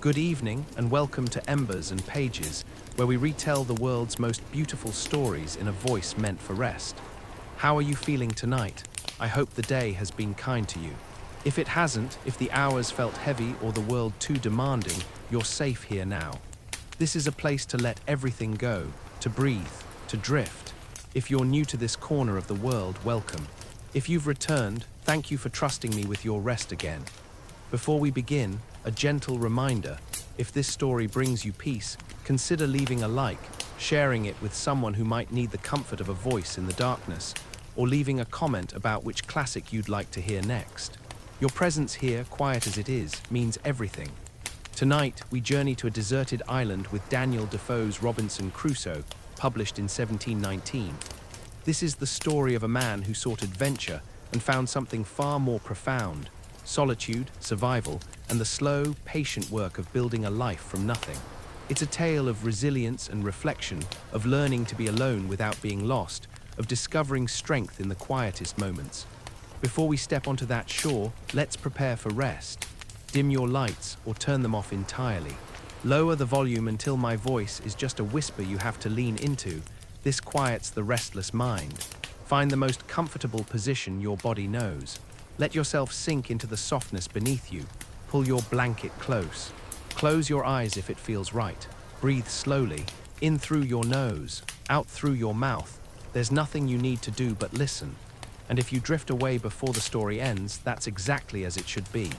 Good evening and welcome to Embers and Pages, where we retell the world's most beautiful stories in a voice meant for rest. How are you feeling tonight? I hope the day has been kind to you. If it hasn't, if the hours felt heavy or the world too demanding, you're safe here now. This is a place to let everything go, to breathe, to drift. If you're new to this corner of the world, welcome. If you've returned, thank you for trusting me with your rest again. Before we begin, a gentle reminder: if this story brings you peace, consider leaving a like, sharing it with someone who might need the comfort of a voice in the darkness, or leaving a comment about which classic you'd like to hear next. Your presence here, quiet as it is, means everything. Tonight, we journey to a deserted island with Daniel Defoe's Robinson Crusoe, published in 1719. This is the story of a man who sought adventure and found something far more profound: solitude, survival, and the slow, patient work of building a life from nothing. It's a tale of resilience and reflection, of learning to be alone without being lost, of discovering strength in the quietest moments. Before we step onto that shore, let's prepare for rest. Dim your lights or turn them off entirely. Lower the volume until my voice is just a whisper you have to lean into. This quiets the restless mind. Find the most comfortable position your body knows. Let yourself sink into the softness beneath you. Pull your blanket close. Close your eyes if it feels right. Breathe slowly, in through your nose, out through your mouth. There's nothing you need to do but listen. And if you drift away before the story ends, that's exactly as it should be.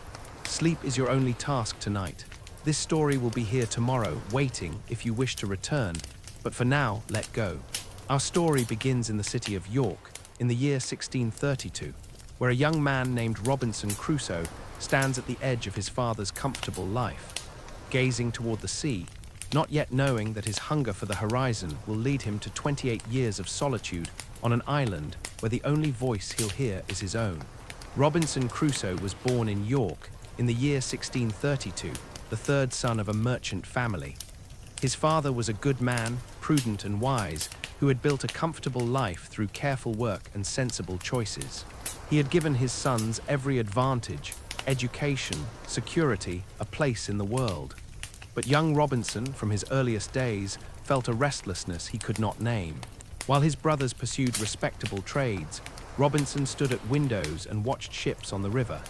Sleep is your only task tonight. This story will be here tomorrow, waiting if you wish to return. But for now, let go. Our story begins in the city of York, in the year 1632, where a young man named Robinson Crusoe stands at the edge of his father's comfortable life, gazing toward the sea, not yet knowing that his hunger for the horizon will lead him to 28 years of solitude on an island where the only voice he'll hear is his own. Robinson Crusoe was born in York in the year 1632, the third son of a merchant family. His father was a good man, prudent and wise, who had built a comfortable life through careful work and sensible choices. He had given his sons every advantage: education, security, a place in the world. But young Robinson, from his earliest days, felt a restlessness he could not name. While his brothers pursued respectable trades, Robinson stood at windows and watched ships on the river.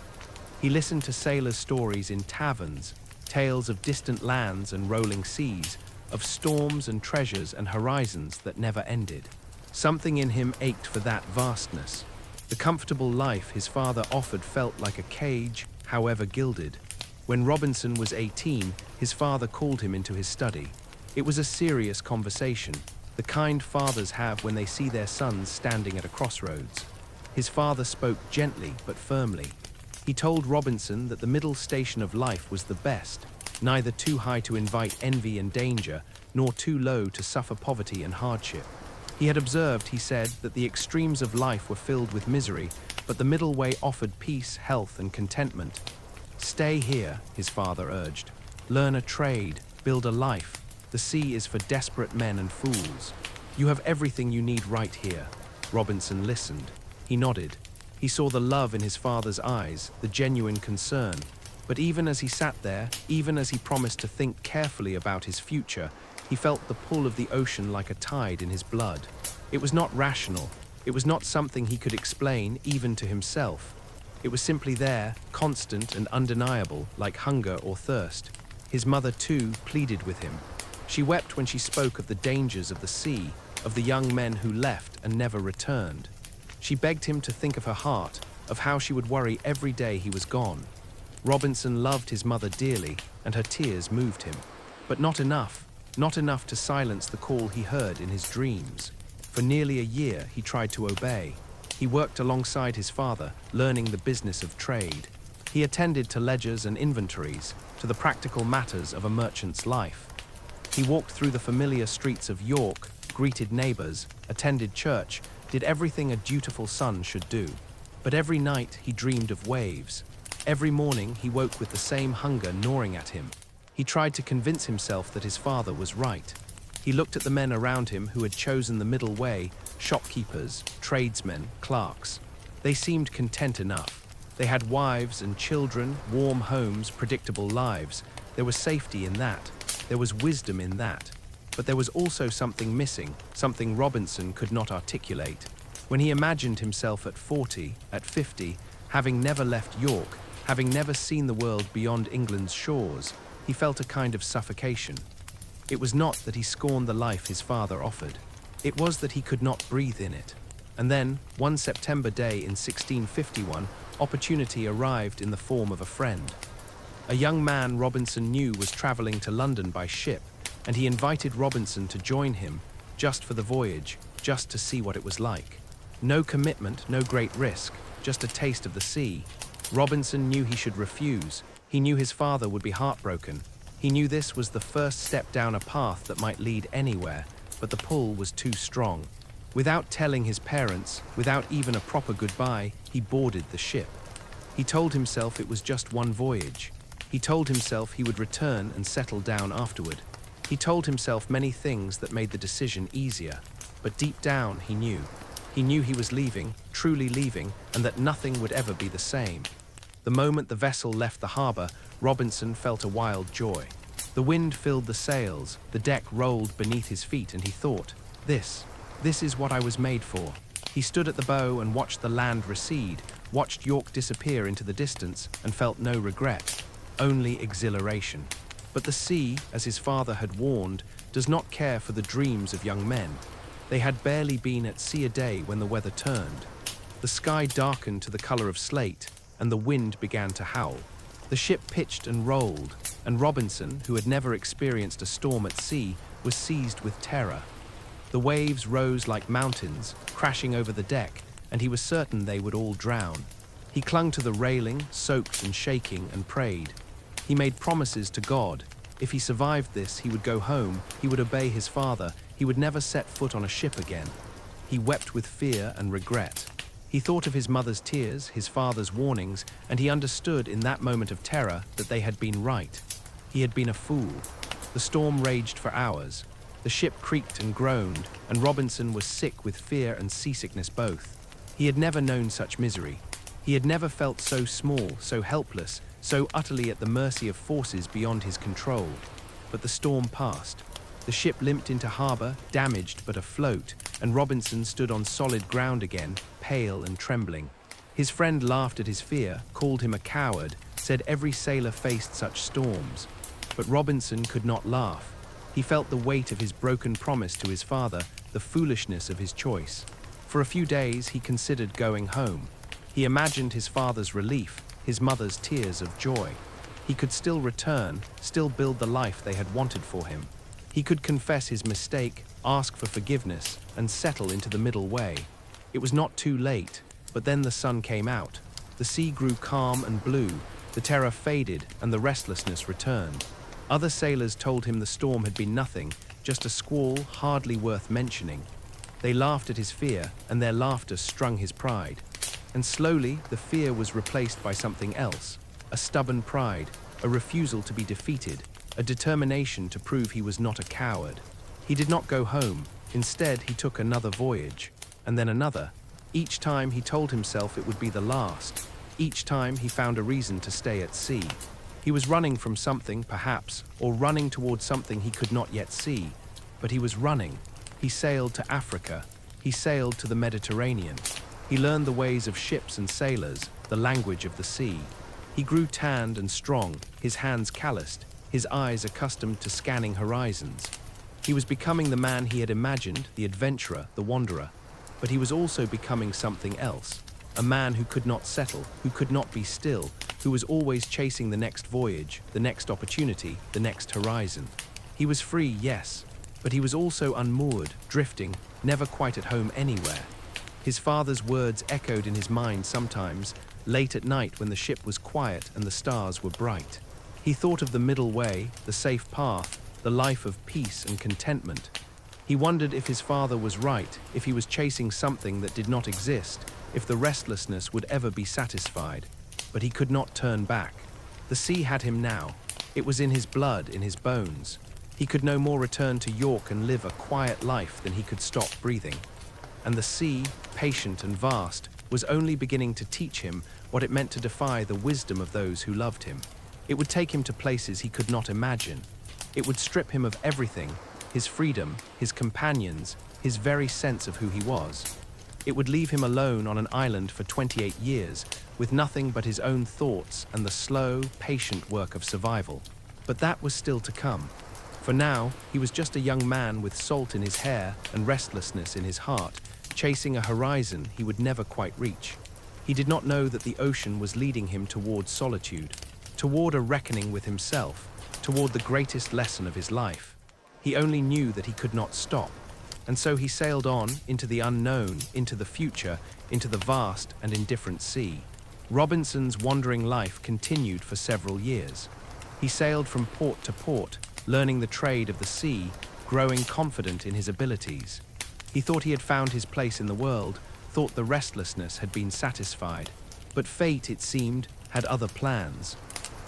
He listened to sailors' stories in taverns, tales of distant lands and rolling seas, of storms and treasures and horizons that never ended. Something in him ached for that vastness. The comfortable life his father offered felt like a cage, however gilded. When Robinson was 18, his father called him into his study. It was a serious conversation, the kind fathers have when they see their sons standing at a crossroads. His father spoke gently but firmly. He told Robinson that the middle station of life was the best, neither too high to invite envy and danger, nor too low to suffer poverty and hardship. He had observed, he said, that the extremes of life were filled with misery, but the middle way offered peace, health, and contentment. Stay here, his father urged. Learn a trade, build a life. The sea is for desperate men and fools. You have everything you need right here. Robinson listened. He nodded. He saw the love in his father's eyes, the genuine concern. But even as he sat there, even as he promised to think carefully about his future, he felt the pull of the ocean like a tide in his blood. It was not rational. It was not something he could explain, even to himself. It was simply there, constant and undeniable, like hunger or thirst. His mother, too, pleaded with him. She wept when she spoke of the dangers of the sea, of the young men who left and never returned. She begged him to think of her heart, of how she would worry every day he was gone. Robinson loved his mother dearly, and her tears moved him. But not enough to silence the call he heard in his dreams. For nearly a year, he tried to obey. He worked alongside his father, learning the business of trade. He attended to ledgers and inventories, to the practical matters of a merchant's life. He walked through the familiar streets of York, greeted neighbors, attended church, did everything a dutiful son should do. But every night he dreamed of waves. Every morning he woke with the same hunger gnawing at him. He tried to convince himself that his father was right. He looked at the men around him who had chosen the middle way: shopkeepers, tradesmen, clerks. They seemed content enough. They had wives and children, warm homes, predictable lives. There was safety in that. There was wisdom in that. But there was also something missing, something Robinson could not articulate. When he imagined himself at 40, at 50, having never left York, having never seen the world beyond England's shores, he felt a kind of suffocation. It was not that he scorned the life his father offered. It was that he could not breathe in it. And then, one September day in 1651, opportunity arrived in the form of a friend. A young man Robinson knew was traveling to London by ship, and he invited Robinson to join him, just for the voyage, just to see what it was like. No commitment, no great risk, just a taste of the sea. Robinson knew he should refuse. He knew his father would be heartbroken. He knew this was the first step down a path that might lead anywhere, but the pull was too strong. Without telling his parents, without even a proper goodbye, he boarded the ship. He told himself it was just one voyage. He told himself he would return and settle down afterward. He told himself many things that made the decision easier, but deep down he knew. He knew he was leaving, truly leaving, and that nothing would ever be the same. The moment the vessel left the harbor, Robinson felt a wild joy. The wind filled the sails, the deck rolled beneath his feet, and he thought, This is what I was made for. He stood at the bow and watched the land recede, watched York disappear into the distance, and felt no regret, only exhilaration. But the sea, as his father had warned, does not care for the dreams of young men. They had barely been at sea a day when the weather turned. The sky darkened to the color of slate, and the wind began to howl. The ship pitched and rolled, and Robinson, who had never experienced a storm at sea, was seized with terror. The waves rose like mountains, crashing over the deck, and he was certain they would all drown. He clung to the railing, soaked and shaking, and prayed. He made promises to God. If he survived this, he would go home, he would obey his father, he would never set foot on a ship again. He wept with fear and regret. He thought of his mother's tears, his father's warnings, and he understood in that moment of terror that they had been right. He had been a fool. The storm raged for hours. The ship creaked and groaned, and Robinson was sick with fear and seasickness both. He had never known such misery. He had never felt so small, so helpless, so utterly at the mercy of forces beyond his control. But the storm passed. The ship limped into harbor, damaged but afloat, and Robinson stood on solid ground again, pale and trembling. His friend laughed at his fear, called him a coward, said every sailor faced such storms. But Robinson could not laugh. He felt the weight of his broken promise to his father, the foolishness of his choice. For a few days he considered going home. He imagined his father's relief, his mother's tears of joy. He could still return, still build the life they had wanted for him. He could confess his mistake, ask for forgiveness, and settle into the middle way. It was not too late, but then the sun came out. The sea grew calm and blue, the terror faded, and the restlessness returned. Other sailors told him the storm had been nothing, just a squall hardly worth mentioning. They laughed at his fear, and their laughter strung his pride. And slowly, the fear was replaced by something else, a stubborn pride, a refusal to be defeated, a determination to prove he was not a coward. He did not go home. Instead, he took another voyage, and then another. Each time he told himself it would be the last. Each time he found a reason to stay at sea. He was running from something, perhaps, or running towards something he could not yet see. But he was running. He sailed to Africa. He sailed to the Mediterranean. He learned the ways of ships and sailors, the language of the sea. He grew tanned and strong, his hands calloused, his eyes accustomed to scanning horizons. He was becoming the man he had imagined, the adventurer, the wanderer. But he was also becoming something else, a man who could not settle, who could not be still, who was always chasing the next voyage, the next opportunity, the next horizon. He was free, yes, but he was also unmoored, drifting, never quite at home anywhere. His father's words echoed in his mind sometimes, late at night when the ship was quiet and the stars were bright. He thought of the middle way, the safe path, the life of peace and contentment. He wondered if his father was right, if he was chasing something that did not exist, if the restlessness would ever be satisfied. But he could not turn back. The sea had him now. It was in his blood, in his bones. He could no more return to York and live a quiet life than he could stop breathing. And the sea, patient and vast, was only beginning to teach him what it meant to defy the wisdom of those who loved him. It would take him to places he could not imagine. It would strip him of everything, his freedom, his companions, his very sense of who he was. It would leave him alone on an island for 28 years, with nothing but his own thoughts and the slow, patient work of survival. But that was still to come. For now, he was just a young man with salt in his hair and restlessness in his heart, chasing a horizon he would never quite reach. He did not know that the ocean was leading him toward solitude, toward a reckoning with himself, toward the greatest lesson of his life. He only knew that he could not stop, and so he sailed on into the unknown, into the future, into the vast and indifferent sea. Robinson's wandering life continued for several years. He sailed from port to port, learning the trade of the sea, growing confident in his abilities. He thought he had found his place in the world, thought the restlessness had been satisfied. But fate, it seemed, had other plans.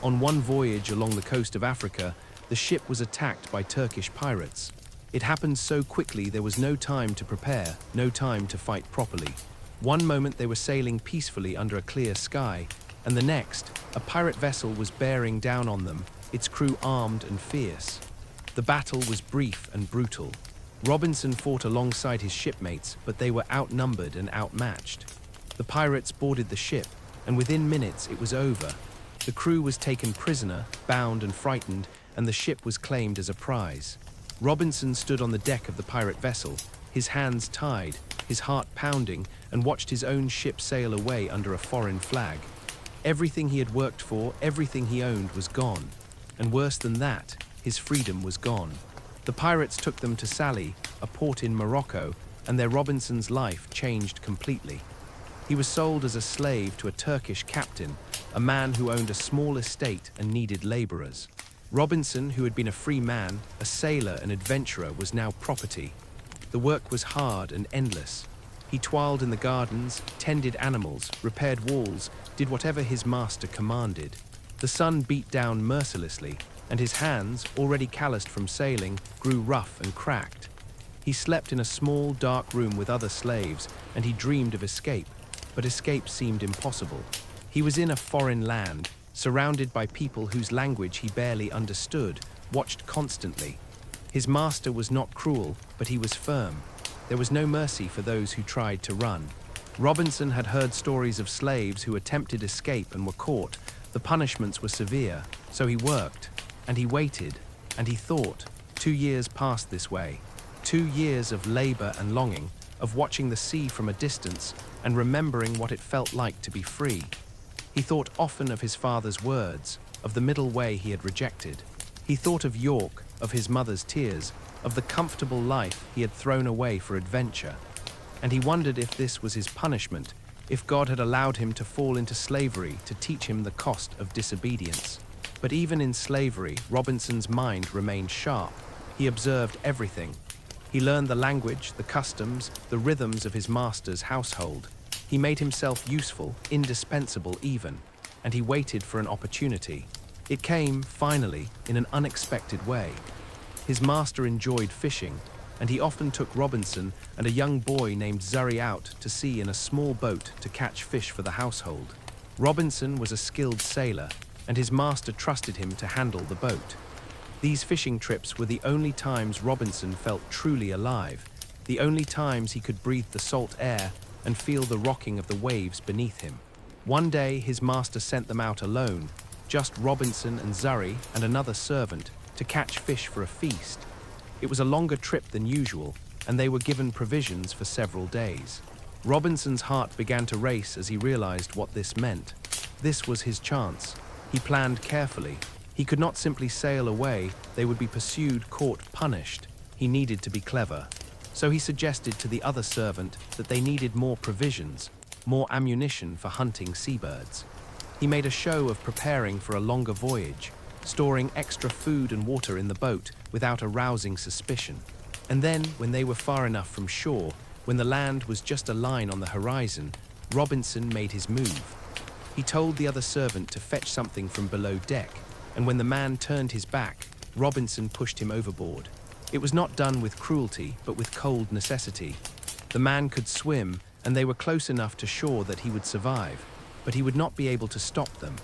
On one voyage along the coast of Africa, the ship was attacked by Turkish pirates. It happened so quickly there was no time to prepare, no time to fight properly. One moment they were sailing peacefully under a clear sky, and the next, a pirate vessel was bearing down on them, its crew armed and fierce. The battle was brief and brutal. Robinson fought alongside his shipmates, but they were outnumbered and outmatched. The pirates boarded the ship, and within minutes it was over. The crew was taken prisoner, bound and frightened, and the ship was claimed as a prize. Robinson stood on the deck of the pirate vessel, his hands tied, his heart pounding, and watched his own ship sail away under a foreign flag. Everything he had worked for, everything he owned was gone. And worse than that, his freedom was gone. The pirates took them to Salé, a port in Morocco, and their Robinson's life changed completely. He was sold as a slave to a Turkish captain, a man who owned a small estate and needed laborers. Robinson, who had been a free man, a sailor and adventurer, was now property. The work was hard and endless. He toiled in the gardens, tended animals, repaired walls, did whatever his master commanded. The sun beat down mercilessly, and his hands, already calloused from sailing, grew rough and cracked. He slept in a small, dark room with other slaves, and he dreamed of escape, but escape seemed impossible. He was in a foreign land, surrounded by people whose language he barely understood, watched constantly. His master was not cruel, but he was firm. There was no mercy for those who tried to run. Robinson had heard stories of slaves who attempted escape and were caught. The punishments were severe, so he worked, and he waited, and he thought. 2 years passed this way. 2 years of labor and longing, of watching the sea from a distance and remembering what it felt like to be free. He thought often of his father's words, of the middle way he had rejected. He thought of York, of his mother's tears, of the comfortable life he had thrown away for adventure. And he wondered if this was his punishment, if God had allowed him to fall into slavery to teach him the cost of disobedience. But even in slavery, Robinson's mind remained sharp. He observed everything. He learned the language, the customs, the rhythms of his master's household. He made himself useful, indispensable even, and he waited for an opportunity. It came, finally, in an unexpected way. His master enjoyed fishing, and he often took Robinson and a young boy named Zuri out to sea in a small boat to catch fish for the household. Robinson was a skilled sailor, and his master trusted him to handle the boat. These fishing trips were the only times Robinson felt truly alive, the only times he could breathe the salt air and feel the rocking of the waves beneath him. One day his master sent them out alone, just Robinson and Zuri and another servant, to catch fish for a feast. It was a longer trip than usual, and they were given provisions for several days. Robinson's heart began to race as he realized what this meant. This was his chance. He planned carefully. He could not simply sail away. They would be pursued, caught, punished. He needed to be clever. So he suggested to the other servant that they needed more provisions, more ammunition for hunting seabirds. He made a show of preparing for a longer voyage, storing extra food and water in the boat without arousing suspicion. And then, when they were far enough from shore, when the land was just a line on the horizon, Robinson made his move. He told the other servant to fetch something from below deck, and when the man turned his back, Robinson pushed him overboard. It was not done with cruelty, but with cold necessity. The man could swim, and they were close enough to shore that he would survive, but he would not be able to stop them.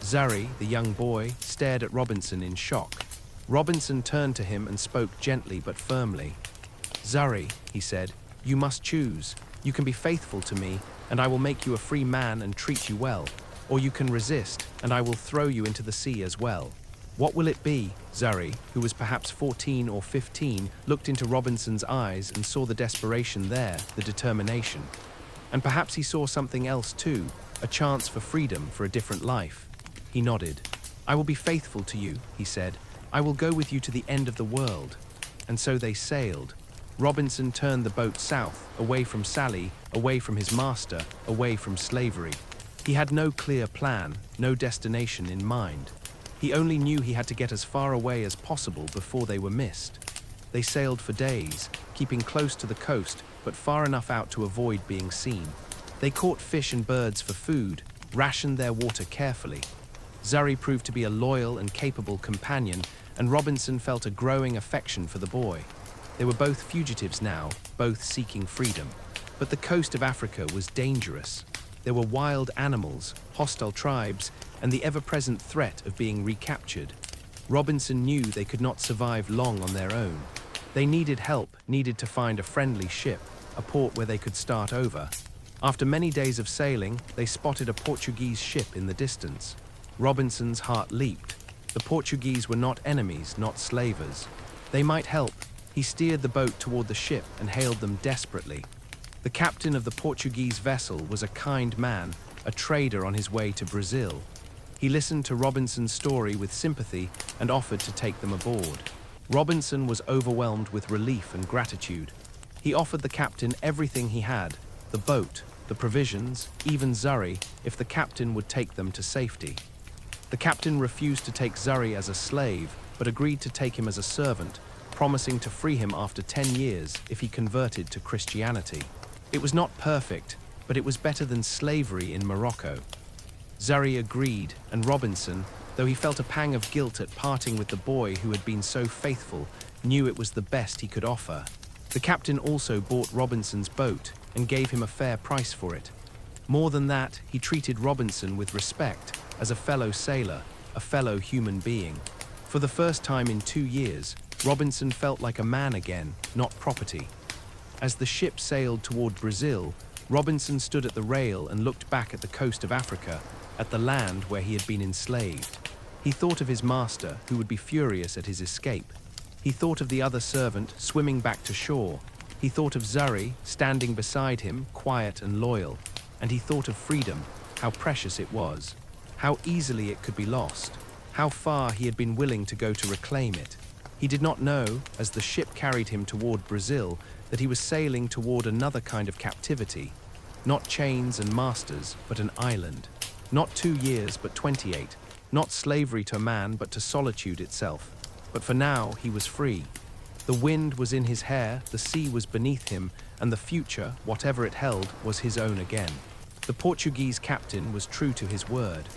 Zuri, the young boy, stared at Robinson in shock. Robinson turned to him and spoke gently but firmly. "Zuri," he said, "you must choose. You can be faithful to me, and I will make you a free man and treat you well. Or you can resist, and I will throw you into the sea as well. What will it be?" Zuri, who was perhaps 14 or 15, looked into Robinson's eyes and saw the desperation there, the determination. And perhaps he saw something else too, a chance for freedom, for a different life. He nodded. "I will be faithful to you," he said. "I will go with you to the end of the world." And so they sailed. Robinson turned the boat south, away from Sally, away from his master, away from slavery. He had no clear plan, no destination in mind. He only knew he had to get as far away as possible before they were missed. They sailed for days, keeping close to the coast, but far enough out to avoid being seen. They caught fish and birds for food, rationed their water carefully. Zuri proved to be a loyal and capable companion, and Robinson felt a growing affection for the boy. They were both fugitives now, both seeking freedom. But the coast of Africa was dangerous. There were wild animals, hostile tribes, and the ever-present threat of being recaptured. Robinson knew they could not survive long on their own. They needed help, needed to find a friendly ship, a port where they could start over. After many days of sailing, they spotted a Portuguese ship in the distance. Robinson's heart leaped. The Portuguese were not enemies, not slavers. They might help. He steered the boat toward the ship and hailed them desperately. The captain of the Portuguese vessel was a kind man, a trader on his way to Brazil. He listened to Robinson's story with sympathy and offered to take them aboard. Robinson was overwhelmed with relief and gratitude. He offered the captain everything he had, the boat, the provisions, even Zuri, if the captain would take them to safety. The captain refused to take Zuri as a slave, but agreed to take him as a servant, promising to free him after 10 years if he converted to Christianity. It was not perfect, but it was better than slavery in Morocco. Zuri agreed, and Robinson, though he felt a pang of guilt at parting with the boy who had been so faithful, knew it was the best he could offer. The captain also bought Robinson's boat and gave him a fair price for it. More than that, he treated Robinson with respect, as a fellow sailor, a fellow human being. For the first time in 2 years, Robinson felt like a man again, not property. As the ship sailed toward Brazil, Robinson stood at the rail and looked back at the coast of Africa, at the land where he had been enslaved. He thought of his master, who would be furious at his escape. He thought of the other servant swimming back to shore. He thought of Zuri standing beside him, quiet and loyal. And he thought of freedom, how precious it was, how easily it could be lost, how far he had been willing to go to reclaim it. He did not know, as the ship carried him toward Brazil, that he was sailing toward another kind of captivity. Not chains and masters, but an island. Not 2 years, but 28. Not slavery to man, but to solitude itself. But for now, he was free. The wind was in his hair, the sea was beneath him, and the future, whatever it held, was his own again. The Portuguese captain was true to his word.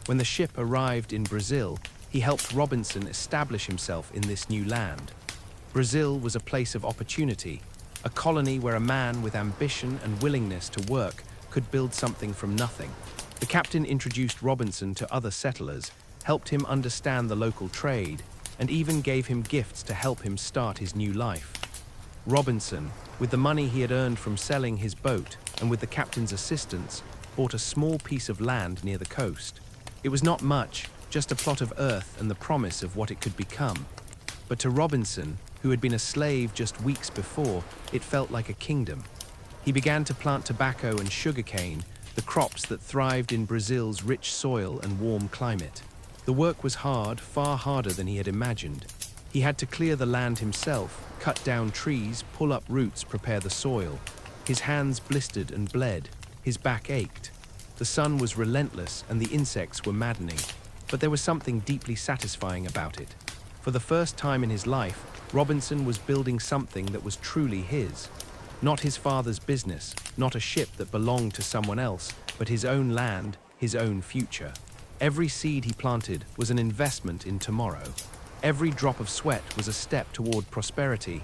When the ship arrived in Brazil, he helped Robinson establish himself in this new land. Brazil was a place of opportunity, a colony where a man with ambition and willingness to work could build something from nothing. The captain introduced Robinson to other settlers, helped him understand the local trade, and even gave him gifts to help him start his new life. Robinson, with the money he had earned from selling his boat and with the captain's assistance, bought a small piece of land near the coast. It was not much, just a plot of earth and the promise of what it could become. But to Robinson, who had been a slave just weeks before, it felt like a kingdom. He began to plant tobacco and sugarcane, the crops that thrived in Brazil's rich soil and warm climate. The work was hard, far harder than he had imagined. He had to clear the land himself, cut down trees, pull up roots, prepare the soil. His hands blistered and bled. His back ached. The sun was relentless and the insects were maddening. But there was something deeply satisfying about it. For the first time in his life, Robinson was building something that was truly his. Not his father's business, not a ship that belonged to someone else, but his own land, his own future. Every seed he planted was an investment in tomorrow. Every drop of sweat was a step toward prosperity.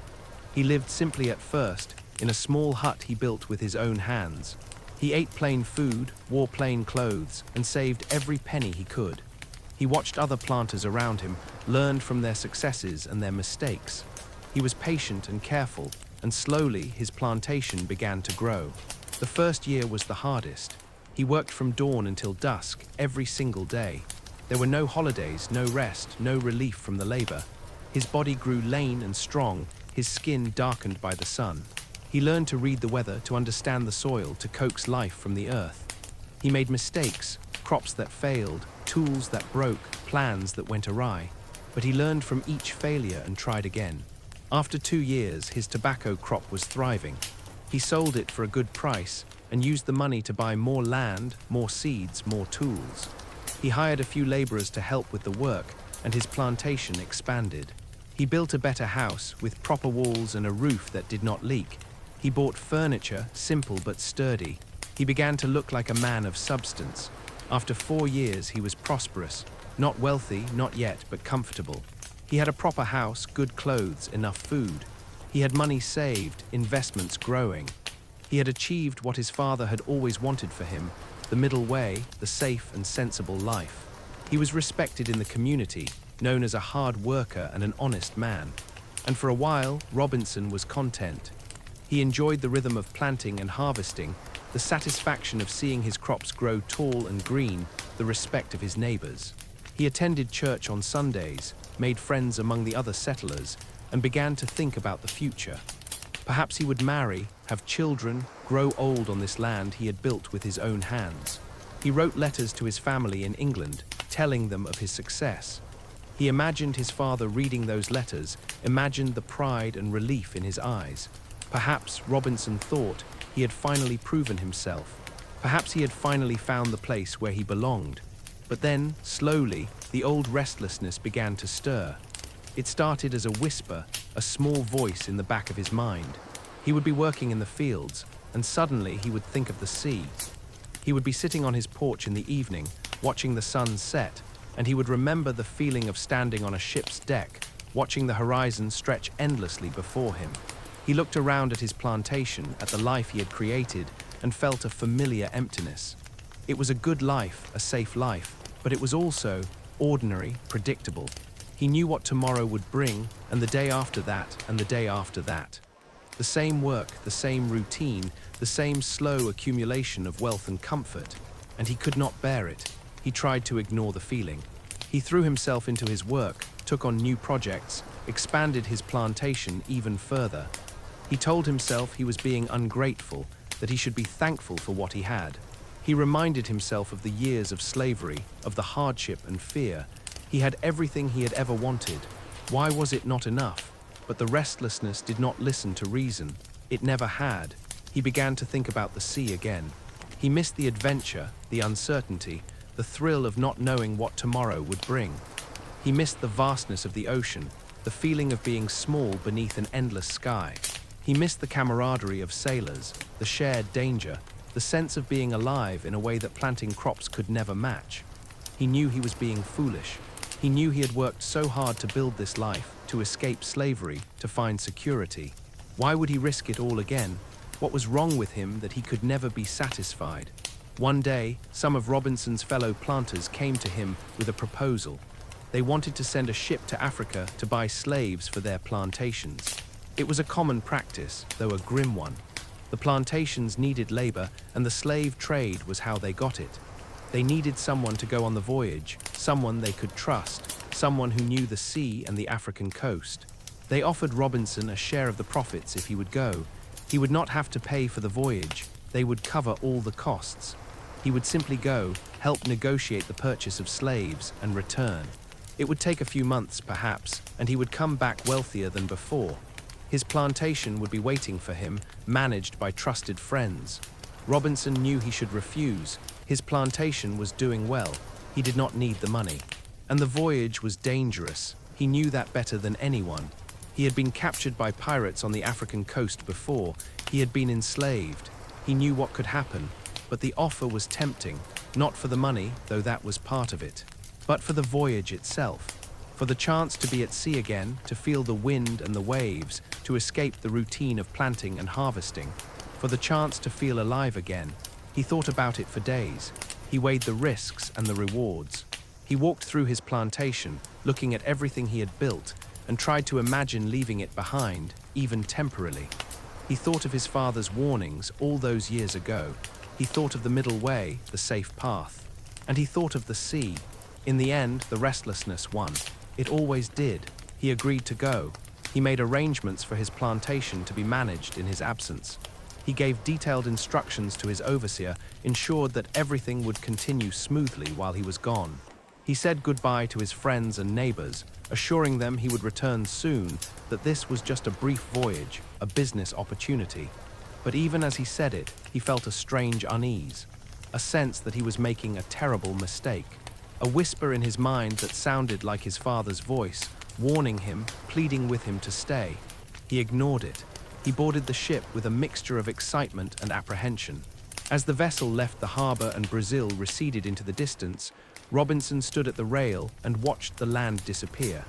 He lived simply at first, in a small hut he built with his own hands. He ate plain food, wore plain clothes, and saved every penny he could. He watched other planters around him, learned from their successes and their mistakes. He was patient and careful, and slowly his plantation began to grow. The first year was the hardest. He worked from dawn until dusk, every single day. There were no holidays, no rest, no relief from the labor. His body grew lean and strong, his skin darkened by the sun. He learned to read the weather, to understand the soil, to coax life from the earth. He made mistakes, crops that failed, tools that broke, plans that went awry. But he learned from each failure and tried again. After 2 years, his tobacco crop was thriving. He sold it for a good price and used the money to buy more land, more seeds, more tools. He hired a few laborers to help with the work, and his plantation expanded. He built a better house with proper walls and a roof that did not leak. He bought furniture, simple but sturdy. He began to look like a man of substance. After 4 years, he was prosperous. Not wealthy, not yet, but comfortable. He had a proper house, good clothes, enough food. He had money saved, investments growing. He had achieved what his father had always wanted for him, the middle way, the safe and sensible life. He was respected in the community, known as a hard worker and an honest man. And for a while, Robinson was content. He enjoyed the rhythm of planting and harvesting, the satisfaction of seeing his crops grow tall and green, the respect of his neighbors. He attended church on Sundays, made friends among the other settlers, and began to think about the future. Perhaps he would marry, have children, grow old on this land he had built with his own hands. He wrote letters to his family in England, telling them of his success. He imagined his father reading those letters, imagined the pride and relief in his eyes. Perhaps, Robinson thought, he had finally proven himself. Perhaps he had finally found the place where he belonged. But then, slowly, the old restlessness began to stir. It started as a whisper, a small voice in the back of his mind. He would be working in the fields, and suddenly he would think of the sea. He would be sitting on his porch in the evening, watching the sun set, and he would remember the feeling of standing on a ship's deck, watching the horizon stretch endlessly before him. He looked around at his plantation, at the life he had created, and felt a familiar emptiness. It was a good life, a safe life, but it was also ordinary, predictable. He knew what tomorrow would bring, and the day after that, and the day after that. The same work, the same routine, the same slow accumulation of wealth and comfort, and he could not bear it. He tried to ignore the feeling. He threw himself into his work, took on new projects, expanded his plantation even further. He told himself he was being ungrateful, that he should be thankful for what he had. He reminded himself of the years of slavery, of the hardship and fear. He had everything he had ever wanted. Why was it not enough? But the restlessness did not listen to reason. It never had. He began to think about the sea again. He missed the adventure, the uncertainty, the thrill of not knowing what tomorrow would bring. He missed the vastness of the ocean, the feeling of being small beneath an endless sky. He missed the camaraderie of sailors, the shared danger, the sense of being alive in a way that planting crops could never match. He knew he was being foolish. He knew he had worked so hard to build this life, to escape slavery, to find security. Why would he risk it all again? What was wrong with him that he could never be satisfied? One day, some of Robinson's fellow planters came to him with a proposal. They wanted to send a ship to Africa to buy slaves for their plantations. It was a common practice, though a grim one. The plantations needed labor, and the slave trade was how they got it. They needed someone to go on the voyage, someone they could trust, someone who knew the sea and the African coast. They offered Robinson a share of the profits if he would go. He would not have to pay for the voyage. They would cover all the costs. He would simply go, help negotiate the purchase of slaves, and return. It would take a few months, perhaps, and he would come back wealthier than before. His plantation would be waiting for him, managed by trusted friends. Robinson knew he should refuse. His plantation was doing well. He did not need the money. And the voyage was dangerous. He knew that better than anyone. He had been captured by pirates on the African coast before. He had been enslaved. He knew what could happen. But the offer was tempting, not for the money, though that was part of it, but for the voyage itself. For the chance to be at sea again, to feel the wind and the waves, to escape the routine of planting and harvesting. For the chance to feel alive again. He thought about it for days. He weighed the risks and the rewards. He walked through his plantation, looking at everything he had built, and tried to imagine leaving it behind, even temporarily. He thought of his father's warnings all those years ago. He thought of the middle way, the safe path. And he thought of the sea. In the end, the restlessness won. It always did. He agreed to go. He made arrangements for his plantation to be managed in his absence. He gave detailed instructions to his overseer, ensured that everything would continue smoothly while he was gone. He said goodbye to his friends and neighbors, assuring them he would return soon, that this was just a brief voyage, a business opportunity. But even as he said it, he felt a strange unease, a sense that he was making a terrible mistake, a whisper in his mind that sounded like his father's voice, warning him, pleading with him to stay. He ignored it. He boarded the ship with a mixture of excitement and apprehension. As the vessel left the harbor and Brazil receded into the distance, Robinson stood at the rail and watched the land disappear.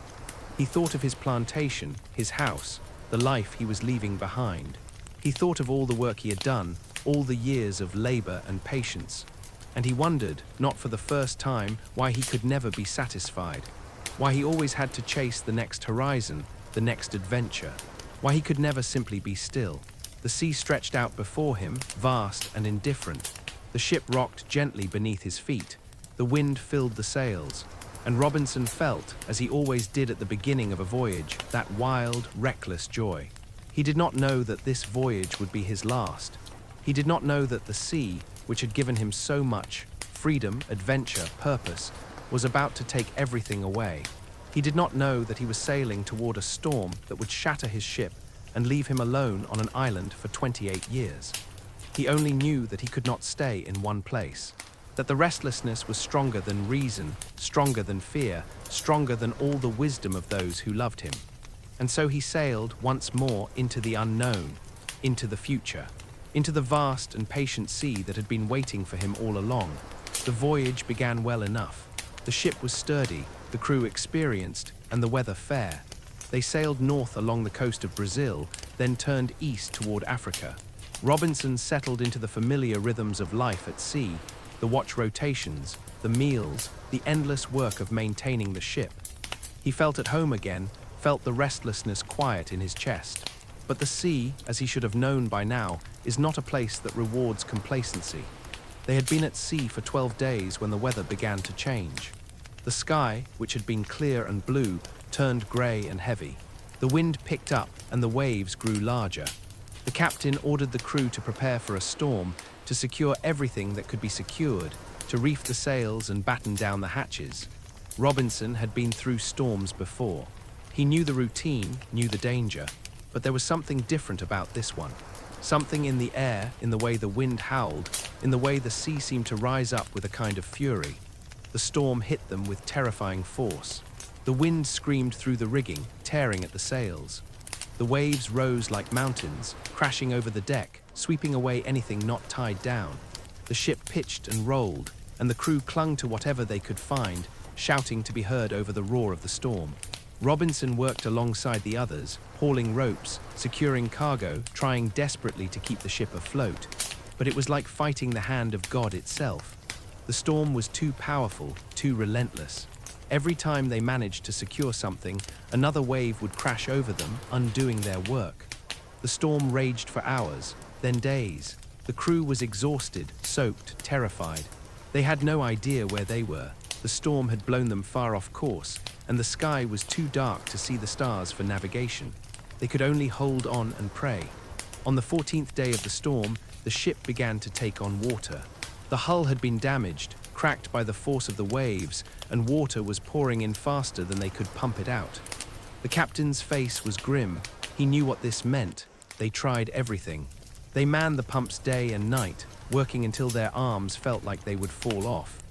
He thought of his plantation, his house, the life he was leaving behind. He thought of all the work he had done, all the years of labor and patience. And he wondered, not for the first time, why he could never be satisfied. Why he always had to chase the next horizon, the next adventure. Why he could never simply be still. The sea stretched out before him, vast and indifferent. The ship rocked gently beneath his feet. The wind filled the sails, and Robinson felt, as he always did at the beginning of a voyage, that wild, reckless joy. He did not know that this voyage would be his last. He did not know that the sea, which had given him so much, freedom, adventure, purpose, was about to take everything away. He did not know that he was sailing toward a storm that would shatter his ship and leave him alone on an island for 28 years. He only knew that he could not stay in one place. That the restlessness was stronger than reason, stronger than fear, stronger than all the wisdom of those who loved him. And so he sailed once more into the unknown, into the future, into the vast and patient sea that had been waiting for him all along. The voyage began well enough. The ship was sturdy, the crew experienced, and the weather fair. They sailed north along the coast of Brazil, then turned east toward Africa. Robinson settled into the familiar rhythms of life at sea, the watch rotations, the meals, the endless work of maintaining the ship. He felt at home again, felt the restlessness quiet in his chest. But the sea, as he should have known by now, is not a place that rewards complacency. They had been at sea for 12 days when the weather began to change. The sky, which had been clear and blue, turned grey and heavy. The wind picked up and the waves grew larger. The captain ordered the crew to prepare for a storm, to secure everything that could be secured, to reef the sails and batten down the hatches. Robinson had been through storms before. He knew the routine, knew the danger, but there was something different about this one. Something in the air, in the way the wind howled, in the way the sea seemed to rise up with a kind of fury. The storm hit them with terrifying force. The wind screamed through the rigging, tearing at the sails. The waves rose like mountains, crashing over the deck, sweeping away anything not tied down. The ship pitched and rolled, and the crew clung to whatever they could find, shouting to be heard over the roar of the storm. Robinson worked alongside the others, hauling ropes, securing cargo, trying desperately to keep the ship afloat. But it was like fighting the hand of God itself. The storm was too powerful, too relentless. Every time they managed to secure something, another wave would crash over them, undoing their work. The storm raged for hours, then days. The crew was exhausted, soaked, terrified. They had no idea where they were. The storm had blown them far off course, and the sky was too dark to see the stars for navigation. They could only hold on and pray. On the 14th day of the storm, the ship began to take on water. The hull had been damaged, cracked by the force of the waves, and water was pouring in faster than they could pump it out. The captain's face was grim. He knew what this meant. They tried everything. They manned the pumps day and night, working until their arms felt like they would fall off.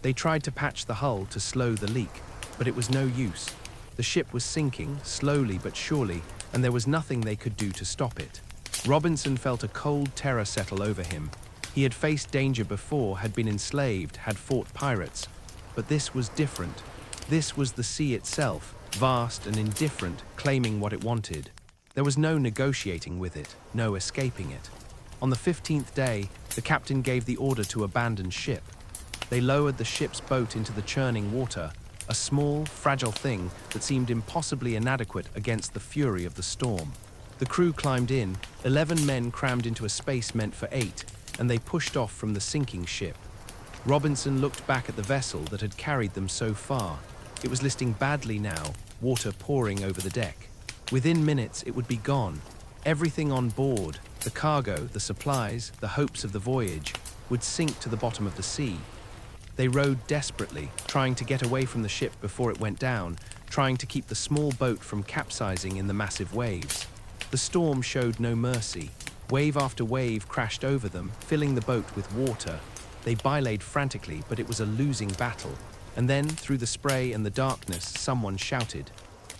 They tried to patch the hull to slow the leak, but it was no use. The ship was sinking, slowly but surely, and there was nothing they could do to stop it. Robinson felt a cold terror settle over him. He had faced danger before, had been enslaved, had fought pirates. But this was different. This was the sea itself, vast and indifferent, claiming what it wanted. There was no negotiating with it, no escaping it. On the 15th day, the captain gave the order to abandon ship. They lowered the ship's boat into the churning water, a small, fragile thing that seemed impossibly inadequate against the fury of the storm. The crew climbed in, 11 men crammed into a space meant for 8, and they pushed off from the sinking ship. Robinson looked back at the vessel that had carried them so far. It was listing badly now, water pouring over the deck. Within minutes, it would be gone. Everything on board, the cargo, the supplies, the hopes of the voyage, would sink to the bottom of the sea. They rowed desperately, trying to get away from the ship before it went down, trying to keep the small boat from capsizing in the massive waves. The storm showed no mercy. Wave after wave crashed over them, filling the boat with water. They belayed frantically, but it was a losing battle. And then, through the spray and the darkness, someone shouted,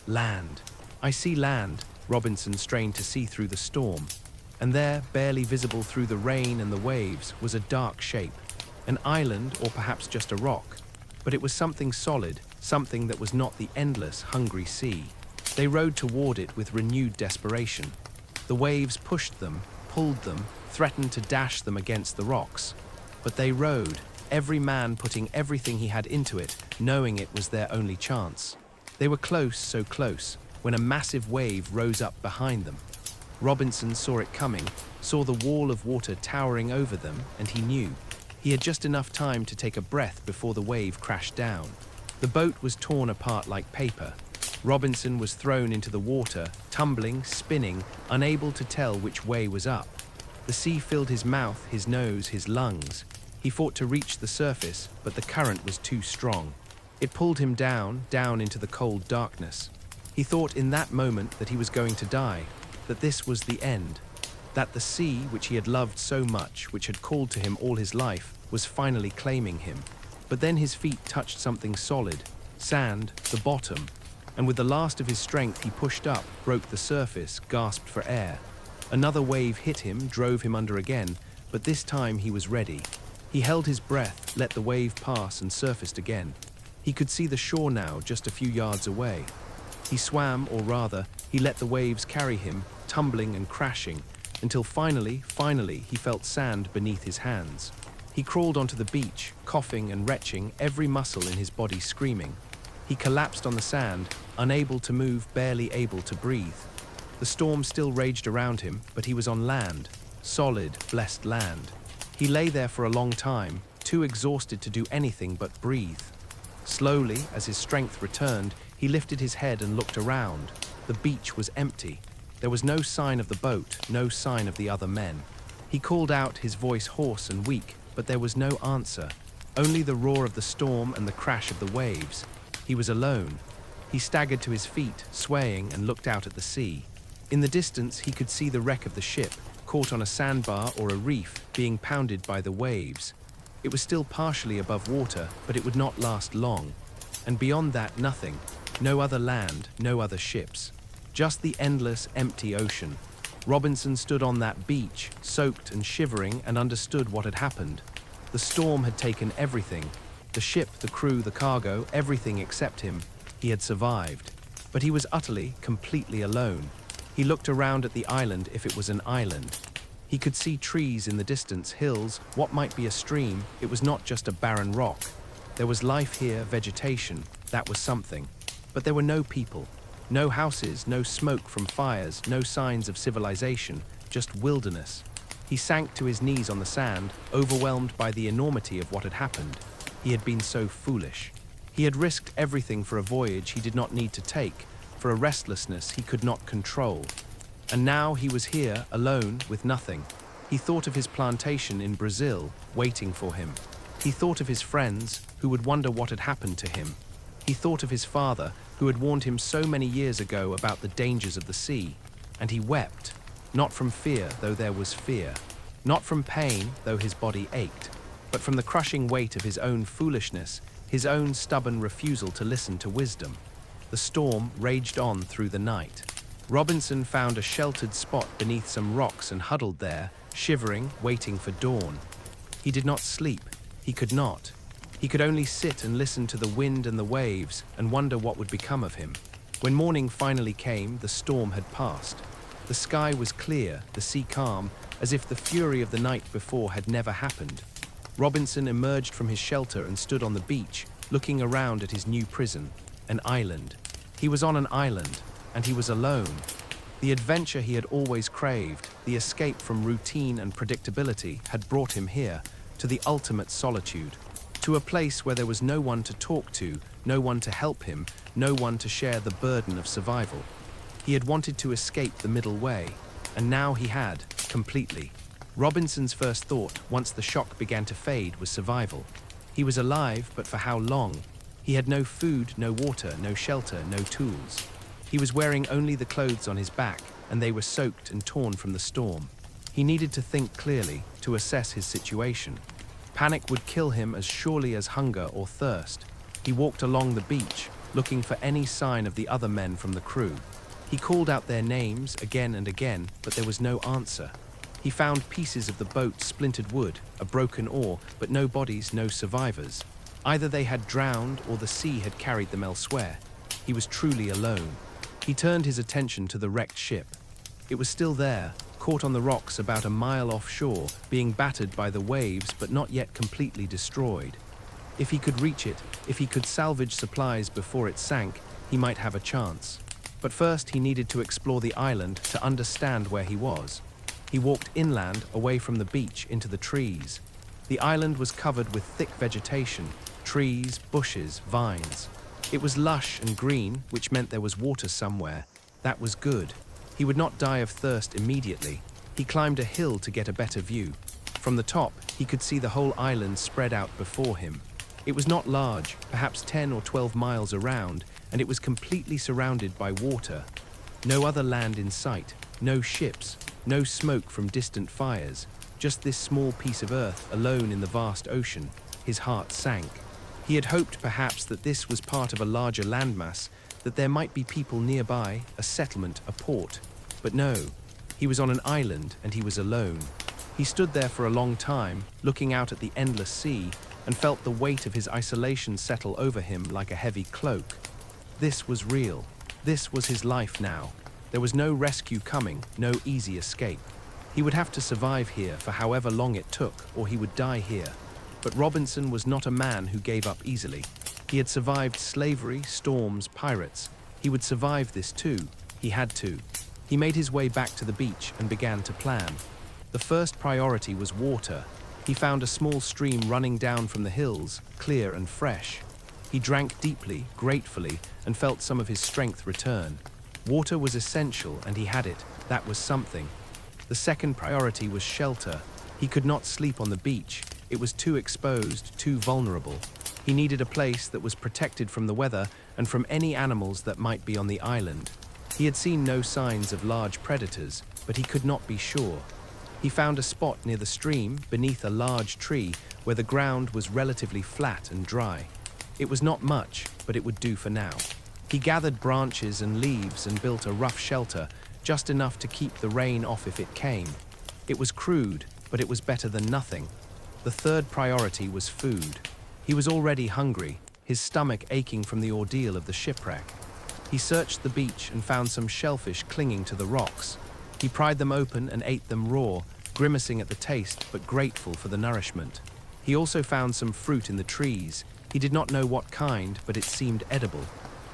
"Land! I see land!" Robinson strained to see through the storm. And there, barely visible through the rain and the waves, was a dark shape. An island, or perhaps just a rock. But it was something solid, something that was not the endless, hungry sea. They rowed toward it with renewed desperation. The waves pushed them, pulled them, threatened to dash them against the rocks. But they rowed, every man putting everything he had into it, knowing it was their only chance. They were close, so close, when a massive wave rose up behind them. Robinson saw it coming, saw the wall of water towering over them, and he knew. He had just enough time to take a breath before the wave crashed down. The boat was torn apart like paper. Robinson was thrown into the water, tumbling, spinning, unable to tell which way was up. The sea filled his mouth, his nose, his lungs. He fought to reach the surface, but the current was too strong. It pulled him down, down into the cold darkness. He thought in that moment that he was going to die, that this was the end, that the sea, which he had loved so much, which had called to him all his life, was finally claiming him. But then his feet touched something solid, sand, the bottom, and with the last of his strength he pushed up, broke the surface, gasped for air. Another wave hit him, drove him under again, but this time he was ready. He held his breath, let the wave pass and surfaced again. He could see the shore now, just a few yards away. He swam, or rather, he let the waves carry him, tumbling and crashing, until finally, he felt sand beneath his hands. He crawled onto the beach, coughing and retching, every muscle in his body screaming. He collapsed on the sand, unable to move, barely able to breathe. The storm still raged around him, but he was on land, solid, blessed land. He lay there for a long time, too exhausted to do anything but breathe. Slowly, as his strength returned, he lifted his head and looked around. The beach was empty. There was no sign of the boat, no sign of the other men. He called out, his voice hoarse and weak, but there was no answer. Only the roar of the storm and the crash of the waves. He was alone. He staggered to his feet, swaying, and looked out at the sea. In the distance, he could see the wreck of the ship, caught on a sandbar or a reef, being pounded by the waves. It was still partially above water, but it would not last long. And beyond that, nothing. No other land, no other ships. Just the endless, empty ocean. Robinson stood on that beach, soaked and shivering, and understood what had happened. The storm had taken everything. The ship, the crew, the cargo, everything except him. He had survived. But he was utterly, completely alone. He looked around at the island if it was an island. He could see trees in the distance, hills, what might be a stream. It was not just a barren rock. There was life here, vegetation. That was something. But there were no people. No houses, no smoke from fires, no signs of civilization, just wilderness. He sank to his knees on the sand, overwhelmed by the enormity of what had happened. He had been so foolish. He had risked everything for a voyage he did not need to take, for a restlessness he could not control. And now he was here, alone, with nothing. He thought of his plantation in Brazil, waiting for him. He thought of his friends, who would wonder what had happened to him. He thought of his father, who had warned him so many years ago about the dangers of the sea. And he wept, not from fear, though there was fear. Not from pain, though his body ached. But from the crushing weight of his own foolishness, his own stubborn refusal to listen to wisdom. The storm raged on through the night. Robinson found a sheltered spot beneath some rocks and huddled there, shivering, waiting for dawn. He did not sleep. He could not. He could only sit and listen to the wind and the waves and wonder what would become of him. When morning finally came, the storm had passed. The sky was clear, the sea calm, as if the fury of the night before had never happened. Robinson emerged from his shelter and stood on the beach, looking around at his new prison, an island. He was on an island, and he was alone. The adventure he had always craved, the escape from routine and predictability, had brought him here, to the ultimate solitude, to a place where there was no one to talk to, no one to help him, no one to share the burden of survival. He had wanted to escape the middle way, and now he had, completely. Robinson's first thought, once the shock began to fade, was survival. He was alive, but for how long? He had no food, no water, no shelter, no tools. He was wearing only the clothes on his back, and they were soaked and torn from the storm. He needed to think clearly, to assess his situation. Panic would kill him as surely as hunger or thirst. He walked along the beach, looking for any sign of the other men from the crew. He called out their names again and again, but there was no answer. He found pieces of the boat's splintered wood, a broken oar, but no bodies, no survivors. Either they had drowned or the sea had carried them elsewhere. He was truly alone. He turned his attention to the wrecked ship. It was still there, caught on the rocks about a mile offshore, being battered by the waves but not yet completely destroyed. If he could reach it, if he could salvage supplies before it sank, he might have a chance. But first he needed to explore the island to understand where he was. He walked inland, away from the beach, into the trees. The island was covered with thick vegetation, trees, bushes, vines. It was lush and green, which meant there was water somewhere. That was good. He would not die of thirst immediately. He climbed a hill to get a better view. From the top, he could see the whole island spread out before him. It was not large, perhaps 10 or 12 miles around, and it was completely surrounded by water. No other land in sight, no ships, no smoke from distant fires, just this small piece of earth alone in the vast ocean. His heart sank. He had hoped perhaps that this was part of a larger landmass, that there might be people nearby, a settlement, a port. But no, he was on an island and he was alone. He stood there for a long time, looking out at the endless sea, and felt the weight of his isolation settle over him like a heavy cloak. This was real. This was his life now. There was no rescue coming, no easy escape. He would have to survive here for however long it took, or he would die here. But Robinson was not a man who gave up easily. He had survived slavery, storms, pirates. He would survive this too. He had to. He made his way back to the beach and began to plan. The first priority was water. He found a small stream running down from the hills, clear and fresh. He drank deeply, gratefully, and felt some of his strength return. Water was essential, and he had it. That was something. The second priority was shelter. He could not sleep on the beach. It was too exposed, too vulnerable. He needed a place that was protected from the weather and from any animals that might be on the island. He had seen no signs of large predators, but he could not be sure. He found a spot near the stream, beneath a large tree, where the ground was relatively flat and dry. It was not much, but it would do for now. He gathered branches and leaves and built a rough shelter, just enough to keep the rain off if it came. It was crude, but it was better than nothing. The third priority was food. He was already hungry, his stomach aching from the ordeal of the shipwreck. He searched the beach and found some shellfish clinging to the rocks. He pried them open and ate them raw, grimacing at the taste but grateful for the nourishment. He also found some fruit in the trees. He did not know what kind, but it seemed edible.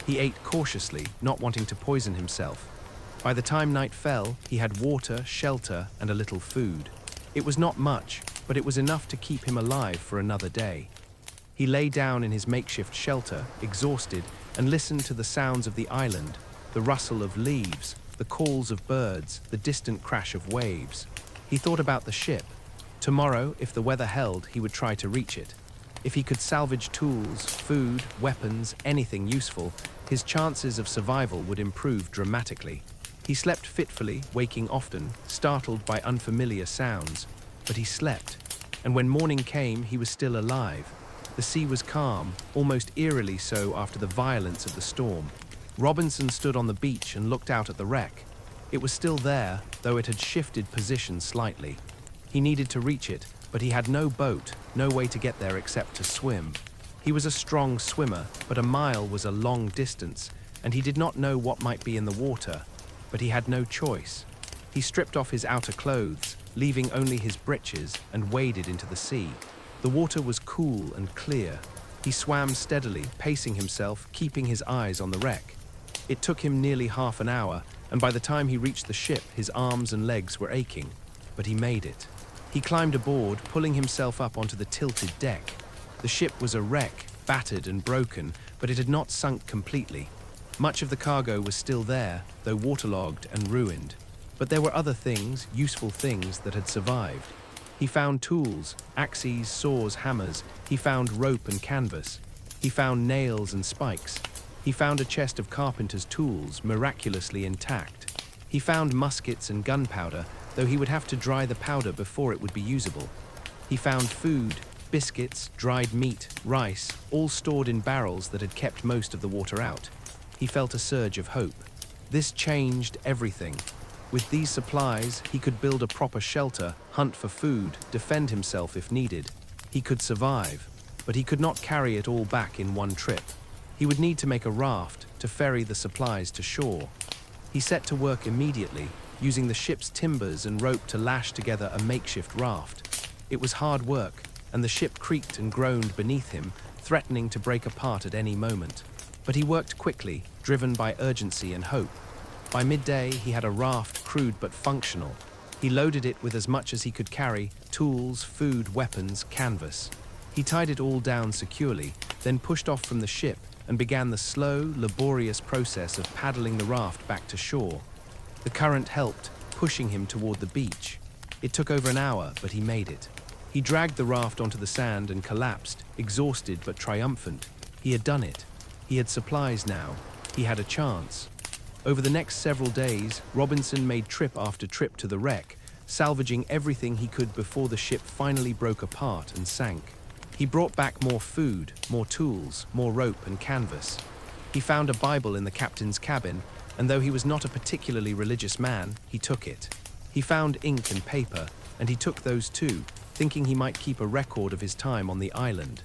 He ate cautiously, not wanting to poison himself. By the time night fell, he had water, shelter, and a little food. It was not much, but it was enough to keep him alive for another day. He lay down in his makeshift shelter, exhausted, and listened to the sounds of the island, the rustle of leaves, the calls of birds, the distant crash of waves. He thought about the ship. Tomorrow, if the weather held, he would try to reach it. If he could salvage tools, food, weapons, anything useful, his chances of survival would improve dramatically. He slept fitfully, waking often, startled by unfamiliar sounds. But he slept, and when morning came, he was still alive. The sea was calm, almost eerily so after the violence of the storm. Robinson stood on the beach and looked out at the wreck. It was still there, though it had shifted position slightly. He needed to reach it, but he had no boat, no way to get there except to swim. He was a strong swimmer, but a mile was a long distance, and he did not know what might be in the water. But he had no choice. He stripped off his outer clothes, leaving only his breeches, and waded into the sea. The water was cool and clear. He swam steadily, pacing himself, keeping his eyes on the wreck. It took him nearly half an hour, and by the time he reached the ship, his arms and legs were aching. But he made it. He climbed aboard, pulling himself up onto the tilted deck. The ship was a wreck, battered and broken, but it had not sunk completely. Much of the cargo was still there, though waterlogged and ruined. But there were other things, useful things, that had survived. He found tools, axes, saws, hammers. He found rope and canvas. He found nails and spikes. He found a chest of carpenter's tools, miraculously intact. He found muskets and gunpowder, though he would have to dry the powder before it would be usable. He found food, biscuits, dried meat, rice, all stored in barrels that had kept most of the water out. He felt a surge of hope. This changed everything. With these supplies, he could build a proper shelter, hunt for food, defend himself if needed. He could survive, but he could not carry it all back in one trip. He would need to make a raft to ferry the supplies to shore. He set to work immediately, using the ship's timbers and rope to lash together a makeshift raft. It was hard work, and the ship creaked and groaned beneath him, threatening to break apart at any moment. But he worked quickly, driven by urgency and hope. By midday, he had a raft, crude but functional. He loaded it with as much as he could carry: tools, food, weapons, canvas. He tied it all down securely, then pushed off from the ship and began the slow, laborious process of paddling the raft back to shore. The current helped, pushing him toward the beach. It took over an hour, but he made it. He dragged the raft onto the sand and collapsed, exhausted but triumphant. He had done it. He had supplies now. He had a chance. Over the next several days, Robinson made trip after trip to the wreck, salvaging everything he could before the ship finally broke apart and sank. He brought back more food, more tools, more rope and canvas. He found a Bible in the captain's cabin, and though he was not a particularly religious man, he took it. He found ink and paper, and he took those too, thinking he might keep a record of his time on the island.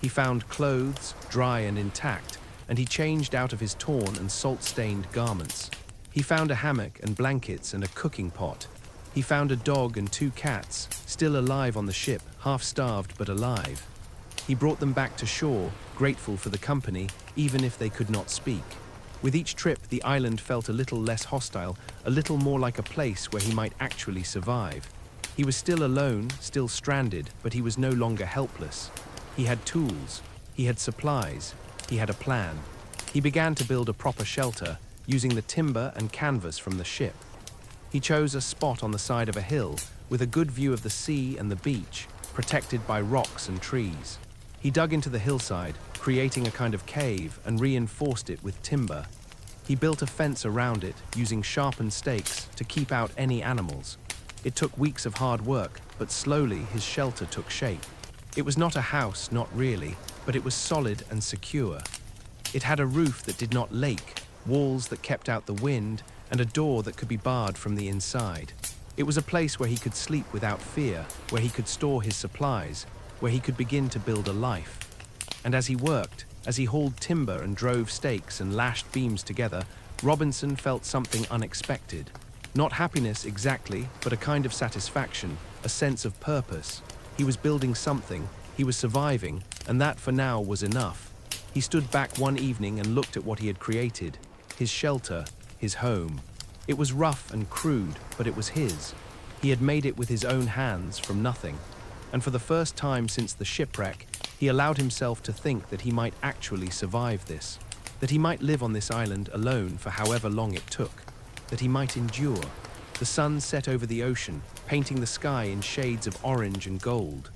He found clothes, dry and intact, and he changed out of his torn and salt-stained garments. He found a hammock and blankets and a cooking pot. He found a dog and 2 cats, still alive on the ship, half-starved but alive. He brought them back to shore, grateful for the company, even if they could not speak. With each trip, the island felt a little less hostile, a little more like a place where he might actually survive. He was still alone, still stranded, but he was no longer helpless. He had tools, he had supplies, he had a plan. He began to build a proper shelter, using the timber and canvas from the ship. He chose a spot on the side of a hill, with a good view of the sea and the beach, protected by rocks and trees. He dug into the hillside, creating a kind of cave, and reinforced it with timber. He built a fence around it, using sharpened stakes to keep out any animals. It took weeks of hard work, but slowly his shelter took shape. It was not a house, not really, but it was solid and secure. It had a roof that did not leak, walls that kept out the wind, and a door that could be barred from the inside. It was a place where he could sleep without fear, where he could store his supplies, where he could begin to build a life. And as he worked, as he hauled timber and drove stakes and lashed beams together, Robinson felt something unexpected. Not happiness exactly, but a kind of satisfaction, a sense of purpose. He was building something, he was surviving, and that for now was enough. He stood back one evening and looked at what he had created, his shelter, his home. It was rough and crude, but it was his. He had made it with his own hands from nothing. And for the first time since the shipwreck, he allowed himself to think that he might actually survive this, that he might live on this island alone for however long it took, that he might endure. The sun set over the ocean, painting the sky in shades of orange and gold.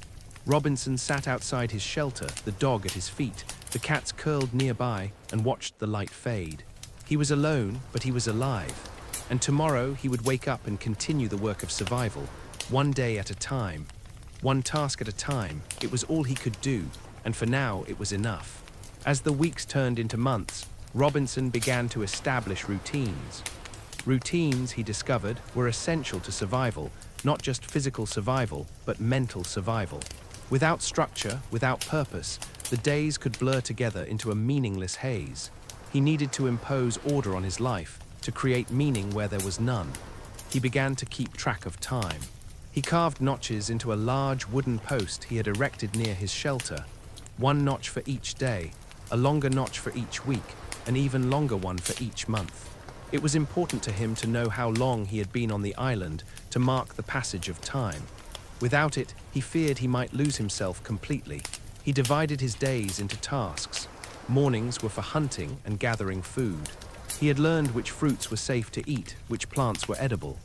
Robinson sat outside his shelter, the dog at his feet, the cats curled nearby, and watched the light fade. He was alone, but he was alive. And tomorrow he would wake up and continue the work of survival, one day at a time. One task at a time. It was all he could do, and for now it was enough. As the weeks turned into months, Robinson began to establish routines. Routines, he discovered, were essential to survival, not just physical survival, but mental survival. Without structure, without purpose, the days could blur together into a meaningless haze. He needed to impose order on his life, to create meaning where there was none. He began to keep track of time. He carved notches into a large wooden post he had erected near his shelter, one notch for each day, a longer notch for each week, an even longer one for each month. It was important to him to know how long he had been on the island to mark the passage of time. Without it, he feared he might lose himself completely. He divided his days into tasks. Mornings were for hunting and gathering food. He had learned which fruits were safe to eat, which plants were edible.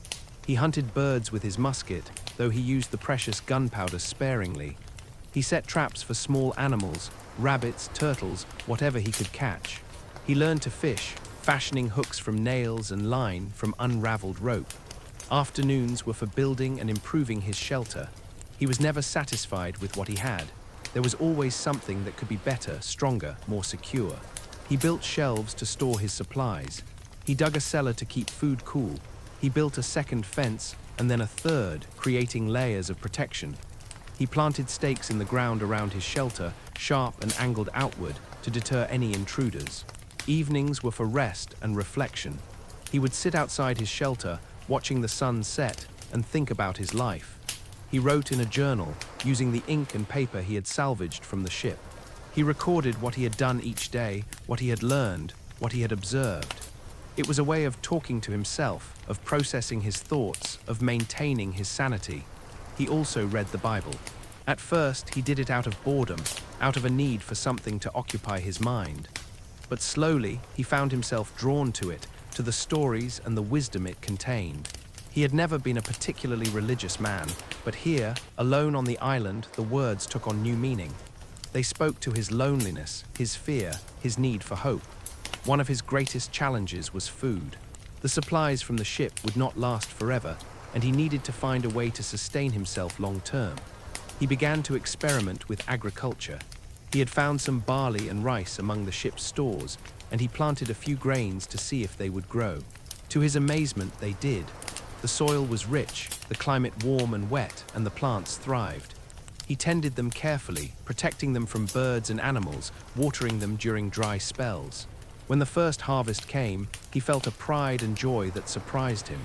He hunted birds with his musket, though he used the precious gunpowder sparingly. He set traps for small animals, rabbits, turtles, whatever he could catch. He learned to fish, fashioning hooks from nails and line from unraveled rope. Afternoons were for building and improving his shelter. He was never satisfied with what he had. There was always something that could be better, stronger, more secure. He built shelves to store his supplies. He dug a cellar to keep food cool. He built a second fence and then a third, creating layers of protection. He planted stakes in the ground around his shelter, sharp and angled outward, to deter any intruders. Evenings were for rest and reflection. He would sit outside his shelter, watching the sun set, and think about his life. He wrote in a journal, using the ink and paper he had salvaged from the ship. He recorded what he had done each day, what he had learned, what he had observed. It was a way of talking to himself, of processing his thoughts, of maintaining his sanity. He also read the Bible. At first, he did it out of boredom, out of a need for something to occupy his mind. But slowly, he found himself drawn to it, to the stories and the wisdom it contained. He had never been a particularly religious man, but here, alone on the island, the words took on new meaning. They spoke to his loneliness, his fear, his need for hope. One of his greatest challenges was food. The supplies from the ship would not last forever, and he needed to find a way to sustain himself long term. He began to experiment with agriculture. He had found some barley and rice among the ship's stores, and he planted a few grains to see if they would grow. To his amazement, they did. The soil was rich, the climate warm and wet, and the plants thrived. He tended them carefully, protecting them from birds and animals, watering them during dry spells. When the first harvest came, he felt a pride and joy that surprised him.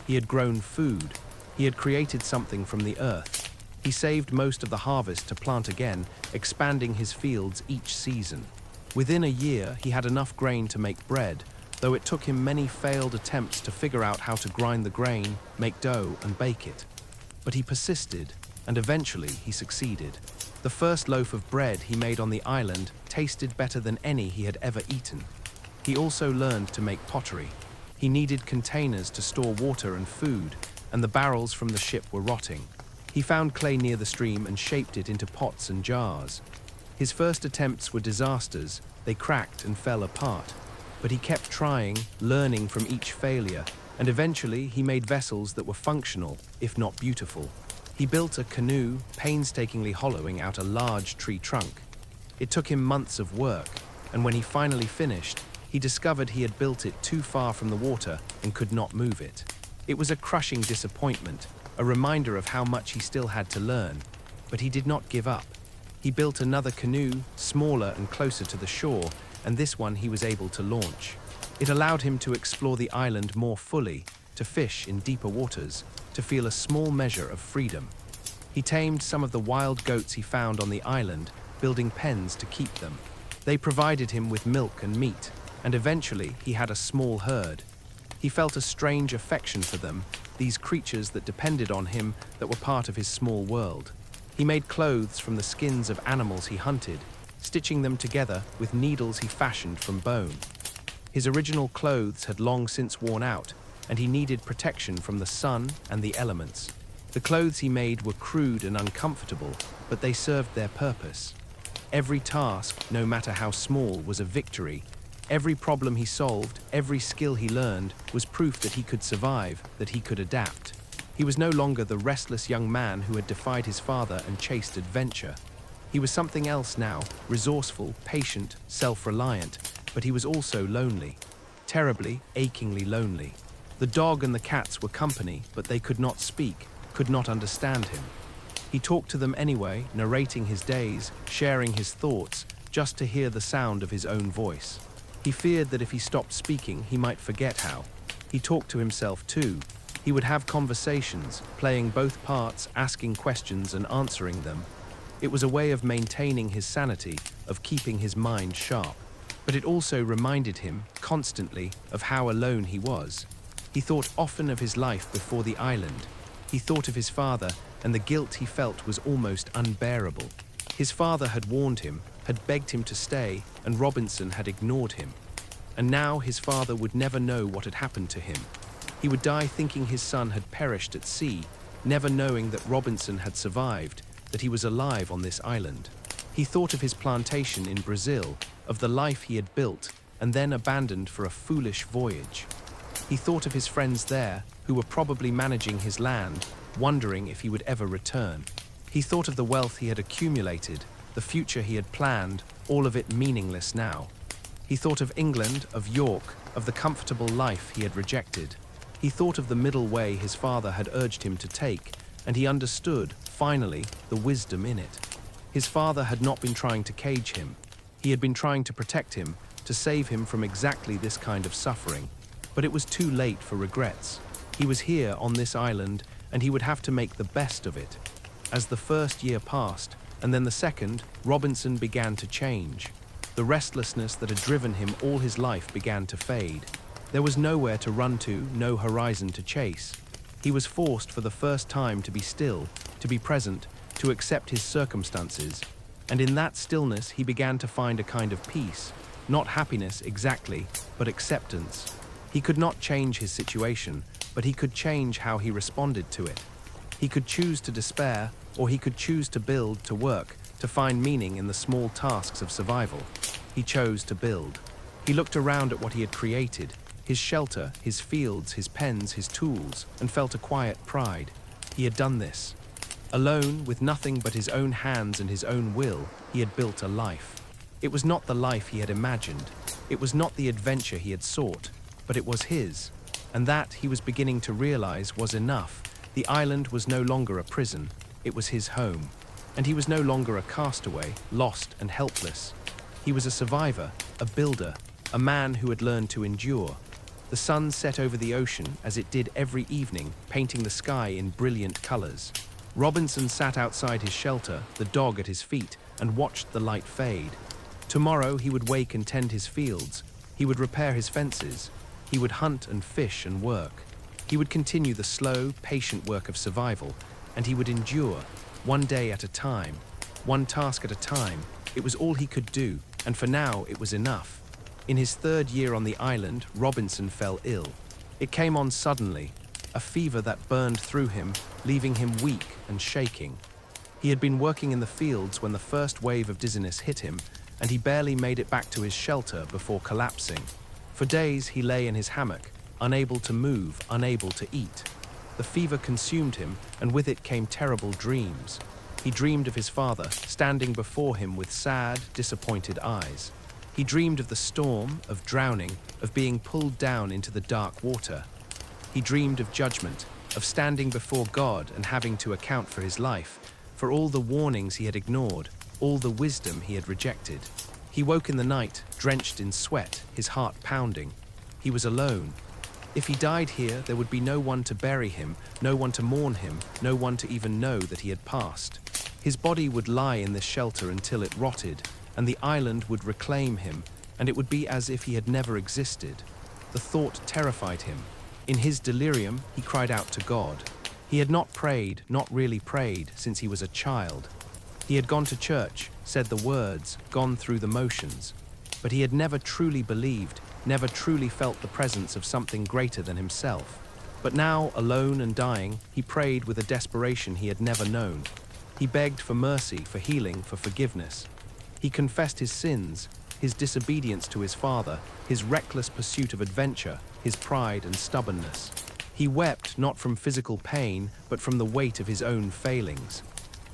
He had grown food. He had created something from the earth. He saved most of the harvest to plant again, expanding his fields each season. Within a year, he had enough grain to make bread, though it took him many failed attempts to figure out how to grind the grain, make dough, and bake it. But he persisted, and eventually he succeeded. The first loaf of bread he made on the island tasted better than any he had ever eaten. He also learned to make pottery. He needed containers to store water and food, and the barrels from the ship were rotting. He found clay near the stream and shaped it into pots and jars. His first attempts were disasters. They cracked and fell apart. But he kept trying, learning from each failure, and eventually he made vessels that were functional, if not beautiful. He built a canoe, painstakingly hollowing out a large tree trunk. It took him months of work, and when he finally finished, he discovered he had built it too far from the water and could not move it. It was a crushing disappointment, a reminder of how much he still had to learn, but he did not give up. He built another canoe, smaller and closer to the shore, and this one he was able to launch. It allowed him to explore the island more fully, to fish in deeper waters, to feel a small measure of freedom. He tamed some of the wild goats he found on the island, building pens to keep them. They provided him with milk and meat, and eventually he had a small herd. He felt a strange affection for them, these creatures that depended on him, that were part of his small world. He made clothes from the skins of animals he hunted, stitching them together with needles he fashioned from bone. His original clothes had long since worn out, and he needed protection from the sun and the elements. The clothes he made were crude and uncomfortable, but they served their purpose. Every task, no matter how small, was a victory. Every problem he solved, every skill he learned, was proof that he could survive, that he could adapt. He was no longer the restless young man who had defied his father and chased adventure. He was something else now, resourceful, patient, self-reliant, but he was also lonely. Terribly, achingly lonely. The dog and the cats were company, but they could not speak, could not understand him. He talked to them anyway, narrating his days, sharing his thoughts, just to hear the sound of his own voice. He feared that if he stopped speaking, he might forget how. He talked to himself too. He would have conversations, playing both parts, asking questions and answering them. It was a way of maintaining his sanity, of keeping his mind sharp. But it also reminded him, constantly, of how alone he was. He thought often of his life before the island. He thought of his father, and the guilt he felt was almost unbearable. His father had warned him, had begged him to stay, and Robinson had ignored him. And now his father would never know what had happened to him. He would die thinking his son had perished at sea, never knowing that Robinson had survived, that he was alive on this island. He thought of his plantation in Brazil, of the life he had built, and then abandoned for a foolish voyage. He thought of his friends there, who were probably managing his land, wondering if he would ever return. He thought of the wealth he had accumulated, the future he had planned, all of it meaningless now. He thought of England, of York, of the comfortable life he had rejected. He thought of the middle way his father had urged him to take, and he understood, finally, the wisdom in it. His father had not been trying to cage him. He had been trying to protect him, to save him from exactly this kind of suffering. But it was too late for regrets. He was here on this island, and he would have to make the best of it. As the first year passed, and then the second, Robinson began to change. The restlessness that had driven him all his life began to fade. There was nowhere to run to, no horizon to chase. He was forced for the first time to be still, to be present, to accept his circumstances. And in that stillness he began to find a kind of peace, not happiness exactly, but acceptance. He could not change his situation, but he could change how he responded to it. He could choose to despair, or he could choose to build, to work, to find meaning in the small tasks of survival. He chose to build. He looked around at what he had created, his shelter, his fields, his pens, his tools, and felt a quiet pride. He had done this. Alone, with nothing but his own hands and his own will, he had built a life. It was not the life he had imagined. It was not the adventure he had sought, but it was his. And that, he was beginning to realize, was enough. The island was no longer a prison. It was his home. And he was no longer a castaway, lost and helpless. He was a survivor, a builder, a man who had learned to endure. The sun set over the ocean, as it did every evening, painting the sky in brilliant colors. Robinson sat outside his shelter, the dog at his feet, and watched the light fade. Tomorrow he would wake and tend his fields. He would repair his fences. He would hunt and fish and work. He would continue the slow, patient work of survival, and he would endure, one day at a time, one task at a time. It was all he could do, and for now it was enough. In his third year on the island, Robinson fell ill. It came on suddenly, a fever that burned through him, leaving him weak and shaking. He had been working in the fields when the first wave of dizziness hit him, and he barely made it back to his shelter before collapsing. For days he lay in his hammock, unable to move, unable to eat. The fever consumed him, and with it came terrible dreams. He dreamed of his father, standing before him with sad, disappointed eyes. He dreamed of the storm, of drowning, of being pulled down into the dark water. He dreamed of judgment, of standing before God and having to account for his life, for all the warnings he had ignored, all the wisdom he had rejected. He woke in the night, drenched in sweat, his heart pounding. He was alone. If he died here, there would be no one to bury him, no one to mourn him, no one to even know that he had passed. His body would lie in this shelter until it rotted, and the island would reclaim him, and it would be as if he had never existed. The thought terrified him. In his delirium, he cried out to God. He had not prayed, not really prayed, since he was a child. He had gone to church, said the words, gone through the motions. But he had never truly believed, never truly felt the presence of something greater than himself. But now, alone and dying, he prayed with a desperation he had never known. He begged for mercy, for healing, for forgiveness. He confessed his sins, his disobedience to his father, his reckless pursuit of adventure, his pride and stubbornness. He wept not from physical pain, but from the weight of his own failings.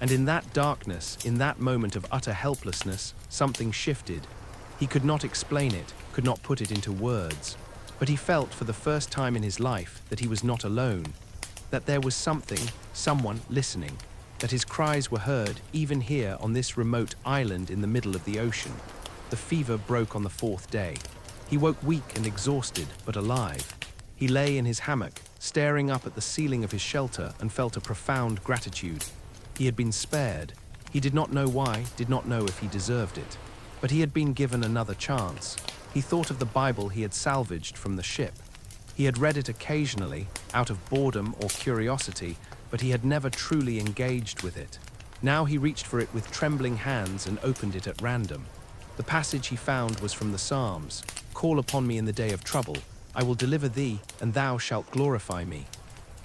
And in that darkness, in that moment of utter helplessness, something shifted. He could not explain it, could not put it into words. But he felt for the first time in his life that he was not alone, that there was something, someone listening, that his cries were heard even here on this remote island in the middle of the ocean. The fever broke on the fourth day. He woke weak and exhausted, but alive. He lay in his hammock, staring up at the ceiling of his shelter, and felt a profound gratitude. He had been spared. He did not know why, did not know if he deserved it. But he had been given another chance. He thought of the Bible he had salvaged from the ship. He had read it occasionally, out of boredom or curiosity, but he had never truly engaged with it. Now he reached for it with trembling hands and opened it at random. The passage he found was from the Psalms. "Call upon me in the day of trouble. I will deliver thee, and thou shalt glorify me."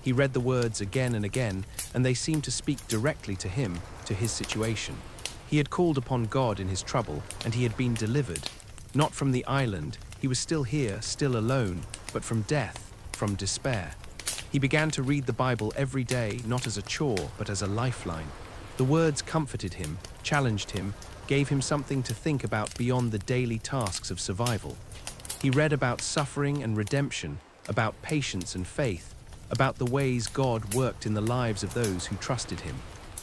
He read the words again and again, and they seemed to speak directly to him, to his situation. He had called upon God in his trouble, and he had been delivered. Not from the island, he was still here, still alone, but from death, from despair. He began to read the Bible every day, not as a chore, but as a lifeline. The words comforted him, challenged him, gave him something to think about beyond the daily tasks of survival. He read about suffering and redemption, about patience and faith, about the ways God worked in the lives of those who trusted him.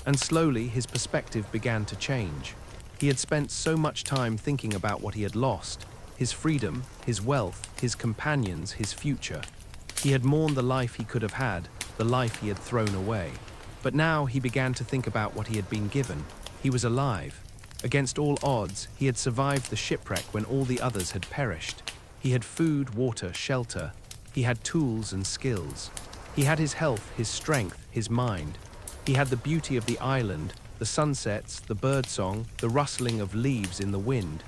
And slowly his perspective began to change. He had spent so much time thinking about what he had lost, his freedom, his wealth, his companions, his future. He had mourned the life he could have had, the life he had thrown away. But now he began to think about what he had been given. He was alive. Against all odds, he had survived the shipwreck when all the others had perished. He had food, water, shelter. He had tools and skills. He had his health, his strength, his mind. He had the beauty of the island, the sunsets, the birdsong, the rustling of leaves in the wind.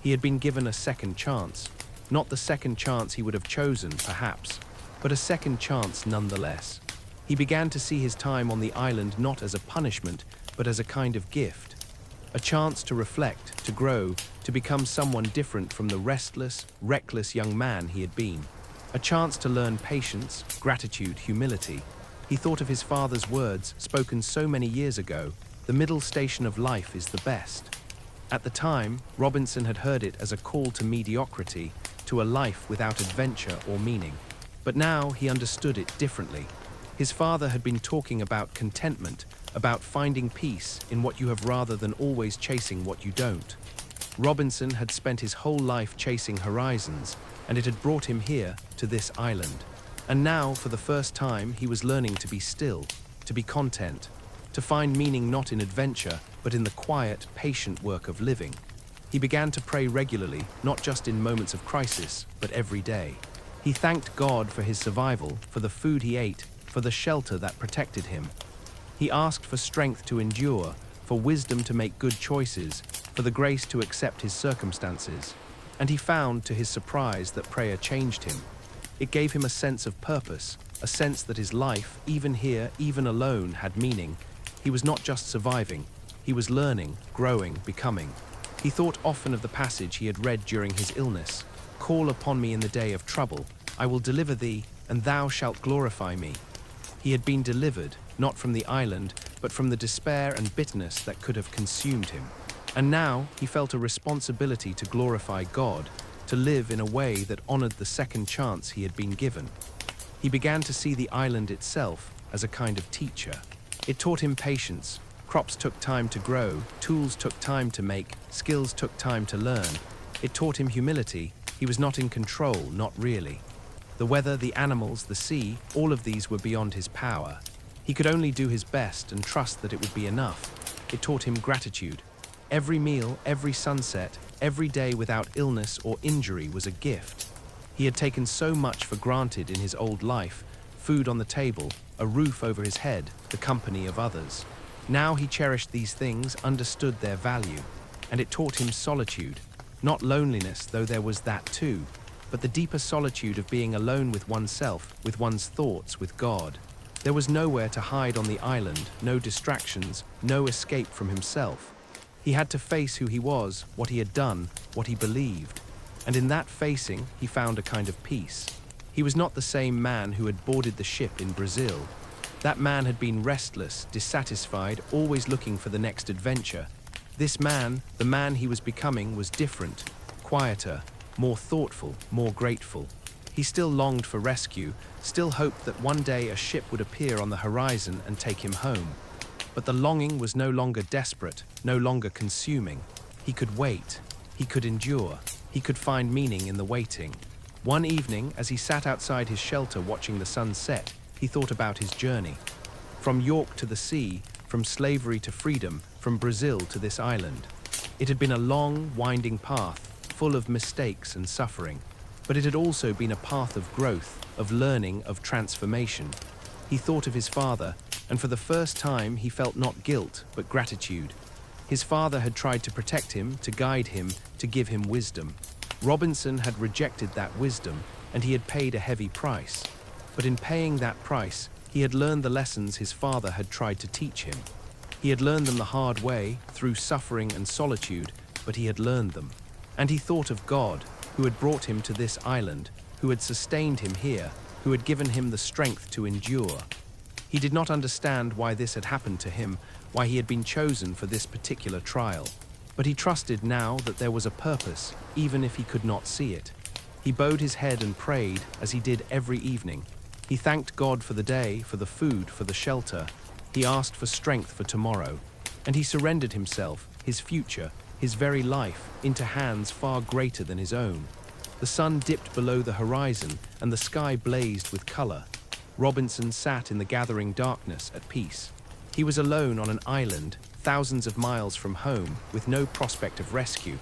He had been given a second chance. Not the second chance he would have chosen, perhaps, but a second chance nonetheless. He began to see his time on the island not as a punishment, but as a kind of gift. A chance to reflect, to grow, to become someone different from the restless, reckless young man he had been. A chance to learn patience, gratitude, humility. He thought of his father's words, spoken so many years ago, "The middle station of life is the best." At the time, Robinson had heard it as a call to mediocrity, to a life without adventure or meaning. But now he understood it differently. His father had been talking about contentment, about finding peace in what you have rather than always chasing what you don't. Robinson had spent his whole life chasing horizons, and it had brought him here, to this island. And now, for the first time, he was learning to be still, to be content, to find meaning not in adventure, but in the quiet, patient work of living. He began to pray regularly, not just in moments of crisis, but every day. He thanked God for his survival, for the food he ate, for the shelter that protected him. He asked for strength to endure, for wisdom to make good choices, for the grace to accept his circumstances. And he found, to his surprise, that prayer changed him. It gave him a sense of purpose, a sense that his life, even here, even alone, had meaning. He was not just surviving, he was learning, growing, becoming. He thought often of the passage he had read during his illness. "Call upon me in the day of trouble. I will deliver thee, and thou shalt glorify me." He had been delivered, not from the island, but from the despair and bitterness that could have consumed him. And now he felt a responsibility to glorify God, to live in a way that honored the second chance he had been given. He began to see the island itself as a kind of teacher. It taught him patience. Crops took time to grow, tools took time to make, skills took time to learn. It taught him humility. He was not in control, not really. The weather, the animals, the sea, all of these were beyond his power. He could only do his best and trust that it would be enough. It taught him gratitude. Every meal, every sunset, every day without illness or injury was a gift. He had taken so much for granted in his old life: food on the table, a roof over his head, the company of others. Now he cherished these things, understood their value, and it taught him solitude. Not loneliness, though there was that too, but the deeper solitude of being alone with oneself, with one's thoughts, with God. There was nowhere to hide on the island, no distractions, no escape from himself. He had to face who he was, what he had done, what he believed. And in that facing, he found a kind of peace. He was not the same man who had boarded the ship in Brazil. That man had been restless, dissatisfied, always looking for the next adventure. This man, the man he was becoming, was different, quieter, more thoughtful, more grateful. He still longed for rescue, still hoped that one day a ship would appear on the horizon and take him home. But the longing was no longer desperate, no longer consuming. He could wait, he could endure, he could find meaning in the waiting. One evening, as he sat outside his shelter watching the sun set, he thought about his journey. From York to the sea, from slavery to freedom, from Brazil to this island. It had been a long, winding path, full of mistakes and suffering. But it had also been a path of growth, of learning, of transformation. He thought of his father, and for the first time he felt not guilt, but gratitude. His father had tried to protect him, to guide him, to give him wisdom. Robinson had rejected that wisdom, and he had paid a heavy price. But in paying that price, he had learned the lessons his father had tried to teach him. He had learned them the hard way, through suffering and solitude, but he had learned them. And he thought of God, who had brought him to this island, who had sustained him here, who had given him the strength to endure. He did not understand why this had happened to him, why he had been chosen for this particular trial. But he trusted now that there was a purpose, even if he could not see it. He bowed his head and prayed, as he did every evening. He thanked God for the day, for the food, for the shelter. He asked for strength for tomorrow. And he surrendered himself, his future, his very life, into hands far greater than his own. The sun dipped below the horizon, and the sky blazed with color. Robinson sat in the gathering darkness at peace. He was alone on an island, thousands of miles from home, with no prospect of rescue.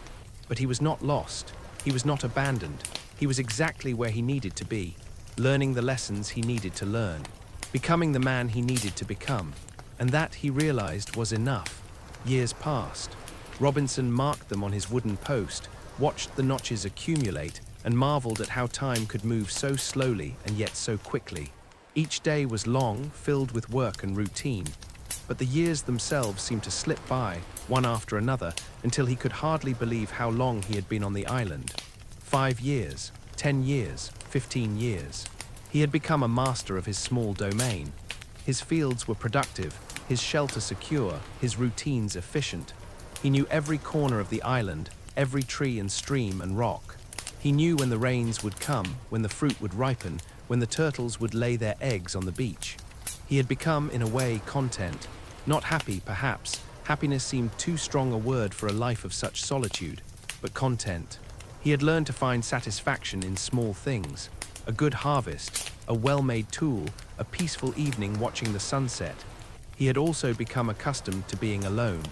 But he was not lost. He was not abandoned. He was exactly where he needed to be, learning the lessons he needed to learn, becoming the man he needed to become. And that, he realized, was enough. Years passed. Robinson marked them on his wooden post, watched the notches accumulate, and marveled at how time could move so slowly and yet so quickly. Each day was long, filled with work and routine, but the years themselves seemed to slip by, one after another, until he could hardly believe how long he had been on the island. 5 years, 10 years, 15 years. He had become a master of his small domain. His fields were productive, his shelter secure, his routines efficient. He knew every corner of the island, every tree and stream and rock. He knew when the rains would come, when the fruit would ripen, when the turtles would lay their eggs on the beach. He had become, in a way, content. Not happy, perhaps. Happiness seemed too strong a word for a life of such solitude. But content. He had learned to find satisfaction in small things. A good harvest, a well-made tool, a peaceful evening watching the sunset. He had also become accustomed to being alone.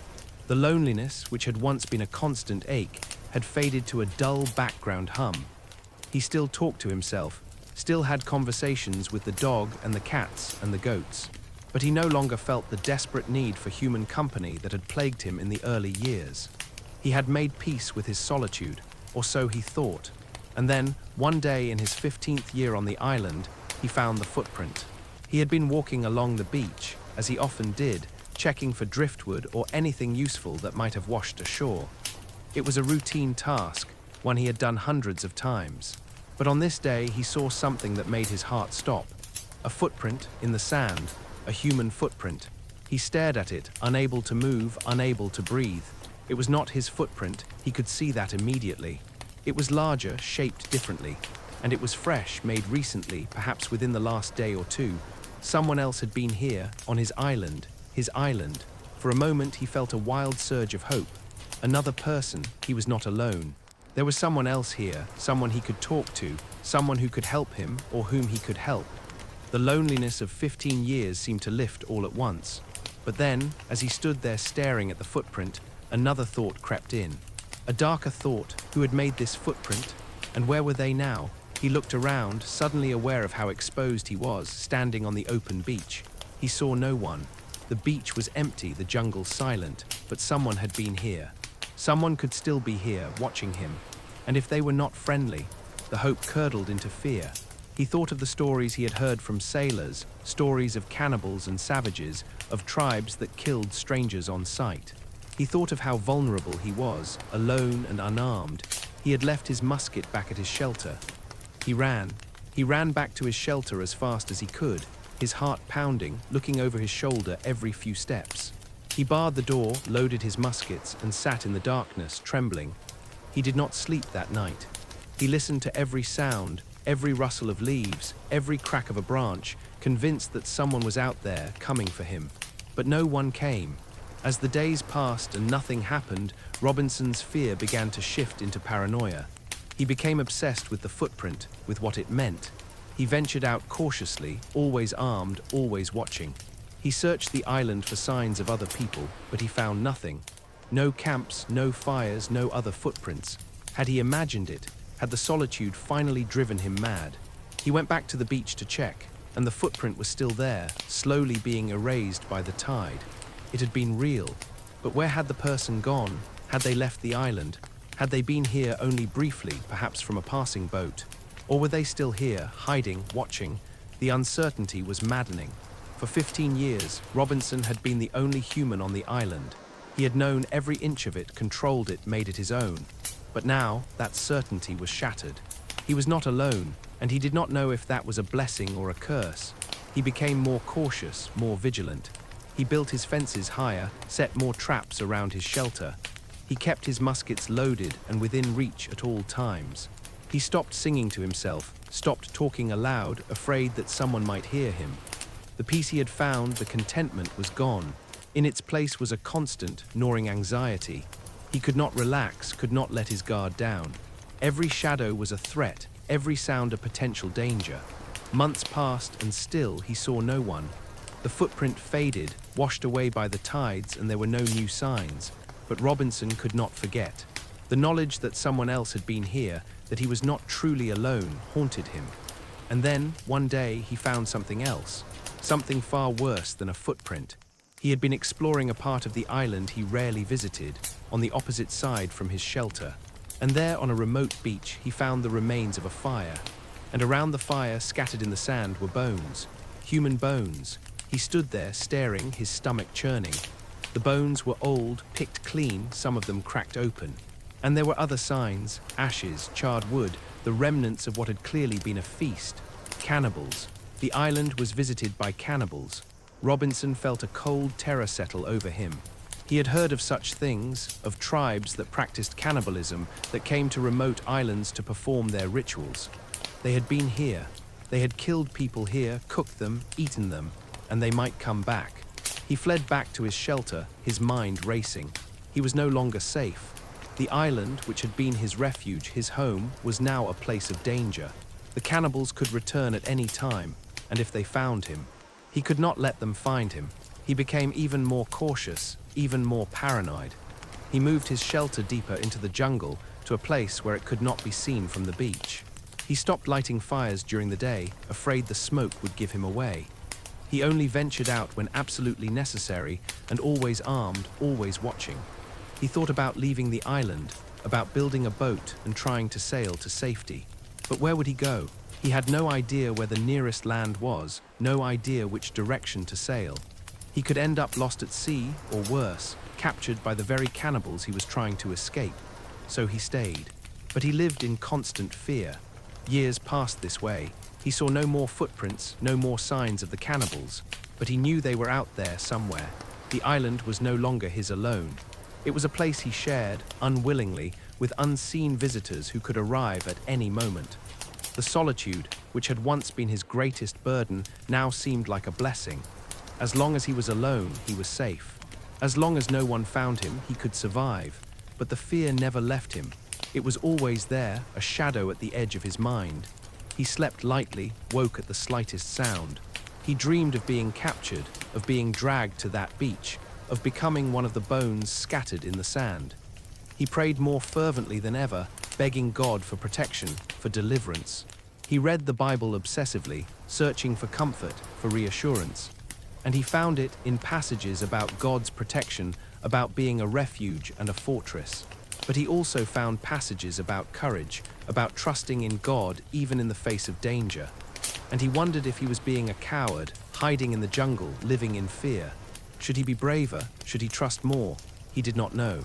The loneliness, which had once been a constant ache, had faded to a dull background hum. He still talked to himself, still had conversations with the dog and the cats and the goats. But he no longer felt the desperate need for human company that had plagued him in the early years. He had made peace with his solitude, or so he thought. And then, one day in his 15th year on the island, he found the footprint. He had been walking along the beach, as he often did, checking for driftwood or anything useful that might have washed ashore. It was a routine task, one he had done hundreds of times. But on this day, he saw something that made his heart stop. A footprint in the sand, a human footprint. He stared at it, unable to move, unable to breathe. It was not his footprint, he could see that immediately. It was larger, shaped differently, and it was fresh, made recently, perhaps within the last day or two. Someone else had been here, on his island. For a moment he felt a wild surge of hope. Another person, he was not alone. There was someone else here, someone he could talk to, someone who could help him or whom he could help. The loneliness of 15 years seemed to lift all at once. But then, as he stood there staring at the footprint, another thought crept in. A darker thought, who had made this footprint? And where were they now? He looked around, suddenly aware of how exposed he was, standing on the open beach. He saw no one. The beach was empty, the jungle silent, but someone had been here. Someone could still be here, watching him. And if they were not friendly, the hope curdled into fear. He thought of the stories he had heard from sailors, stories of cannibals and savages, of tribes that killed strangers on sight. He thought of how vulnerable he was, alone and unarmed. He had left his musket back at his shelter. He ran back to his shelter as fast as he could, his heart pounding, looking over his shoulder every few steps. He barred the door, loaded his muskets, and sat in the darkness, trembling. He did not sleep that night. He listened to every sound, every rustle of leaves, every crack of a branch, convinced that someone was out there, coming for him. But no one came. As the days passed and nothing happened, Robinson's fear began to shift into paranoia. He became obsessed with the footprint, with what it meant. He ventured out cautiously, always armed, always watching. He searched the island for signs of other people, but he found nothing. No camps, no fires, no other footprints. Had he imagined it? Had the solitude finally driven him mad? He went back to the beach to check, and the footprint was still there, slowly being erased by the tide. It had been real. But where had the person gone? Had they left the island? Had they been here only briefly, perhaps from a passing boat? Or were they still here, hiding, watching? The uncertainty was maddening. For 15 years, Robinson had been the only human on the island. He had known every inch of it, controlled it, made it his own. But now, that certainty was shattered. He was not alone, and he did not know if that was a blessing or a curse. He became more cautious, more vigilant. He built his fences higher, set more traps around his shelter. He kept his muskets loaded and within reach at all times. He stopped singing to himself, stopped talking aloud, afraid that someone might hear him. The peace he had found, the contentment, was gone. In its place was a constant, gnawing anxiety. He could not relax, could not let his guard down. Every shadow was a threat, every sound a potential danger. Months passed, and still he saw no one. The footprint faded, washed away by the tides, and there were no new signs. But Robinson could not forget. The knowledge that someone else had been here, that he was not truly alone, haunted him. And then, one day, he found something else. Something far worse than a footprint. He had been exploring a part of the island he rarely visited, on the opposite side from his shelter. And there, on a remote beach, he found the remains of a fire. And around the fire, scattered in the sand, were bones. Human bones. He stood there, staring, his stomach churning. The bones were old, picked clean, some of them cracked open. And there were other signs: ashes, charred wood, the remnants of what had clearly been a feast. Cannibals. The island was visited by cannibals. Robinson felt a cold terror settle over him. He had heard of such things, of tribes that practiced cannibalism, that came to remote islands to perform their rituals. They had been here. They had killed people here, cooked them, eaten them, and they might come back. He fled back to his shelter, his mind racing. He was no longer safe. The island, which had been his refuge, his home, was now a place of danger. The cannibals could return at any time, and if they found him, he could not let them find him. He became even more cautious, even more paranoid. He moved his shelter deeper into the jungle, to a place where it could not be seen from the beach. He stopped lighting fires during the day, afraid the smoke would give him away. He only ventured out when absolutely necessary, and always armed, always watching. He thought about leaving the island, about building a boat and trying to sail to safety. But where would he go? He had no idea where the nearest land was, no idea which direction to sail. He could end up lost at sea, or worse, captured by the very cannibals he was trying to escape. So he stayed. But he lived in constant fear. Years passed this way. He saw no more footprints, no more signs of the cannibals. But he knew they were out there somewhere. The island was no longer his alone. It was a place he shared, unwillingly, with unseen visitors who could arrive at any moment. The solitude, which had once been his greatest burden, now seemed like a blessing. As long as he was alone, he was safe. As long as no one found him, he could survive. But the fear never left him. It was always there, a shadow at the edge of his mind. He slept lightly, woke at the slightest sound. He dreamed of being captured, of being dragged to that beach, of becoming one of the bones scattered in the sand. He prayed more fervently than ever, begging God for protection, for deliverance. He read the Bible obsessively, searching for comfort, for reassurance. And he found it in passages about God's protection, about being a refuge and a fortress. But he also found passages about courage, about trusting in God even in the face of danger. And he wondered if he was being a coward, hiding in the jungle, living in fear. Should he be braver? Should he trust more? He did not know.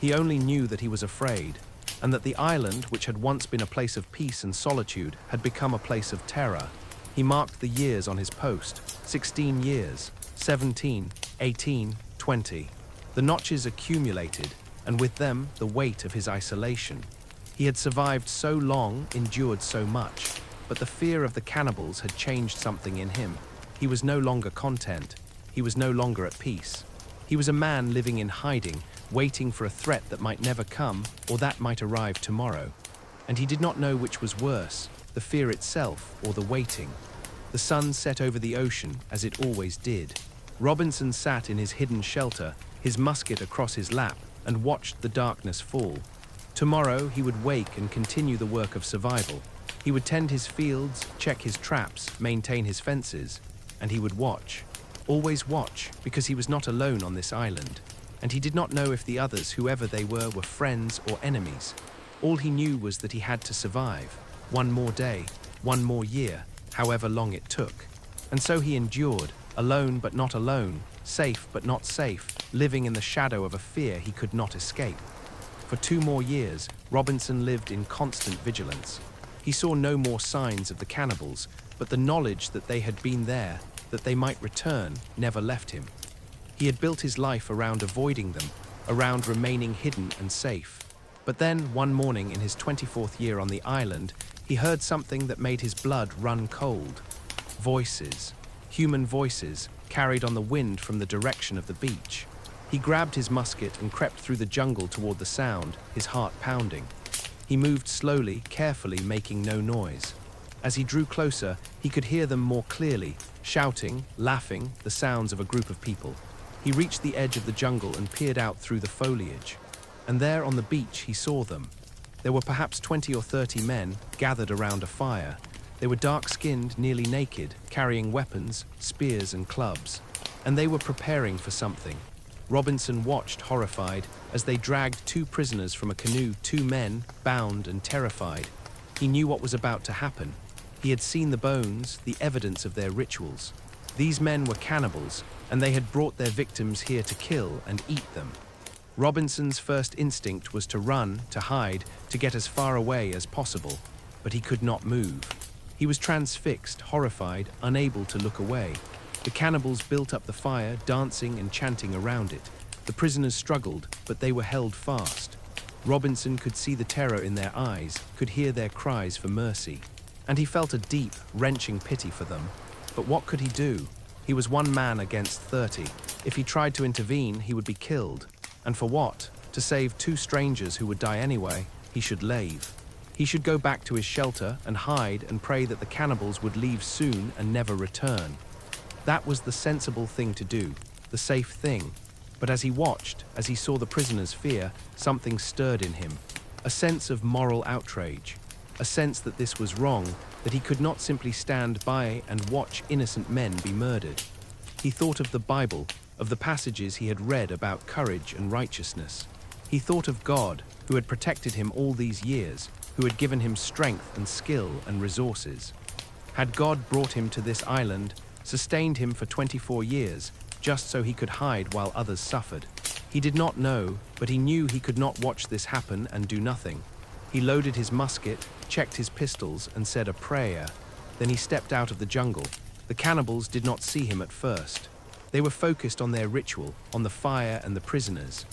He only knew that he was afraid, and that the island, which had once been a place of peace and solitude, had become a place of terror. He marked the years on his post: 16 years, 17, 18, 20. The notches accumulated, and with them the weight of his isolation. He had survived so long, endured so much, but the fear of the cannibals had changed something in him. He was no longer content. He was no longer at peace. He was a man living in hiding, waiting for a threat that might never come, or that might arrive tomorrow. and he did not know which was worse, the fear itself or the waiting. The sun set over the ocean, as it always did. Robinson sat in his hidden shelter, his musket across his lap, and watched the darkness fall. Tomorrow he would wake and continue the work of survival. He would tend his fields, check his traps, maintain his fences, and he would watch. Always watch, because he was not alone on this island, and he did not know if the others, whoever they were friends or enemies. All he knew was that he had to survive. One more day, one more year, however long it took. And so he endured, alone but not alone, safe but not safe, living in the shadow of a fear he could not escape. For 2 more years, Robinson lived in constant vigilance. He saw no more signs of the cannibals, but the knowledge that they had been there, that they might return, never left him. He had built his life around avoiding them, around remaining hidden and safe. But then, one morning in his 24th year on the island, he heard something that made his blood run cold. Voices. Human voices, carried on the wind from the direction of the beach. He grabbed his musket and crept through the jungle toward the sound, his heart pounding. He moved slowly, carefully, making no noise. As he drew closer, he could hear them more clearly, shouting, laughing, the sounds of a group of people. He reached the edge of the jungle and peered out through the foliage. And there on the beach he saw them. There were perhaps 20 or 30 men gathered around a fire. They were dark-skinned, nearly naked, carrying weapons, spears and clubs. And they were preparing for something. Robinson watched, horrified, as they dragged 2 prisoners from a canoe, 2 men, bound and terrified. He knew what was about to happen. He had seen the bones, the evidence of their rituals. These men were cannibals, and they had brought their victims here to kill and eat them. Robinson's first instinct was to run, to hide, to get as far away as possible, but he could not move. He was transfixed, horrified, unable to look away. The cannibals built up the fire, dancing and chanting around it. The prisoners struggled, but they were held fast. Robinson could see the terror in their eyes, could hear their cries for mercy. And he felt a deep, wrenching pity for them. But what could he do? He was 1 man against 30. If he tried to intervene, he would be killed. And for what? To save 2 strangers who would die anyway, he should leave. He should go back to his shelter and hide and pray that the cannibals would leave soon and never return. That was the sensible thing to do, the safe thing. But as he watched, as he saw the prisoners' fear, something stirred in him. A sense of moral outrage. A sense that this was wrong, that he could not simply stand by and watch innocent men be murdered. He thought of the Bible, of the passages he had read about courage and righteousness. He thought of God, who had protected him all these years, who had given him strength and skill and resources. Had God brought him to this island, sustained him for 24 years, just so he could hide while others suffered? He did not know, but he knew he could not watch this happen and do nothing. He loaded his musket, checked his pistols, and said a prayer. Then he stepped out of the jungle. The cannibals did not see him at first. They were focused on their ritual, on the fire and the prisoners.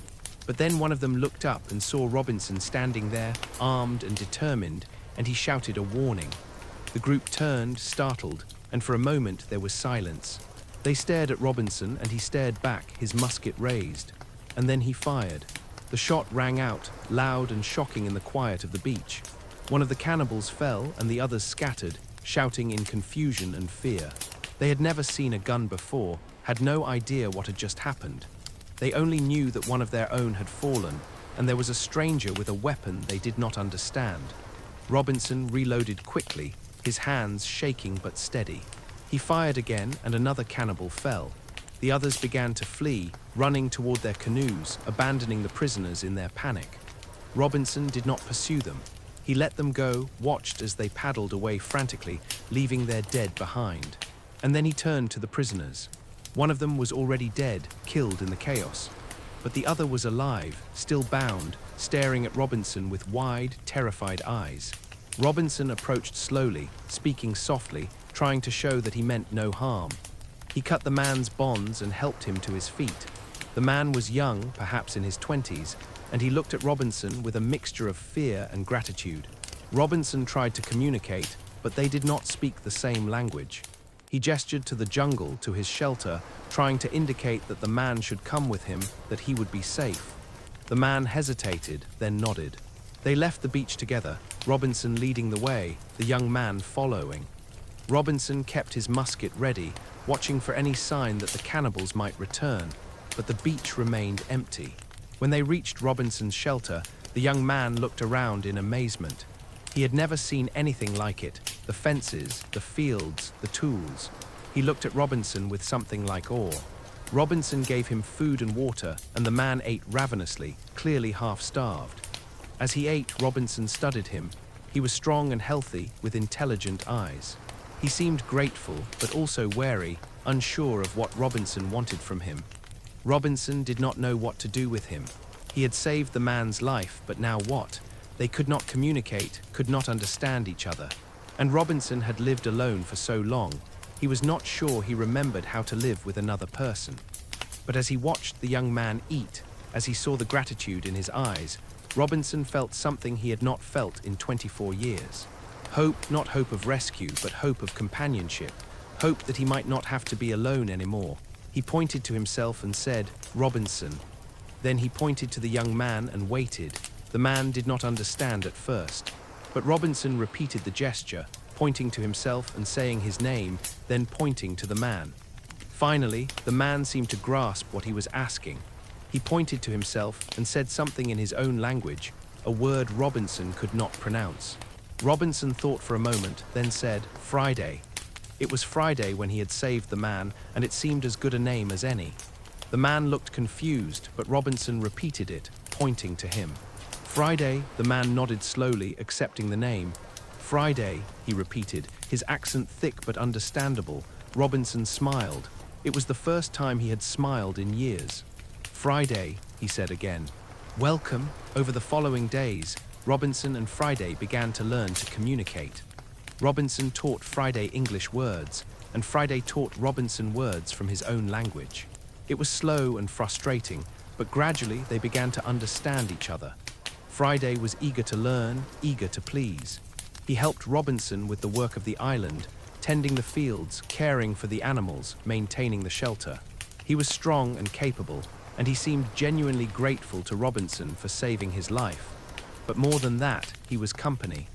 But then one of them looked up and saw Robinson standing there, armed and determined, and he shouted a warning. The group turned, startled, and for a moment there was silence. They stared at Robinson and he stared back, his musket raised. And then he fired. The shot rang out, loud and shocking in the quiet of the beach. One of the cannibals fell and the others scattered, shouting in confusion and fear. They had never seen a gun before, had no idea what had just happened. They only knew that one of their own had fallen, and there was a stranger with a weapon they did not understand. Robinson reloaded quickly, his hands shaking but steady. He fired again and another cannibal fell. The others began to flee, running toward their canoes, abandoning the prisoners in their panic. Robinson did not pursue them. He let them go, watched as they paddled away frantically, leaving their dead behind. And then he turned to the prisoners. One of them was already dead, killed in the chaos. But the other was alive, still bound, staring at Robinson with wide, terrified eyes. Robinson approached slowly, speaking softly, trying to show that he meant no harm. He cut the man's bonds and helped him to his feet. The man was young, perhaps in his 20s, and he looked at Robinson with a mixture of fear and gratitude. Robinson tried to communicate, but they did not speak the same language. He gestured to the jungle, to his shelter, trying to indicate that the man should come with him, that he would be safe. The man hesitated, then nodded. They left the beach together, Robinson leading the way, the young man following. Robinson kept his musket ready, watching for any sign that the cannibals might return, but the beach remained empty. When they reached Robinson's shelter, the young man looked around in amazement. He had never seen anything like it, the fences, the fields, the tools. He looked at Robinson with something like awe. Robinson gave him food and water, and the man ate ravenously, clearly half-starved. As he ate, Robinson studied him. He was strong and healthy, with intelligent eyes. He seemed grateful, but also wary, unsure of what Robinson wanted from him. Robinson did not know what to do with him. He had saved the man's life, but now what? They could not communicate, could not understand each other. And Robinson had lived alone for so long, he was not sure he remembered how to live with another person. But as he watched the young man eat, as he saw the gratitude in his eyes, Robinson felt something he had not felt in 24 years. Hope, not hope of rescue, but hope of companionship. Hope that he might not have to be alone anymore. He pointed to himself and said, "Robinson." Then he pointed to the young man and waited. The man did not understand at first, but Robinson repeated the gesture, pointing to himself and saying his name, then pointing to the man. Finally, the man seemed to grasp what he was asking. He pointed to himself and said something in his own language, a word Robinson could not pronounce. Robinson thought for a moment, then said, "Friday." It was Friday when he had saved the man, and it seemed as good a name as any. The man looked confused, but Robinson repeated it, pointing to him. "Friday," the man nodded slowly, accepting the name. "Friday," he repeated, his accent thick but understandable. Robinson smiled. It was the first time he had smiled in years. "Friday," he said again. "Welcome." Over the following days, Robinson and Friday began to learn to communicate. Robinson taught Friday English words, and Friday taught Robinson words from his own language. It was slow and frustrating, but gradually they began to understand each other. Friday was eager to learn, eager to please. He helped Robinson with the work of the island, tending the fields, caring for the animals, maintaining the shelter. He was strong and capable, and he seemed genuinely grateful to Robinson for saving his life. But more than that, he was company.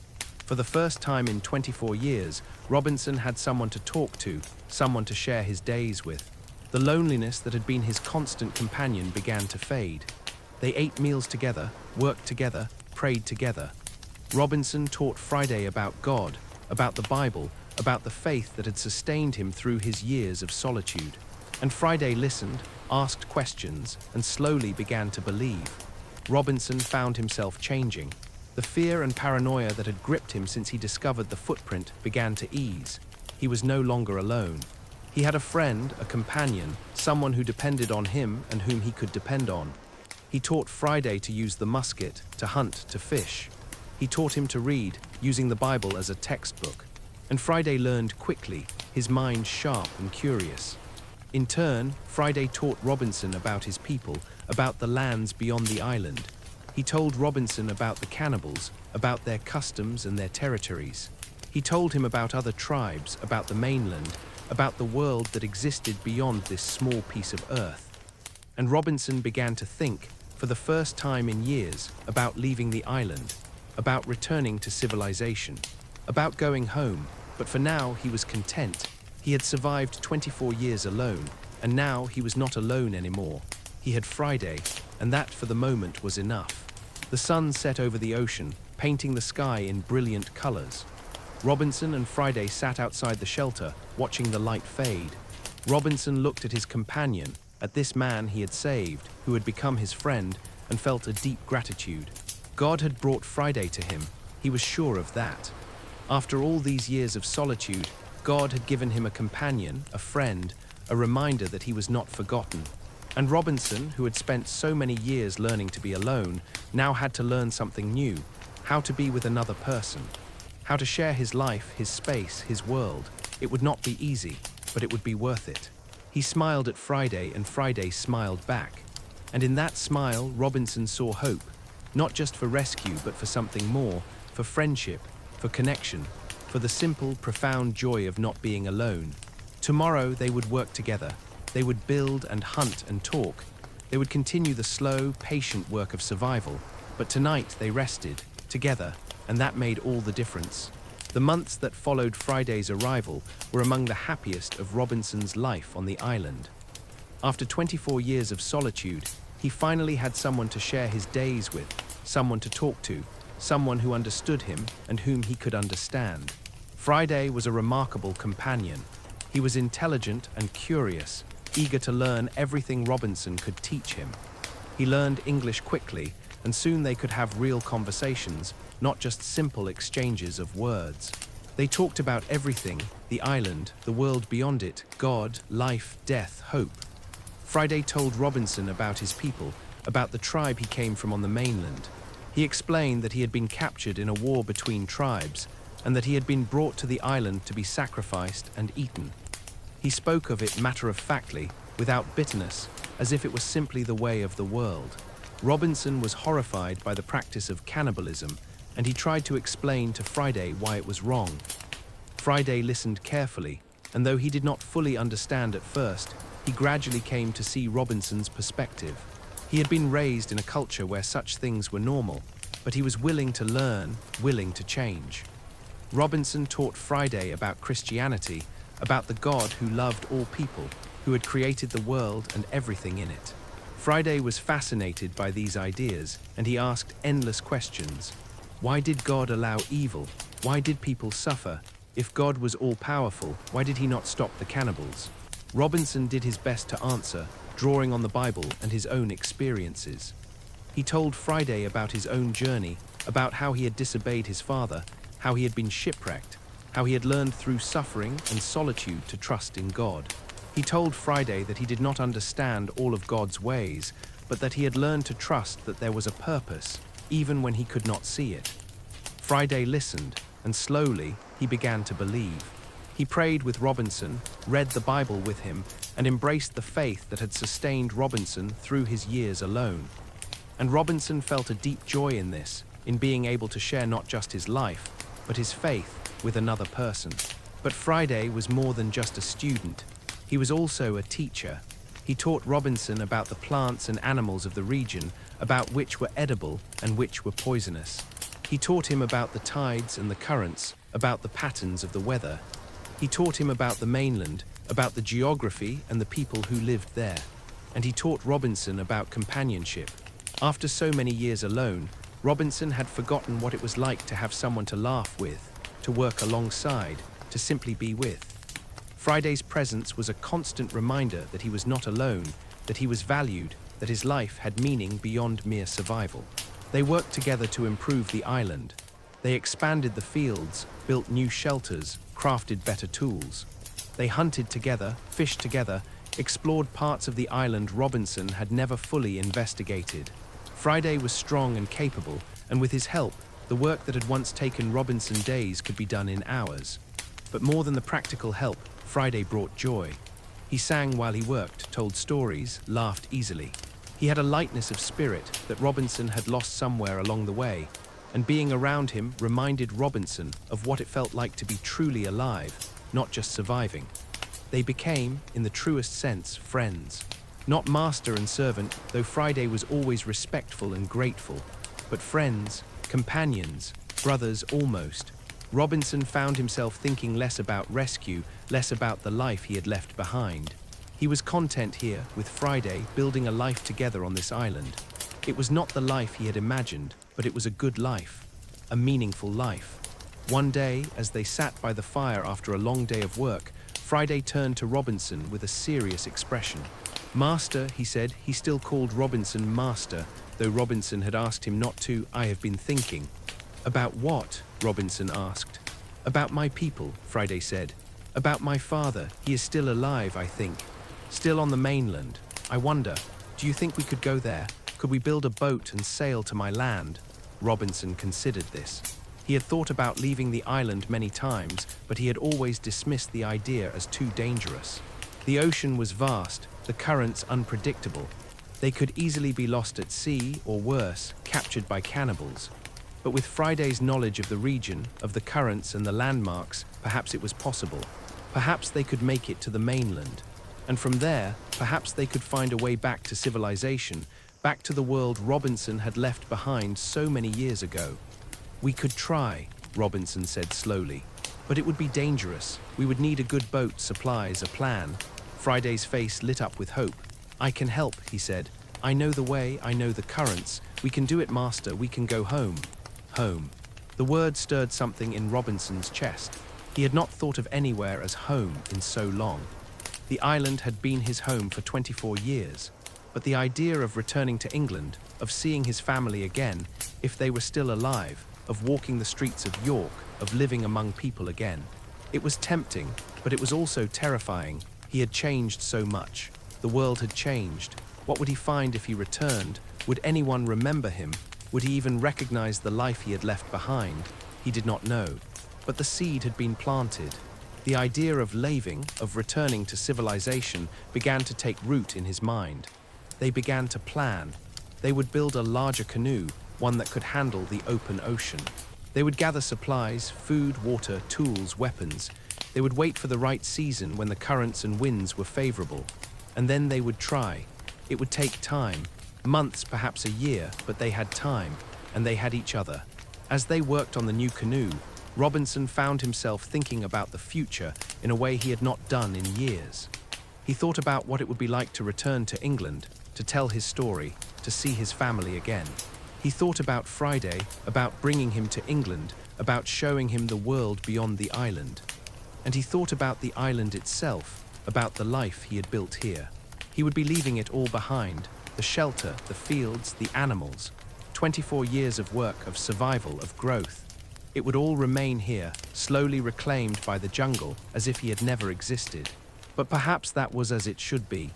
For the first time in 24 years, Robinson had someone to talk to, someone to share his days with. The loneliness that had been his constant companion began to fade. They ate meals together, worked together, prayed together. Robinson taught Friday about God, about the Bible, about the faith that had sustained him through his years of solitude. And Friday listened, asked questions, and slowly began to believe. Robinson found himself changing. The fear and paranoia that had gripped him since he discovered the footprint began to ease. He was no longer alone. He had a friend, a companion, someone who depended on him and whom he could depend on. He taught Friday to use the musket, to hunt, to fish. He taught him to read, using the Bible as a textbook. And Friday learned quickly, his mind sharp and curious. In turn, Friday taught Robinson about his people, about the lands beyond the island. He told Robinson about the cannibals, about their customs and their territories. He told him about other tribes, about the mainland, about the world that existed beyond this small piece of earth. And Robinson began to think, for the first time in years, about leaving the island, about returning to civilization, about going home, but for now he was content. He had survived 24 years alone, and now he was not alone anymore. He had Friday, and that for the moment was enough. The sun set over the ocean, painting the sky in brilliant colors. Robinson and Friday sat outside the shelter, watching the light fade. Robinson looked at his companion, at this man he had saved, who had become his friend, and felt a deep gratitude. God had brought Friday to him. He was sure of that. After all these years of solitude, God had given him a companion, a friend, a reminder that he was not forgotten. And Robinson, who had spent so many years learning to be alone, now had to learn something new, how to be with another person, how to share his life, his space, his world. It would not be easy, but it would be worth it. He smiled at Friday, and Friday smiled back. And in that smile, Robinson saw hope, not just for rescue, but for something more, for friendship, for connection, for the simple, profound joy of not being alone. Tomorrow they would work together. They would build and hunt and talk. They would continue the slow, patient work of survival. But tonight they rested, together, and that made all the difference. The months that followed Friday's arrival were among the happiest of Robinson's life on the island. After 24 years of solitude, he finally had someone to share his days with, someone to talk to, someone who understood him and whom he could understand. Friday was a remarkable companion. He was intelligent and curious, eager to learn everything Robinson could teach him. He learned English quickly, and soon they could have real conversations, not just simple exchanges of words. They talked about everything: the island, the world beyond it, God, life, death, hope. Friday told Robinson about his people, about the tribe he came from on the mainland. He explained that he had been captured in a war between tribes, and that he had been brought to the island to be sacrificed and eaten. He spoke of it matter-of-factly, without bitterness, as if it was simply the way of the world. Robinson was horrified by the practice of cannibalism, and he tried to explain to Friday why it was wrong. Friday listened carefully, and though he did not fully understand at first, he gradually came to see Robinson's perspective. He had been raised in a culture where such things were normal, but he was willing to learn, willing to change. Robinson taught Friday about Christianity, about the God who loved all people, who had created the world and everything in it. Friday was fascinated by these ideas, and he asked endless questions. Why did God allow evil? Why did people suffer? If God was all-powerful, why did he not stop the cannibals? Robinson did his best to answer, drawing on the Bible and his own experiences. He told Friday about his own journey, about how he had disobeyed his father, how he had been shipwrecked, how he had learned through suffering and solitude to trust in God. He told Friday that he did not understand all of God's ways, but that he had learned to trust that there was a purpose, even when he could not see it. Friday listened, and slowly he began to believe. He prayed with Robinson, read the Bible with him, and embraced the faith that had sustained Robinson through his years alone. And Robinson felt a deep joy in this, in being able to share not just his life, but his faith with another person. But Friday was more than just a student. He was also a teacher. He taught Robinson about the plants and animals of the region, about which were edible and which were poisonous. He taught him about the tides and the currents, about the patterns of the weather. He taught him about the mainland, about the geography and the people who lived there. And he taught Robinson about companionship. After so many years alone, Robinson had forgotten what it was like to have someone to laugh with, to work alongside, to simply be with. Friday's presence was a constant reminder that he was not alone, that he was valued, that his life had meaning beyond mere survival. They worked together to improve the island. They expanded the fields, built new shelters, crafted better tools. They hunted together, fished together, explored parts of the island Robinson had never fully investigated. Friday was strong and capable, and with his help, the work that had once taken Robinson days could be done in hours. But more than the practical help, Friday brought joy. He sang while he worked, told stories, laughed easily. He had a lightness of spirit that Robinson had lost somewhere along the way, and being around him reminded Robinson of what it felt like to be truly alive, not just surviving. They became, in the truest sense, friends. Not master and servant, though Friday was always respectful and grateful, but friends, companions, brothers almost. Robinson found himself thinking less about rescue, less about the life he had left behind. He was content here, with Friday, building a life together on this island. It was not the life he had imagined, but it was a good life, a meaningful life. One day, as they sat by the fire after a long day of work, Friday turned to Robinson with a serious expression. "Master," he said. He still called Robinson master, though Robinson had asked him not to. "I have been thinking." "About what?" Robinson asked. "About my people," Friday said. "About my father. He is still alive, I think. Still on the mainland. I wonder, do you think we could go there? Could we build a boat and sail to my land?" Robinson considered this. He had thought about leaving the island many times, but he had always dismissed the idea as too dangerous. The ocean was vast, the currents unpredictable. They could easily be lost at sea, or worse, captured by cannibals. But with Friday's knowledge of the region, of the currents and the landmarks, perhaps it was possible. Perhaps they could make it to the mainland. And from there, perhaps they could find a way back to civilization, back to the world Robinson had left behind so many years ago. "We could try," Robinson said slowly. "But it would be dangerous. We would need a good boat, supplies, a plan." Friday's face lit up with hope. "I can help," he said. "I know the way, I know the currents. We can do it, master, we can go home." Home. The word stirred something in Robinson's chest. He had not thought of anywhere as home in so long. The island had been his home for 24 years, but the idea of returning to England, of seeing his family again, if they were still alive, of walking the streets of York, of living among people again. It was tempting, but it was also terrifying. He had changed so much. The world had changed. What would he find if he returned? Would anyone remember him? Would he even recognize the life he had left behind? He did not know. But the seed had been planted. The idea of leaving, of returning to civilization, began to take root in his mind. They began to plan. They would build a larger canoe, one that could handle the open ocean. They would gather supplies, food, water, tools, weapons. They would wait for the right season when the currents and winds were favorable. And then they would try. It would take time, months, perhaps a year, but they had time, and they had each other. As they worked on the new canoe, Robinson found himself thinking about the future in a way he had not done in years. He thought about what it would be like to return to England, to tell his story, to see his family again. He thought about Friday, about bringing him to England, about showing him the world beyond the island. And he thought about the island itself, about the life he had built here. He would be leaving it all behind, the shelter, the fields, the animals. 24 years of work, of survival, of growth. It would all remain here, slowly reclaimed by the jungle, as if he had never existed. But perhaps that was as it should be.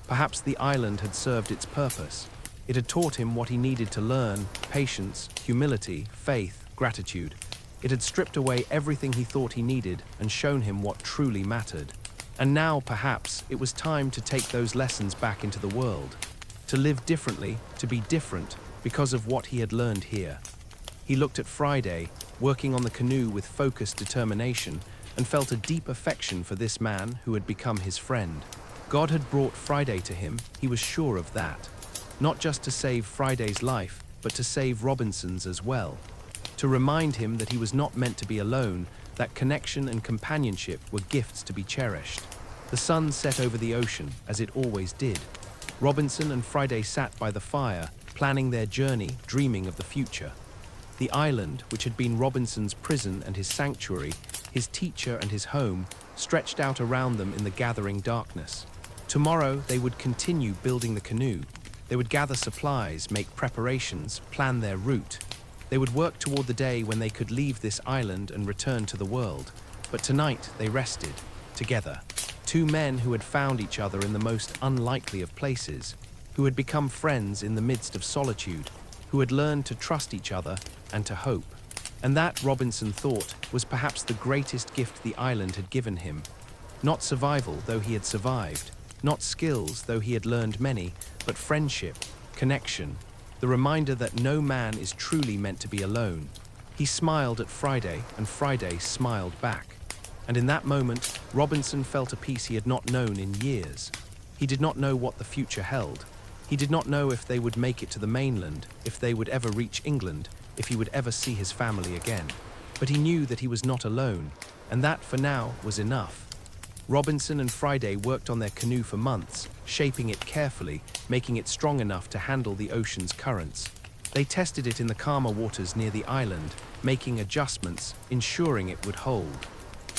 Perhaps the island had served its purpose. It had taught him what he needed to learn: patience, humility, faith, gratitude. It had stripped away everything he thought he needed and shown him what truly mattered. And now, perhaps, it was time to take those lessons back into the world. To live differently, to be different, because of what he had learned here. He looked at Friday, working on the canoe with focused determination, and felt a deep affection for this man who had become his friend. God had brought Friday to him, he was sure of that. Not just to save Friday's life, but to save Robinson's as well. To remind him that he was not meant to be alone, that connection and companionship were gifts to be cherished. The sun set over the ocean, as it always did. Robinson and Friday sat by the fire, planning their journey, dreaming of the future. The island, which had been Robinson's prison and his sanctuary, his teacher and his home, stretched out around them in the gathering darkness. Tomorrow they would continue building the canoe. They would gather supplies, make preparations, plan their route. They would work toward the day when they could leave this island and return to the world. But tonight they rested, together. Two men who had found each other in the most unlikely of places, who had become friends in the midst of solitude, who had learned to trust each other and to hope. And that, Robinson thought, was perhaps the greatest gift the island had given him. Not survival, though he had survived. Not skills, though he had learned many, but friendship, connection, the reminder that no man is truly meant to be alone. He smiled at Friday, and Friday smiled back. And in that moment, Robinson felt a peace he had not known in years. He did not know what the future held. He did not know if they would make it to the mainland, if they would ever reach England, if he would ever see his family again. But he knew that he was not alone, and that, for now, was enough. Robinson and Friday worked on their canoe for months, shaping it carefully, making it strong enough to handle the ocean's currents. They tested it in the calmer waters near the island, making adjustments, ensuring it would hold.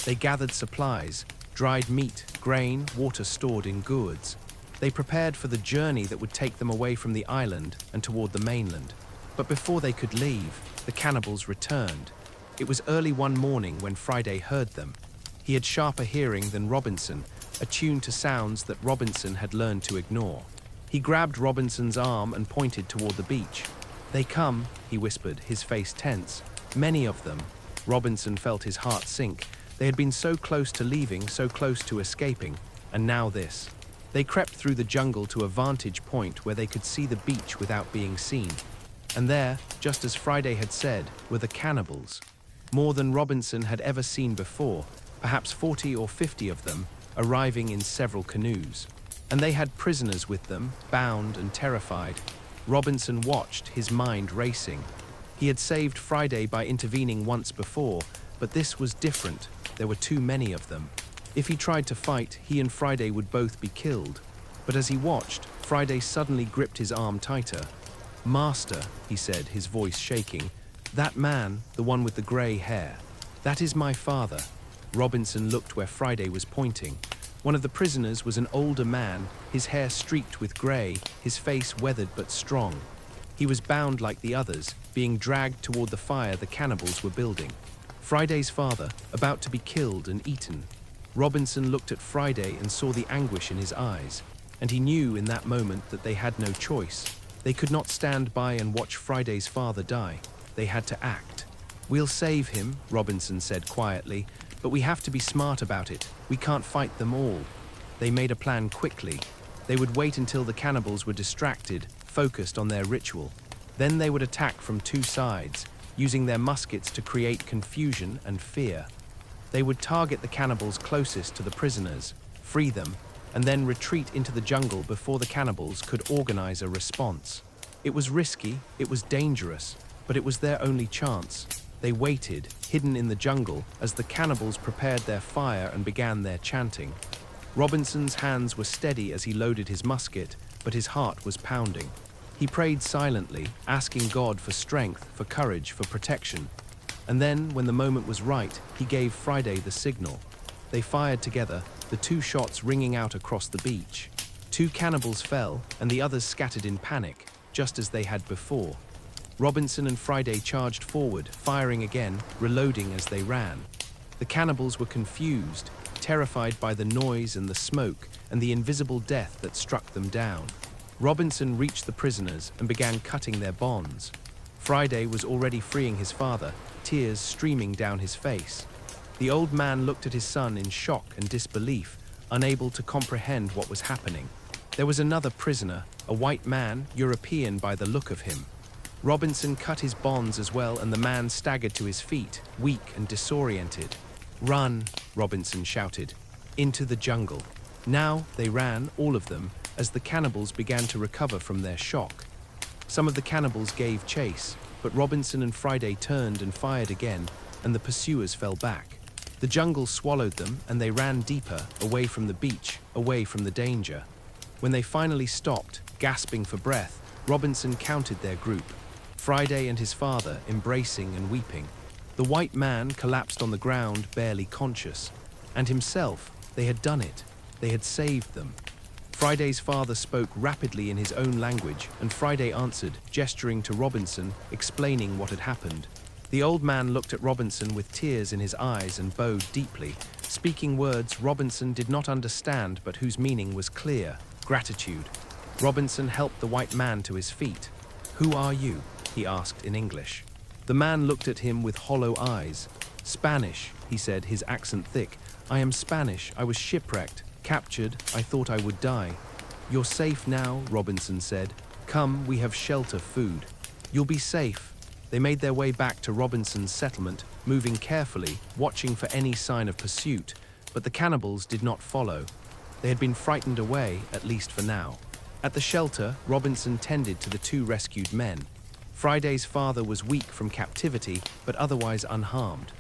They gathered supplies, dried meat, grain, water stored in gourds. They prepared for the journey that would take them away from the island and toward the mainland. But before they could leave, the cannibals returned. It was early one morning when Friday heard them. He had sharper hearing than Robinson, attuned to sounds that Robinson had learned to ignore. He grabbed Robinson's arm and pointed toward the beach. "They come," he whispered, his face tense. "Many of them." Robinson felt his heart sink. They had been so close to leaving, so close to escaping, and now this. They crept through the jungle to a vantage point where they could see the beach without being seen. And there, just as Friday had said, were the cannibals. More than Robinson had ever seen before, perhaps 40 or 50 of them, arriving in several canoes. And they had prisoners with them, bound and terrified. Robinson watched, his mind racing. He had saved Friday by intervening once before, but this was different. There were too many of them. If he tried to fight, he and Friday would both be killed. But as he watched, Friday suddenly gripped his arm tighter. "Master," he said, his voice shaking, "that man, the one with the grey hair, that is my father." Robinson looked where Friday was pointing. One of the prisoners was an older man, his hair streaked with grey, his face weathered but strong. He was bound like the others, being dragged toward the fire the cannibals were building. Friday's father, about to be killed and eaten. Robinson looked at Friday and saw the anguish in his eyes, and he knew in that moment that they had no choice. They could not stand by and watch Friday's father die. They had to act. "We'll save him," Robinson said quietly, "but we have to be smart about it. We can't fight them all." They made a plan quickly. They would wait until the cannibals were distracted, focused on their ritual. Then they would attack from two sides, using their muskets to create confusion and fear. They would target the cannibals closest to the prisoners, free them, and then retreat into the jungle before the cannibals could organize a response. It was risky, it was dangerous, but it was their only chance. They waited, hidden in the jungle, as the cannibals prepared their fire and began their chanting. Robinson's hands were steady as he loaded his musket, but his heart was pounding. He prayed silently, asking God for strength, for courage, for protection. And then, when the moment was right, he gave Friday the signal. They fired together, the two shots ringing out across the beach. Two cannibals fell, and the others scattered in panic, just as they had before. Robinson and Friday charged forward, firing again, reloading as they ran. The cannibals were confused, terrified by the noise and the smoke and the invisible death that struck them down. Robinson reached the prisoners and began cutting their bonds. Friday was already freeing his father, tears streaming down his face. The old man looked at his son in shock and disbelief, unable to comprehend what was happening. There was another prisoner, a white man, European by the look of him. Robinson cut his bonds as well, and the man staggered to his feet, weak and disoriented. "Run," Robinson shouted, "into the jungle." Now they ran, all of them, as the cannibals began to recover from their shock. Some of the cannibals gave chase, but Robinson and Friday turned and fired again, and the pursuers fell back. The jungle swallowed them, and they ran deeper, away from the beach, away from the danger. When they finally stopped, gasping for breath, Robinson counted their group. Friday and his father embracing and weeping. The white man collapsed on the ground, barely conscious. And himself, they had done it. They had saved them. Friday's father spoke rapidly in his own language, and Friday answered, gesturing to Robinson, explaining what had happened. The old man looked at Robinson with tears in his eyes and bowed deeply, speaking words Robinson did not understand but whose meaning was clear: gratitude. Robinson helped the white man to his feet. "Who are you?" he asked in English. The man looked at him with hollow eyes. "Spanish," he said, his accent thick. "I am Spanish. I was shipwrecked, captured. I thought I would die." "You're safe now," Robinson said. "Come, we have shelter, food. You'll be safe." They made their way back to Robinson's settlement, moving carefully, watching for any sign of pursuit, but the cannibals did not follow. They had been frightened away, at least for now. At the shelter, Robinson tended to the two rescued men. Friday's father was weak from captivity, but otherwise unharmed.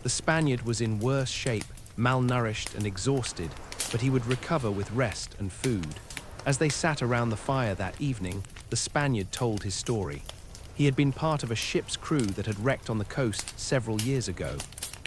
The Spaniard was in worse shape, malnourished and exhausted, but he would recover with rest and food. As they sat around the fire that evening, the Spaniard told his story. He had been part of a ship's crew that had wrecked on the coast several years ago.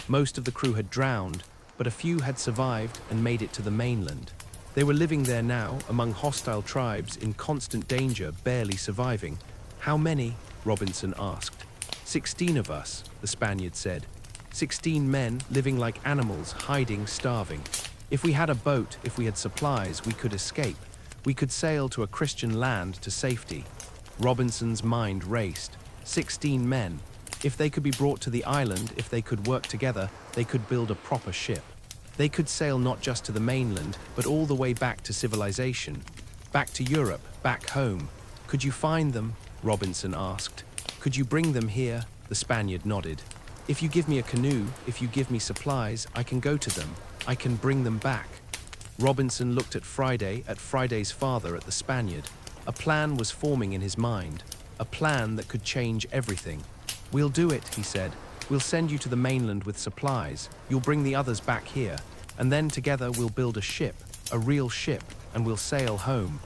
Most of the crew had drowned, but a few had survived and made it to the mainland. They were living there now, among hostile tribes, in constant danger, barely surviving. "How many?" Robinson asked. 16 of us, the Spaniard said. 16 men living like animals, hiding, starving. If we had a boat, if we had supplies, we could escape. We could sail to a Christian land to safety." Robinson's mind raced. 16 men. If they could be brought to the island, if they could work together, they could build a proper ship. They could sail not just to the mainland, but all the way back to civilization. Back to Europe, back home. "Could you find them?" Robinson asked. "Could you bring them here?" The Spaniard nodded. "If you give me a canoe, if you give me supplies, I can go to them. I can bring them back." Robinson looked at Friday's father, at the Spaniard. A plan was forming in his mind, a plan that could change everything. "We'll do it," he said. "We'll send you to the mainland with supplies. You'll bring the others back here. And then together we'll build a ship, a real ship, and we'll sail home."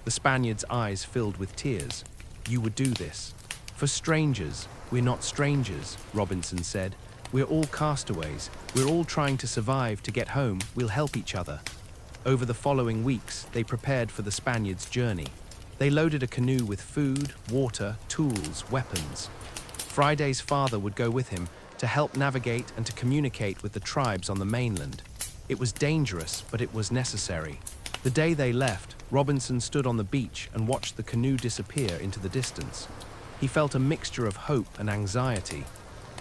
The Spaniard's eyes filled with tears. "You would do this. For strangers. We're not strangers," Robinson said. "We're all castaways. We're all trying to survive to get home. We'll help each other." Over the following weeks, they prepared for the Spaniard's journey. They loaded a canoe with food, water, tools, weapons. Friday's father would go with him to help navigate and to communicate with the tribes on the mainland. It was dangerous, but it was necessary. The day they left, Robinson stood on the beach and watched the canoe disappear into the distance. He felt a mixture of hope and anxiety.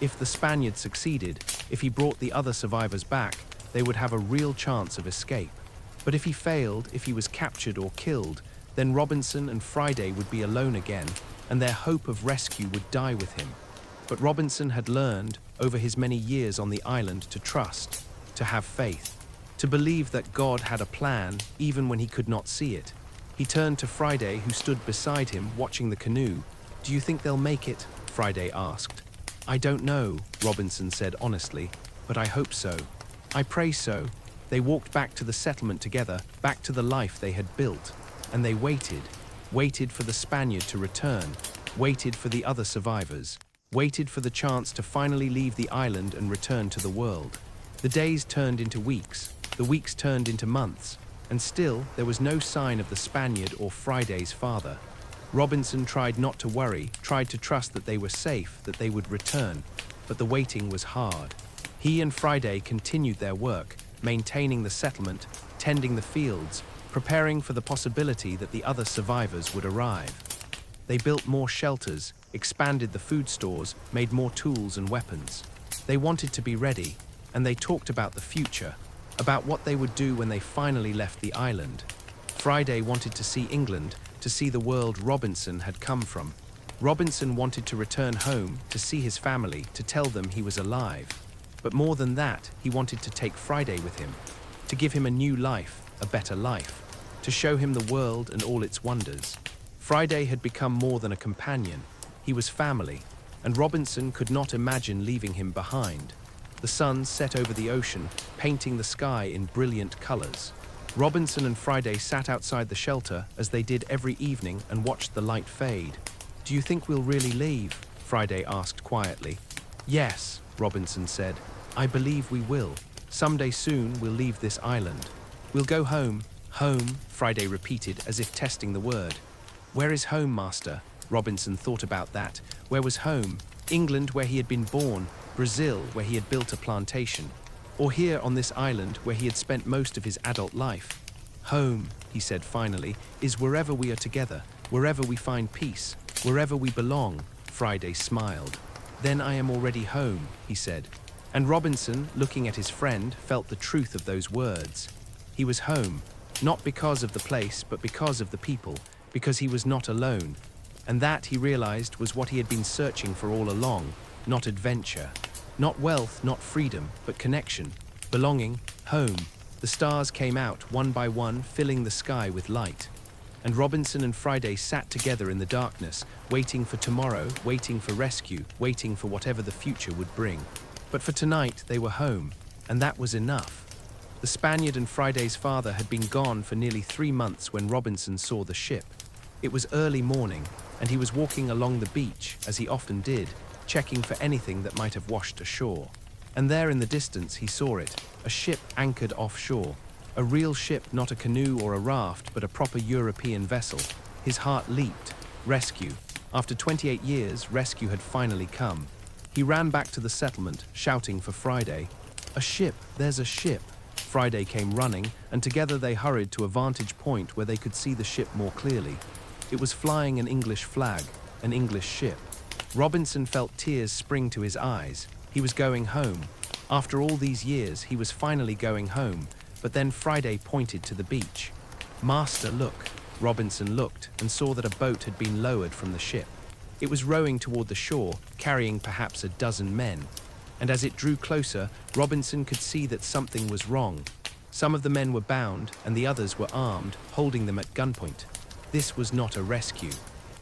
If the Spaniard succeeded, if he brought the other survivors back, they would have a real chance of escape. But if he failed, if he was captured or killed, then Robinson and Friday would be alone again, and their hope of rescue would die with him. But Robinson had learned, over his many years on the island, to trust, to have faith, to believe that God had a plan even when he could not see it. He turned to Friday, who stood beside him, watching the canoe. "Do you think they'll make it?" Friday asked. "I don't know," Robinson said honestly, "but I hope so. I pray so." They walked back to the settlement together, back to the life they had built. And they waited for the Spaniard to return, waited for the other survivors, waited for the chance to finally leave the island and return to the world. The days turned into weeks, the weeks turned into months, and still there was no sign of the Spaniard or Friday's father. Robinson tried not to worry, tried to trust that they were safe, that they would return, but the waiting was hard. He and Friday continued their work, maintaining the settlement, tending the fields, preparing for the possibility that the other survivors would arrive. They built more shelters, expanded the food stores, made more tools and weapons. They wanted to be ready, and they talked about the future, about what they would do when they finally left the island. Friday wanted to see England, to see the world Robinson had come from. Robinson wanted to return home, to see his family, to tell them he was alive. But more than that, he wanted to take Friday with him, to give him a new life, a better life, to show him the world and all its wonders. Friday had become more than a companion. He was family, and Robinson could not imagine leaving him behind. The sun set over the ocean, painting the sky in brilliant colors. Robinson and Friday sat outside the shelter as they did every evening and watched the light fade. "Do you think we'll really leave?" Friday asked quietly. "Yes," Robinson said. "I believe we will. Someday soon we'll leave this island. We'll go home." "Home," Friday repeated as if testing the word. "Where is home, Master?" Robinson thought about that. Where was home? England, where he had been born, Brazil, where he had built a plantation, or here on this island where he had spent most of his adult life. "Home," he said finally, "is wherever we are together, wherever we find peace, wherever we belong." Friday smiled. "Then I am already home," he said. And Robinson, looking at his friend, felt the truth of those words. He was home, not because of the place, but because of the people, because he was not alone. And that, he realized, was what he had been searching for all along. Not adventure, not wealth, not freedom, but connection, belonging, home. The stars came out, one by one, filling the sky with light. And Robinson and Friday sat together in the darkness, waiting for tomorrow, waiting for rescue, waiting for whatever the future would bring. But for tonight, they were home, and that was enough. The Spaniard and Friday's father had been gone for nearly 3 months when Robinson saw the ship. It was early morning, and he was walking along the beach, as he often did, checking for anything that might have washed ashore. And there in the distance he saw it, a ship anchored offshore. A real ship, not a canoe or a raft, but a proper European vessel. His heart leaped. Rescue. After 28 years, rescue had finally come. He ran back to the settlement, shouting for Friday. "A ship! There's a ship!" Friday came running, and together they hurried to a vantage point where they could see the ship more clearly. It was flying an English flag, an English ship. Robinson felt tears spring to his eyes. He was going home. After all these years, he was finally going home, but then Friday pointed to the beach. "Master, look." Robinson looked and saw that a boat had been lowered from the ship. It was rowing toward the shore, carrying perhaps a dozen men. And as it drew closer, Robinson could see that something was wrong. Some of the men were bound, and the others were armed, holding them at gunpoint. This was not a rescue.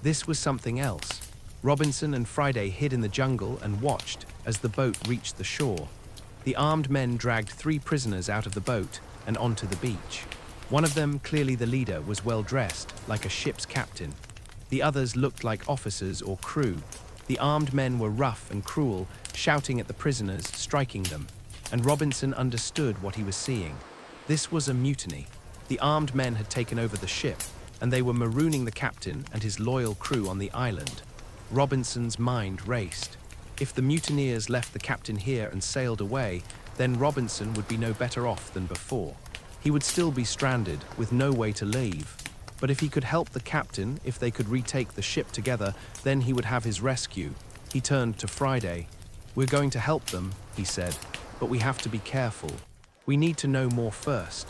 This was something else. Robinson and Friday hid in the jungle and watched as the boat reached the shore. The armed men dragged 3 prisoners out of the boat and onto the beach. One of them, clearly the leader, was well dressed, like a ship's captain. The others looked like officers or crew. The armed men were rough and cruel, shouting at the prisoners, striking them. And Robinson understood what he was seeing. This was a mutiny. The armed men had taken over the ship, and they were marooning the captain and his loyal crew on the island. Robinson's mind raced. If the mutineers left the captain here and sailed away, then Robinson would be no better off than before. He would still be stranded, with no way to leave. But if he could help the captain, if they could retake the ship together, then he would have his rescue. He turned to Friday. "We're going to help them," he said, "but we have to be careful. We need to know more first."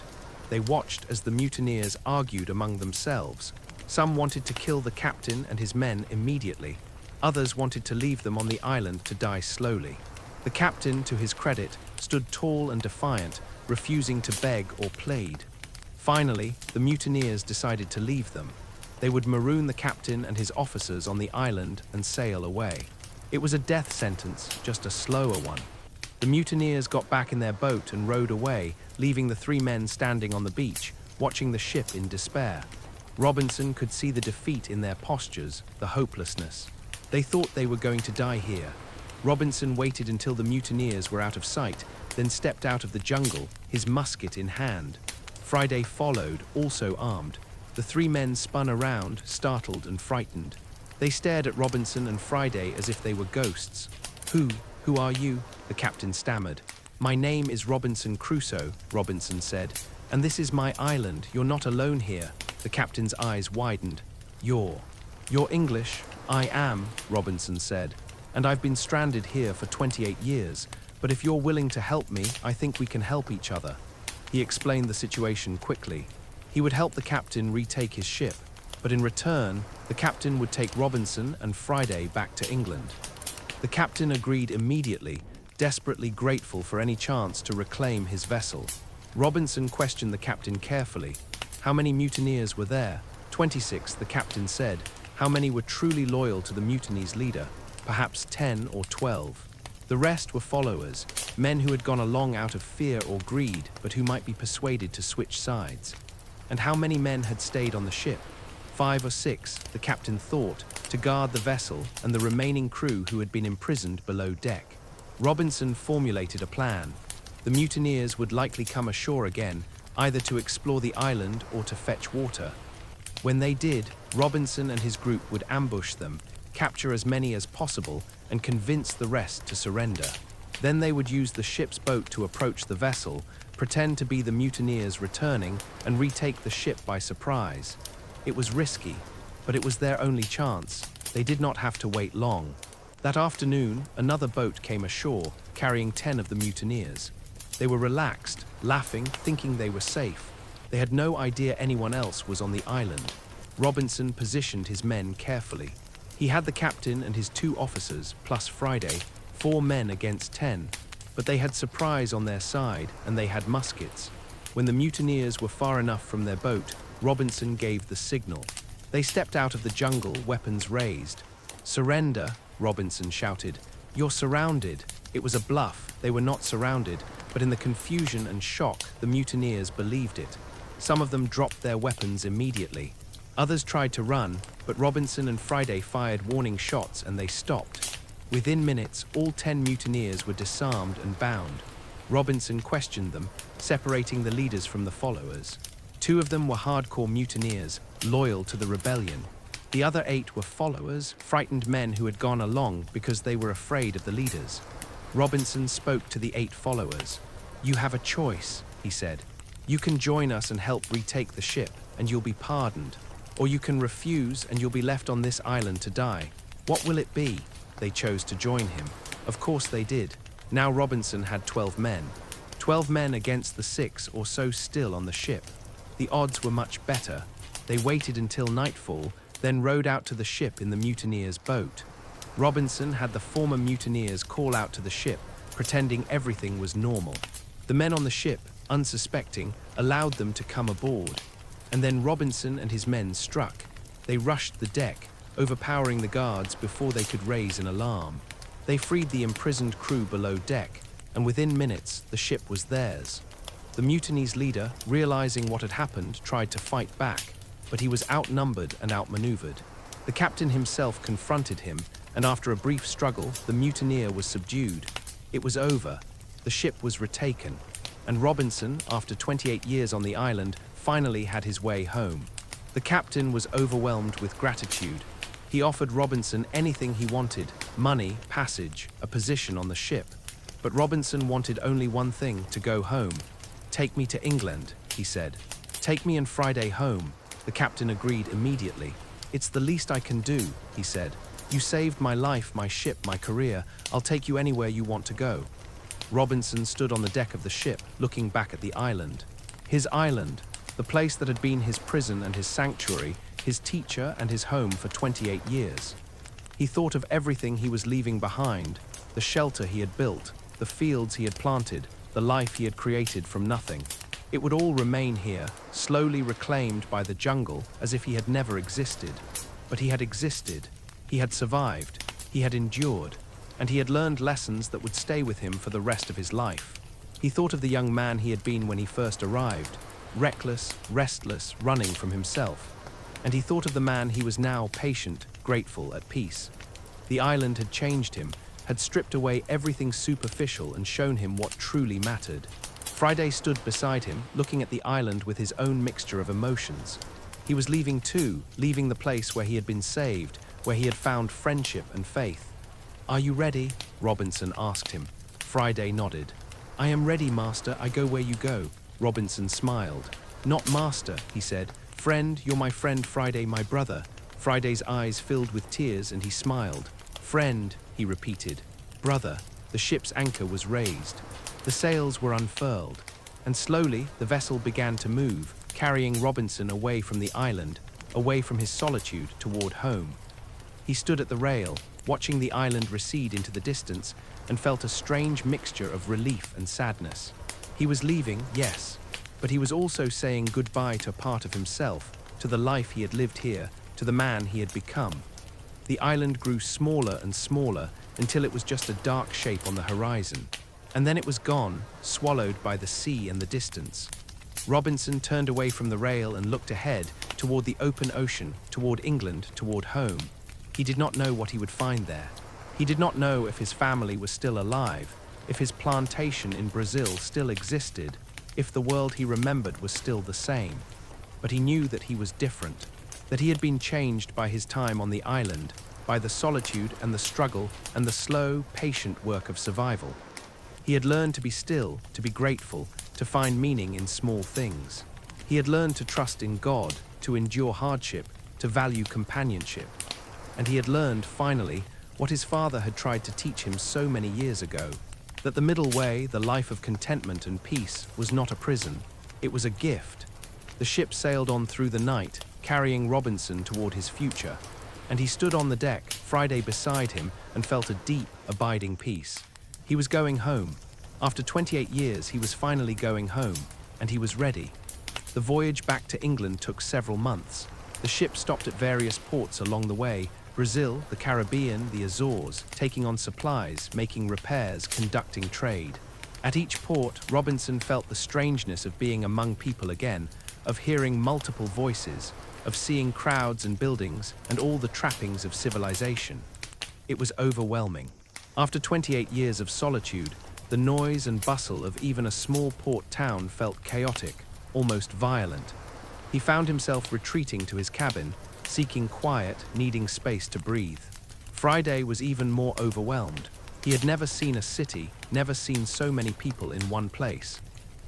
They watched as the mutineers argued among themselves. Some wanted to kill the captain and his men immediately. Others wanted to leave them on the island to die slowly. The captain, to his credit, stood tall and defiant, refusing to beg or plead. Finally, the mutineers decided to leave them. They would maroon the captain and his officers on the island and sail away. It was a death sentence, just a slower one. The mutineers got back in their boat and rowed away, leaving the 3 men standing on the beach, watching the ship in despair. Robinson could see the defeat in their postures, the hopelessness. They thought they were going to die here. Robinson waited until the mutineers were out of sight, then stepped out of the jungle, his musket in hand. Friday followed, also armed. The 3 men spun around, startled and frightened. They stared at Robinson and Friday as if they were ghosts. Who are you?" the captain stammered. "My name is Robinson Crusoe," Robinson said. "And this is my island. You're not alone here." The captain's eyes widened. You're English?" "I am," Robinson said. "And I've been stranded here for 28 years. But if you're willing to help me, I think we can help each other." He explained the situation quickly. He would help the captain retake his ship, but in return, the captain would take Robinson and Friday back to England. The captain agreed immediately, desperately grateful for any chance to reclaim his vessel. Robinson questioned the captain carefully. How many mutineers were there? 26, the captain said. How many were truly loyal to the mutiny's leader? Perhaps 10 or 12. The rest were followers, men who had gone along out of fear or greed, but who might be persuaded to switch sides. And how many men had stayed on the ship? 5 or 6, the captain thought, to guard the vessel and the remaining crew who had been imprisoned below deck. Robinson formulated a plan. The mutineers would likely come ashore again, either to explore the island or to fetch water. When they did, Robinson and his group would ambush them, capture as many as possible, and convince the rest to surrender. Then they would use the ship's boat to approach the vessel, pretend to be the mutineers returning, and retake the ship by surprise. It was risky, but it was their only chance. They did not have to wait long. That afternoon, another boat came ashore, carrying 10 of the mutineers. They were relaxed, laughing, thinking they were safe. They had no idea anyone else was on the island. Robinson positioned his men carefully. He had the captain and his 2 officers, plus Friday, 4 men against 10. But they had surprise on their side, and they had muskets. When the mutineers were far enough from their boat, Robinson gave the signal. They stepped out of the jungle, weapons raised. "Surrender," Robinson shouted. "You're surrounded." It was a bluff. They were not surrounded, but in the confusion and shock, the mutineers believed it. Some of them dropped their weapons immediately. Others tried to run, but Robinson and Friday fired warning shots and they stopped. Within minutes, all 10 mutineers were disarmed and bound. Robinson questioned them, separating the leaders from the followers. 2 of them were hardcore mutineers, loyal to the rebellion. The other 8 were followers, frightened men who had gone along because they were afraid of the leaders. Robinson spoke to the 8 followers. "You have a choice," he said. "You can join us and help retake the ship, and you'll be pardoned. Or you can refuse and you'll be left on this island to die. What will it be?" They chose to join him. Of course they did. Now Robinson had 12 men. 12 men against the 6 or so still on the ship. The odds were much better. They waited until nightfall, then rowed out to the ship in the mutineers' boat. Robinson had the former mutineers call out to the ship, pretending everything was normal. The men on the ship, unsuspecting, allowed them to come aboard. And then Robinson and his men struck. They rushed the deck, overpowering the guards before they could raise an alarm. They freed the imprisoned crew below deck, and within minutes, the ship was theirs. The mutiny's leader, realizing what had happened, tried to fight back, but he was outnumbered and outmaneuvered. The captain himself confronted him, and after a brief struggle, the mutineer was subdued. It was over. The ship was retaken, and Robinson, after 28 years on the island, finally had his way home. The captain was overwhelmed with gratitude. He offered Robinson anything he wanted: money, passage, a position on the ship. But Robinson wanted only one thing: to go home. "Take me to England," he said. "Take me and Friday home." The captain agreed immediately. "It's the least I can do," he said. "You saved my life, my ship, my career. I'll take you anywhere you want to go." Robinson stood on the deck of the ship, looking back at the island. His island, the place that had been his prison and his sanctuary, his teacher and his home for 28 years. He thought of everything he was leaving behind: the shelter he had built, the fields he had planted, the life he had created from nothing. It would all remain here, slowly reclaimed by the jungle as if he had never existed. But he had existed, he had survived, he had endured, and he had learned lessons that would stay with him for the rest of his life. He thought of the young man he had been when he first arrived, reckless, restless, running from himself. And he thought of the man he was now, patient, grateful, at peace. The island had changed him, had stripped away everything superficial and shown him what truly mattered. Friday stood beside him, looking at the island with his own mixture of emotions. He was leaving too, leaving the place where he had been saved, where he had found friendship and faith. "Are you ready?" Robinson asked him. Friday nodded. "I am ready, master. I go where you go." Robinson smiled. "Not master," he said. "Friend, you're my friend, Friday, my brother." Friday's eyes filled with tears and he smiled. "Friend," he repeated. "Brother." The ship's anchor was raised. The sails were unfurled, and slowly the vessel began to move, carrying Robinson away from the island, away from his solitude toward home. He stood at the rail, watching the island recede into the distance, and felt a strange mixture of relief and sadness. He was leaving, yes, but he was also saying goodbye to a part of himself, to the life he had lived here, to the man he had become. The island grew smaller and smaller until it was just a dark shape on the horizon. And then it was gone, swallowed by the sea and the distance. Robinson turned away from the rail and looked ahead, toward the open ocean, toward England, toward home. He did not know what he would find there. He did not know if his family was still alive, if his plantation in Brazil still existed, if the world he remembered was still the same. But he knew that he was different, that he had been changed by his time on the island, by the solitude and the struggle and the slow, patient work of survival. He had learned to be still, to be grateful, to find meaning in small things. He had learned to trust in God, to endure hardship, to value companionship. And he had learned, finally, what his father had tried to teach him so many years ago, that the middle way, the life of contentment and peace, was not a prison. It was a gift. The ship sailed on through the night, carrying Robinson toward his future, and he stood on the deck, Friday beside him, and felt a deep, abiding peace. He was going home. After 28 years, he was finally going home, and he was ready. The voyage back to England took several months. The ship stopped at various ports along the way: Brazil, the Caribbean, the Azores, taking on supplies, making repairs, conducting trade. At each port, Robinson felt the strangeness of being among people again, of hearing multiple voices, of seeing crowds and buildings and all the trappings of civilization. It was overwhelming. After 28 years of solitude, the noise and bustle of even a small port town felt chaotic, almost violent. He found himself retreating to his cabin, seeking quiet, needing space to breathe. Friday was even more overwhelmed. He had never seen a city, never seen so many people in one place.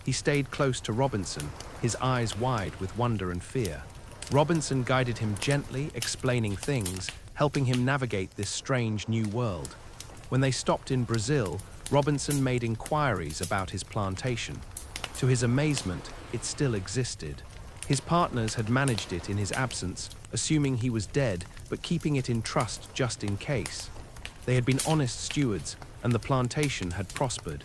He stayed close to Robinson, his eyes wide with wonder and fear. Robinson guided him gently, explaining things, helping him navigate this strange new world. When they stopped in Brazil, Robinson made inquiries about his plantation. To his amazement, it still existed. His partners had managed it in his absence, assuming he was dead, but keeping it in trust just in case. They had been honest stewards, and the plantation had prospered.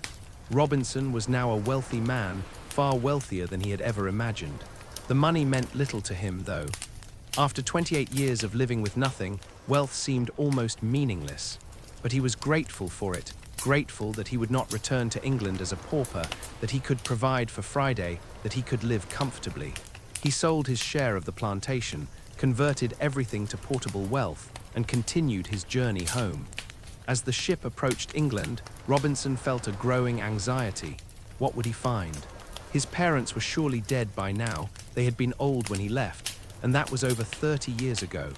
Robinson was now a wealthy man, far wealthier than he had ever imagined. The money meant little to him, though. After 28 years of living with nothing, wealth seemed almost meaningless. But he was grateful for it, grateful that he would not return to England as a pauper, that he could provide for Friday, that he could live comfortably. He sold his share of the plantation, converted everything to portable wealth, and continued his journey home. As the ship approached England, Robinson felt a growing anxiety. What would he find? His parents were surely dead by now. They had been old when he left, and that was over 30 years ago.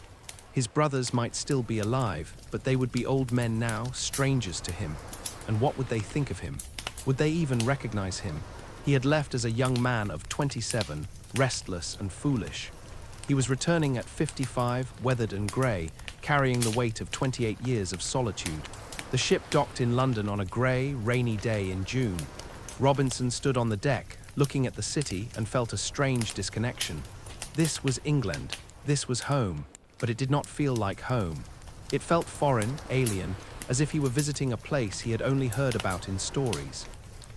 His brothers might still be alive, but they would be old men now, strangers to him. And what would they think of him? Would they even recognize him? He had left as a young man of 27, restless and foolish. He was returning at 55, weathered and grey, carrying the weight of 28 years of solitude. The ship docked in London on a grey, rainy day in June. Robinson stood on the deck, looking at the city, and felt a strange disconnection. This was England. This was home. But it did not feel like home. It felt foreign, alien, as if he were visiting a place he had only heard about in stories.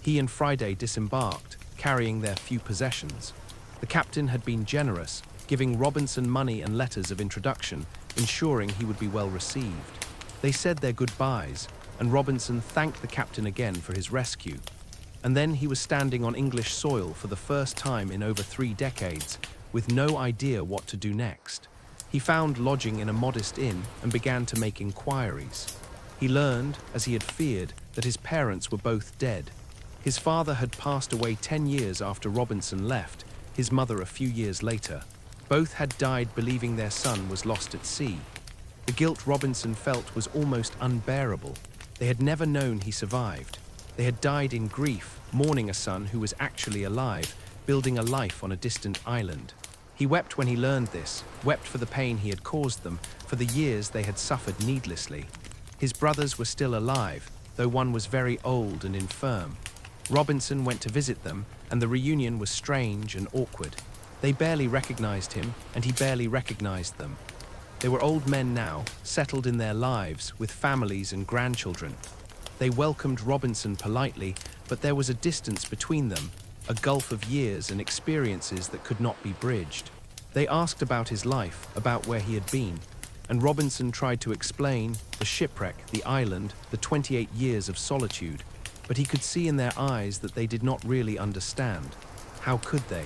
He and Friday disembarked, carrying their few possessions. The captain had been generous, giving Robinson money and letters of introduction, ensuring he would be well received. They said their goodbyes, and Robinson thanked the captain again for his rescue. And then he was standing on English soil for the first time in over 3 decades, with no idea what to do next. He found lodging in a modest inn and began to make inquiries. He learned, as he had feared, that his parents were both dead. His father had passed away 10 years after Robinson left, his mother a few years later. Both had died believing their son was lost at sea. The guilt Robinson felt was almost unbearable. They had never known he survived. They had died in grief, mourning a son who was actually alive, building a life on a distant island. He wept when he learned this, wept for the pain he had caused them, for the years they had suffered needlessly. His brothers were still alive, though one was very old and infirm. Robinson went to visit them, and the reunion was strange and awkward. They barely recognized him, and he barely recognized them. They were old men now, settled in their lives, with families and grandchildren. They welcomed Robinson politely, but there was a distance between them, a gulf of years and experiences that could not be bridged. They asked about his life, about where he had been, and Robinson tried to explain the shipwreck, the island, the 28 years of solitude, but he could see in their eyes that they did not really understand. How could they?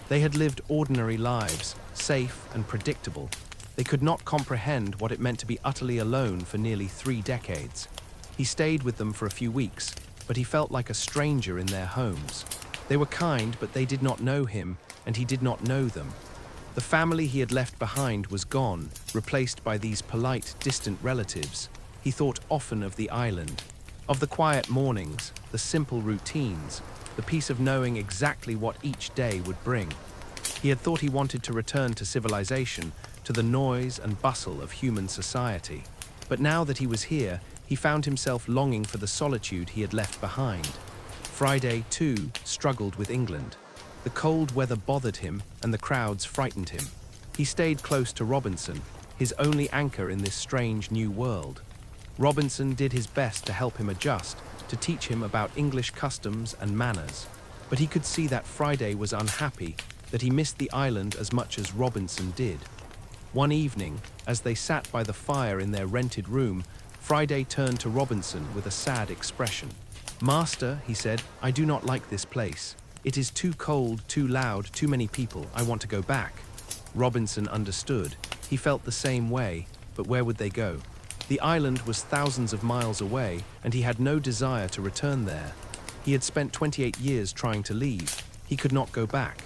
They had lived ordinary lives, safe and predictable. They could not comprehend what it meant to be utterly alone for nearly 3 decades. He stayed with them for a few weeks, but he felt like a stranger in their homes. They were kind, but they did not know him, and he did not know them. The family he had left behind was gone, replaced by these polite, distant relatives. He thought often of the island, of the quiet mornings, the simple routines, the peace of knowing exactly what each day would bring. He had thought he wanted to return to civilization, to the noise and bustle of human society. But now that he was here, he found himself longing for the solitude he had left behind. Friday, too, struggled with England. The cold weather bothered him, and the crowds frightened him. He stayed close to Robinson, his only anchor in this strange new world. Robinson did his best to help him adjust, to teach him about English customs and manners. But he could see that Friday was unhappy, that he missed the island as much as Robinson did. One evening, as they sat by the fire in their rented room, Friday turned to Robinson with a sad expression. "Master," he said, "I do not like this place. It is too cold, too loud, too many people. I want to go back." Robinson understood. He felt the same way, but where would they go? The island was thousands of miles away, and he had no desire to return there. He had spent 28 years trying to leave. He could not go back.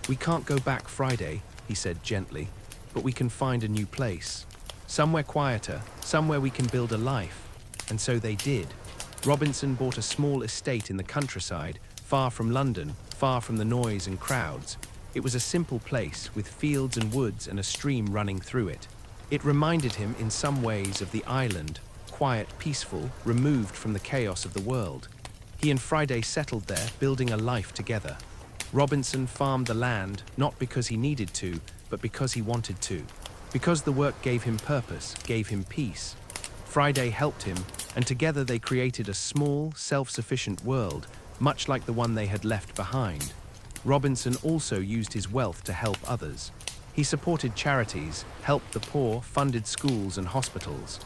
"We can't go back, Friday," he said gently, "but we can find a new place. Somewhere quieter, somewhere we can build a life." And so they did. Robinson bought a small estate in the countryside, far from London, far from the noise and crowds. It was a simple place, with fields and woods and a stream running through it. It reminded him in some ways of the island, quiet, peaceful, removed from the chaos of the world. He and Friday settled there, building a life together. Robinson farmed the land, not because he needed to, but because he wanted to. Because the work gave him purpose, gave him peace. Friday helped him, and together they created a small, self-sufficient world, much like the one they had left behind. Robinson also used his wealth to help others. He supported charities, helped the poor, funded schools and hospitals.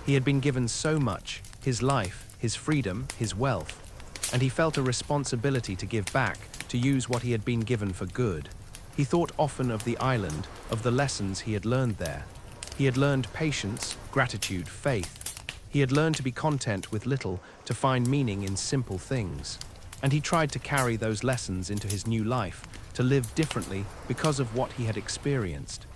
He had been given so much, his life, his freedom, his wealth, and he felt a responsibility to give back, to use what he had been given for good. He thought often of the island, of the lessons he had learned there. He had learned patience, gratitude, faith. He had learned to be content with little, to find meaning in simple things. And he tried to carry those lessons into his new life, to live differently because of what he had experienced.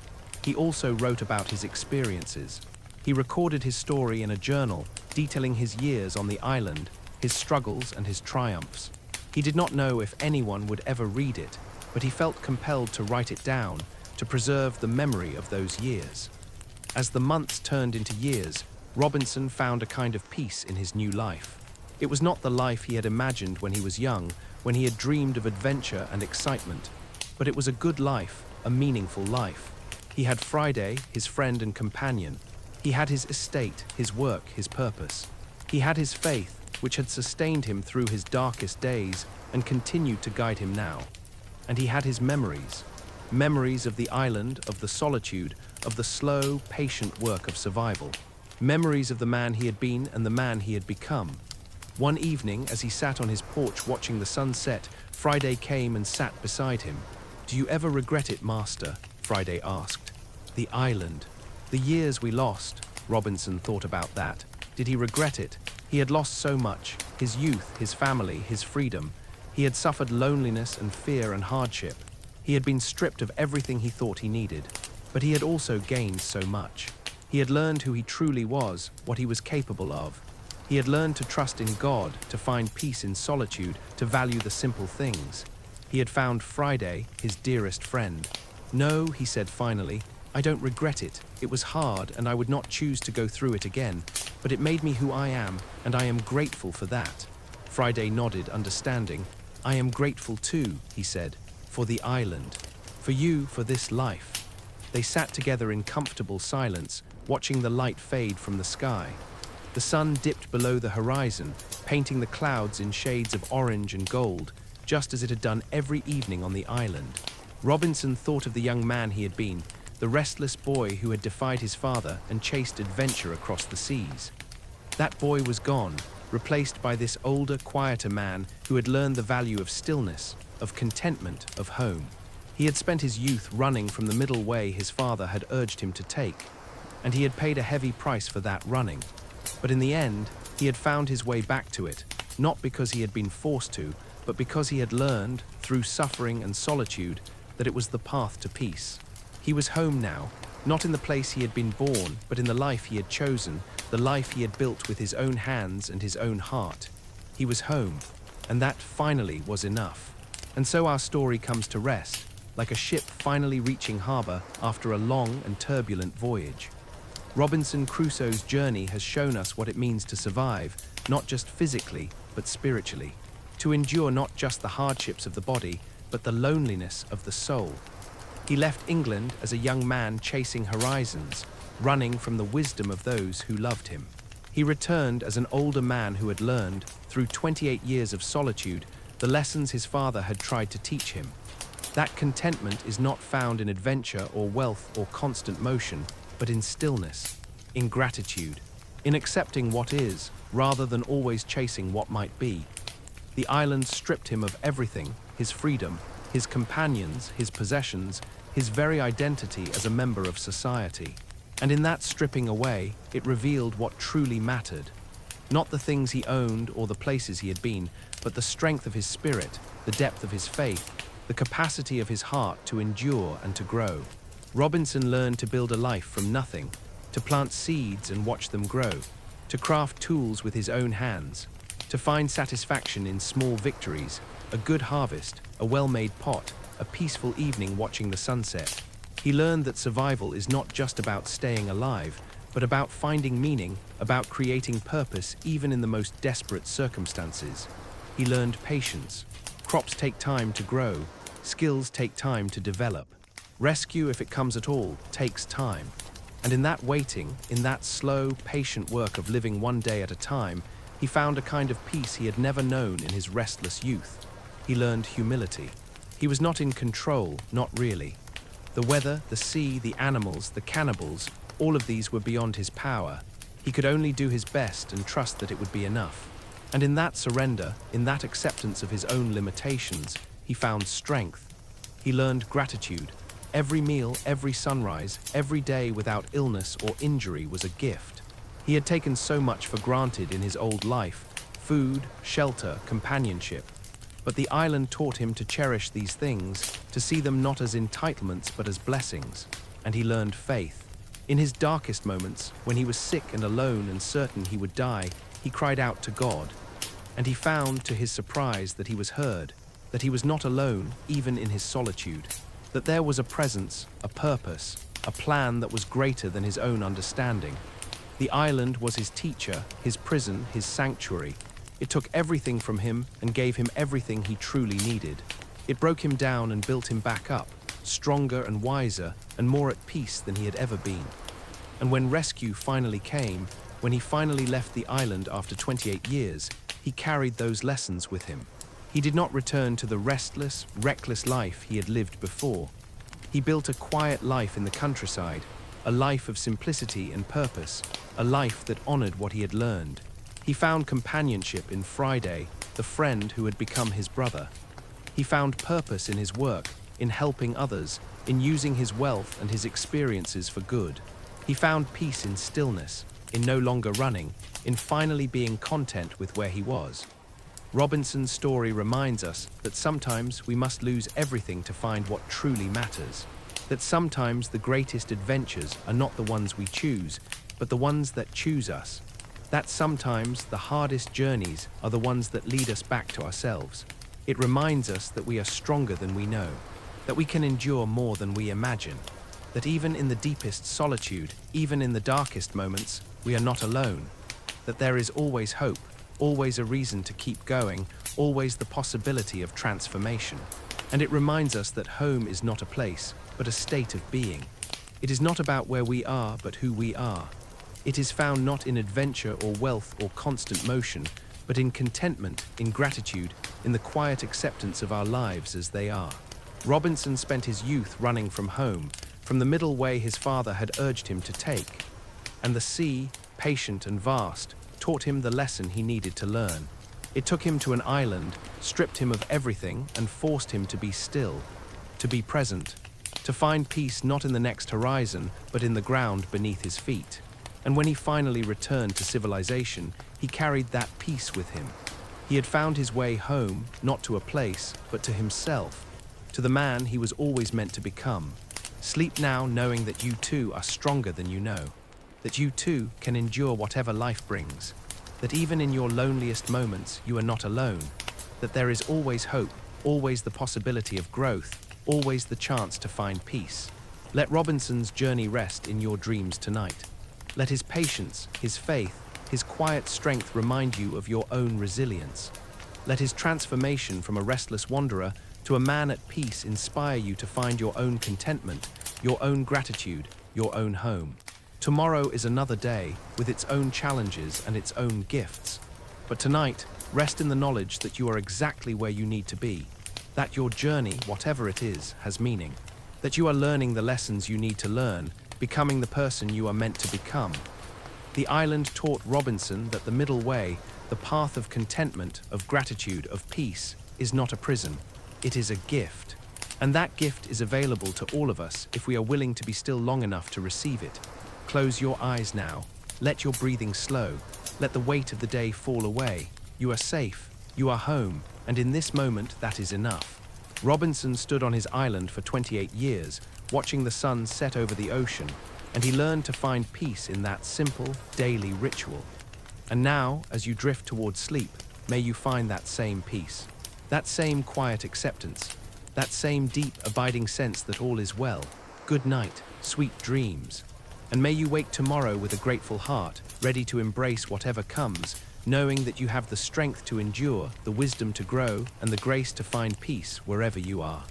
He also wrote about his experiences. He recorded his story in a journal, detailing his years on the island, his struggles and his triumphs. He did not know if anyone would ever read it, but he felt compelled to write it down, to preserve the memory of those years. As the months turned into years, Robinson found a kind of peace in his new life. It was not the life he had imagined when he was young, when he had dreamed of adventure and excitement, but it was a good life, a meaningful life. He had Friday, his friend and companion. He had his estate, his work, his purpose. He had his faith, which had sustained him through his darkest days and continued to guide him now. And he had his memories. Memories of the island, of the solitude, of the slow, patient work of survival. Memories of the man he had been and the man he had become. One evening, as he sat on his porch watching the sunset, Friday came and sat beside him. "Do you ever regret it, master?" Friday asked. "The island. The years we lost." Robinson thought about that. Did he regret it? He had lost so much. His youth, his family, his freedom. He had suffered loneliness and fear and hardship. He had been stripped of everything he thought he needed. But he had also gained so much. He had learned who he truly was, what he was capable of. He had learned to trust in God, to find peace in solitude, to value the simple things. He had found Friday, his dearest friend. "No," he said finally, "I don't regret it. It was hard and I would not choose to go through it again, but it made me who I am, and I am grateful for that." Friday nodded, understanding. "I am grateful too," he said, "for the island, for you, for this life." They sat together in comfortable silence, watching the light fade from the sky. The sun dipped below the horizon, painting the clouds in shades of orange and gold, just as it had done every evening on the island. Robinson thought of the young man he had been, the restless boy who had defied his father and chased adventure across the seas. That boy was gone, replaced by this older, quieter man who had learned the value of stillness, of contentment, of home. He had spent his youth running from the middle way his father had urged him to take, and he had paid a heavy price for that running. But in the end, he had found his way back to it, not because he had been forced to, but because he had learned, through suffering and solitude, that it was the path to peace. He was home now, not in the place he had been born, but in the life he had chosen, the life he had built with his own hands and his own heart. He was home, and that finally was enough. And so our story comes to rest, like a ship finally reaching harbor after a long and turbulent voyage. Robinson Crusoe's journey has shown us what it means to survive, not just physically, but spiritually. To endure not just the hardships of the body, but the loneliness of the soul. He left England as a young man chasing horizons, running from the wisdom of those who loved him. He returned as an older man who had learned, through 28 years of solitude, the lessons his father had tried to teach him. That contentment is not found in adventure or wealth or constant motion, but in stillness, in gratitude, in accepting what is, rather than always chasing what might be. The island stripped him of everything, his freedom, his companions, his possessions, his very identity as a member of society. And in that stripping away, it revealed what truly mattered. Not the things he owned or the places he had been, but the strength of his spirit, the depth of his faith, the capacity of his heart to endure and to grow. Robinson learned to build a life from nothing, to plant seeds and watch them grow, to craft tools with his own hands, to find satisfaction in small victories, a good harvest, a well-made pot, a peaceful evening watching the sunset. He learned that survival is not just about staying alive, but about finding meaning, about creating purpose even in the most desperate circumstances. He learned patience. Crops take time to grow, skills take time to develop. Rescue, if it comes at all, takes time. And in that waiting, in that slow, patient work of living one day at a time, he found a kind of peace he had never known in his restless youth. He learned humility. He was not in control, not really. The weather, the sea, the animals, the cannibals, all of these were beyond his power. He could only do his best and trust that it would be enough. And in that surrender, in that acceptance of his own limitations, he found strength. He learned gratitude. Every meal, every sunrise, every day without illness or injury was a gift. He had taken so much for granted in his old life: food, shelter, companionship. But the island taught him to cherish these things, to see them not as entitlements but as blessings. And he learned faith. In his darkest moments, when he was sick and alone and certain he would die, he cried out to God. And he found, to his surprise, that he was heard, that he was not alone, even in his solitude, that there was a presence, a purpose, a plan that was greater than his own understanding. The island was his teacher, his prison, his sanctuary. It took everything from him and gave him everything he truly needed. It broke him down and built him back up, stronger and wiser and more at peace than he had ever been. And when rescue finally came, when he finally left the island after 28 years, he carried those lessons with him. He did not return to the restless, reckless life he had lived before. He built a quiet life in the countryside, a life of simplicity and purpose, a life that honored what he had learned. He found companionship in Friday, the friend who had become his brother. He found purpose in his work, in helping others, in using his wealth and his experiences for good. He found peace in stillness, in no longer running, in finally being content with where he was. Robinson's story reminds us that sometimes we must lose everything to find what truly matters. That sometimes the greatest adventures are not the ones we choose, but the ones that choose us. That sometimes the hardest journeys are the ones that lead us back to ourselves. It reminds us that we are stronger than we know, that we can endure more than we imagine, that even in the deepest solitude, even in the darkest moments, we are not alone, that there is always hope, always a reason to keep going, always the possibility of transformation. And it reminds us that home is not a place, but a state of being. It is not about where we are, but who we are. It is found not in adventure or wealth or constant motion, but in contentment, in gratitude, in the quiet acceptance of our lives as they are. Robinson spent his youth running from home, from the middle way his father had urged him to take. And the sea, patient and vast, taught him the lesson he needed to learn. It took him to an island, stripped him of everything, and forced him to be still, to be present, to find peace not in the next horizon, but in the ground beneath his feet. And when he finally returned to civilization, he carried that peace with him. He had found his way home, not to a place, but to himself, to the man he was always meant to become. Sleep now knowing that you too are stronger than you know, that you too can endure whatever life brings, that even in your loneliest moments you are not alone, that there is always hope, always the possibility of growth, always the chance to find peace. Let Robinson's journey rest in your dreams tonight. Let his patience, his faith, his quiet strength remind you of your own resilience. Let his transformation from a restless wanderer to a man at peace inspire you to find your own contentment, your own gratitude, your own home. Tomorrow is another day with its own challenges and its own gifts. But tonight, rest in the knowledge that you are exactly where you need to be, that your journey, whatever it is, has meaning, that you are learning the lessons you need to learn, becoming the person you are meant to become. The island taught Robinson that the middle way, the path of contentment, of gratitude, of peace, is not a prison. It is a gift. And that gift is available to all of us if we are willing to be still long enough to receive it. Close your eyes now. Let your breathing slow. Let the weight of the day fall away. You are safe. You are home. And in this moment, that is enough. Robinson stood on his island for 28 years, watching the sun set over the ocean, and he learned to find peace in that simple, daily ritual. And now, as you drift towards sleep, may you find that same peace, that same quiet acceptance, that same deep, abiding sense that all is well. Good night, sweet dreams. And may you wake tomorrow with a grateful heart, ready to embrace whatever comes, knowing that you have the strength to endure, the wisdom to grow, and the grace to find peace wherever you are.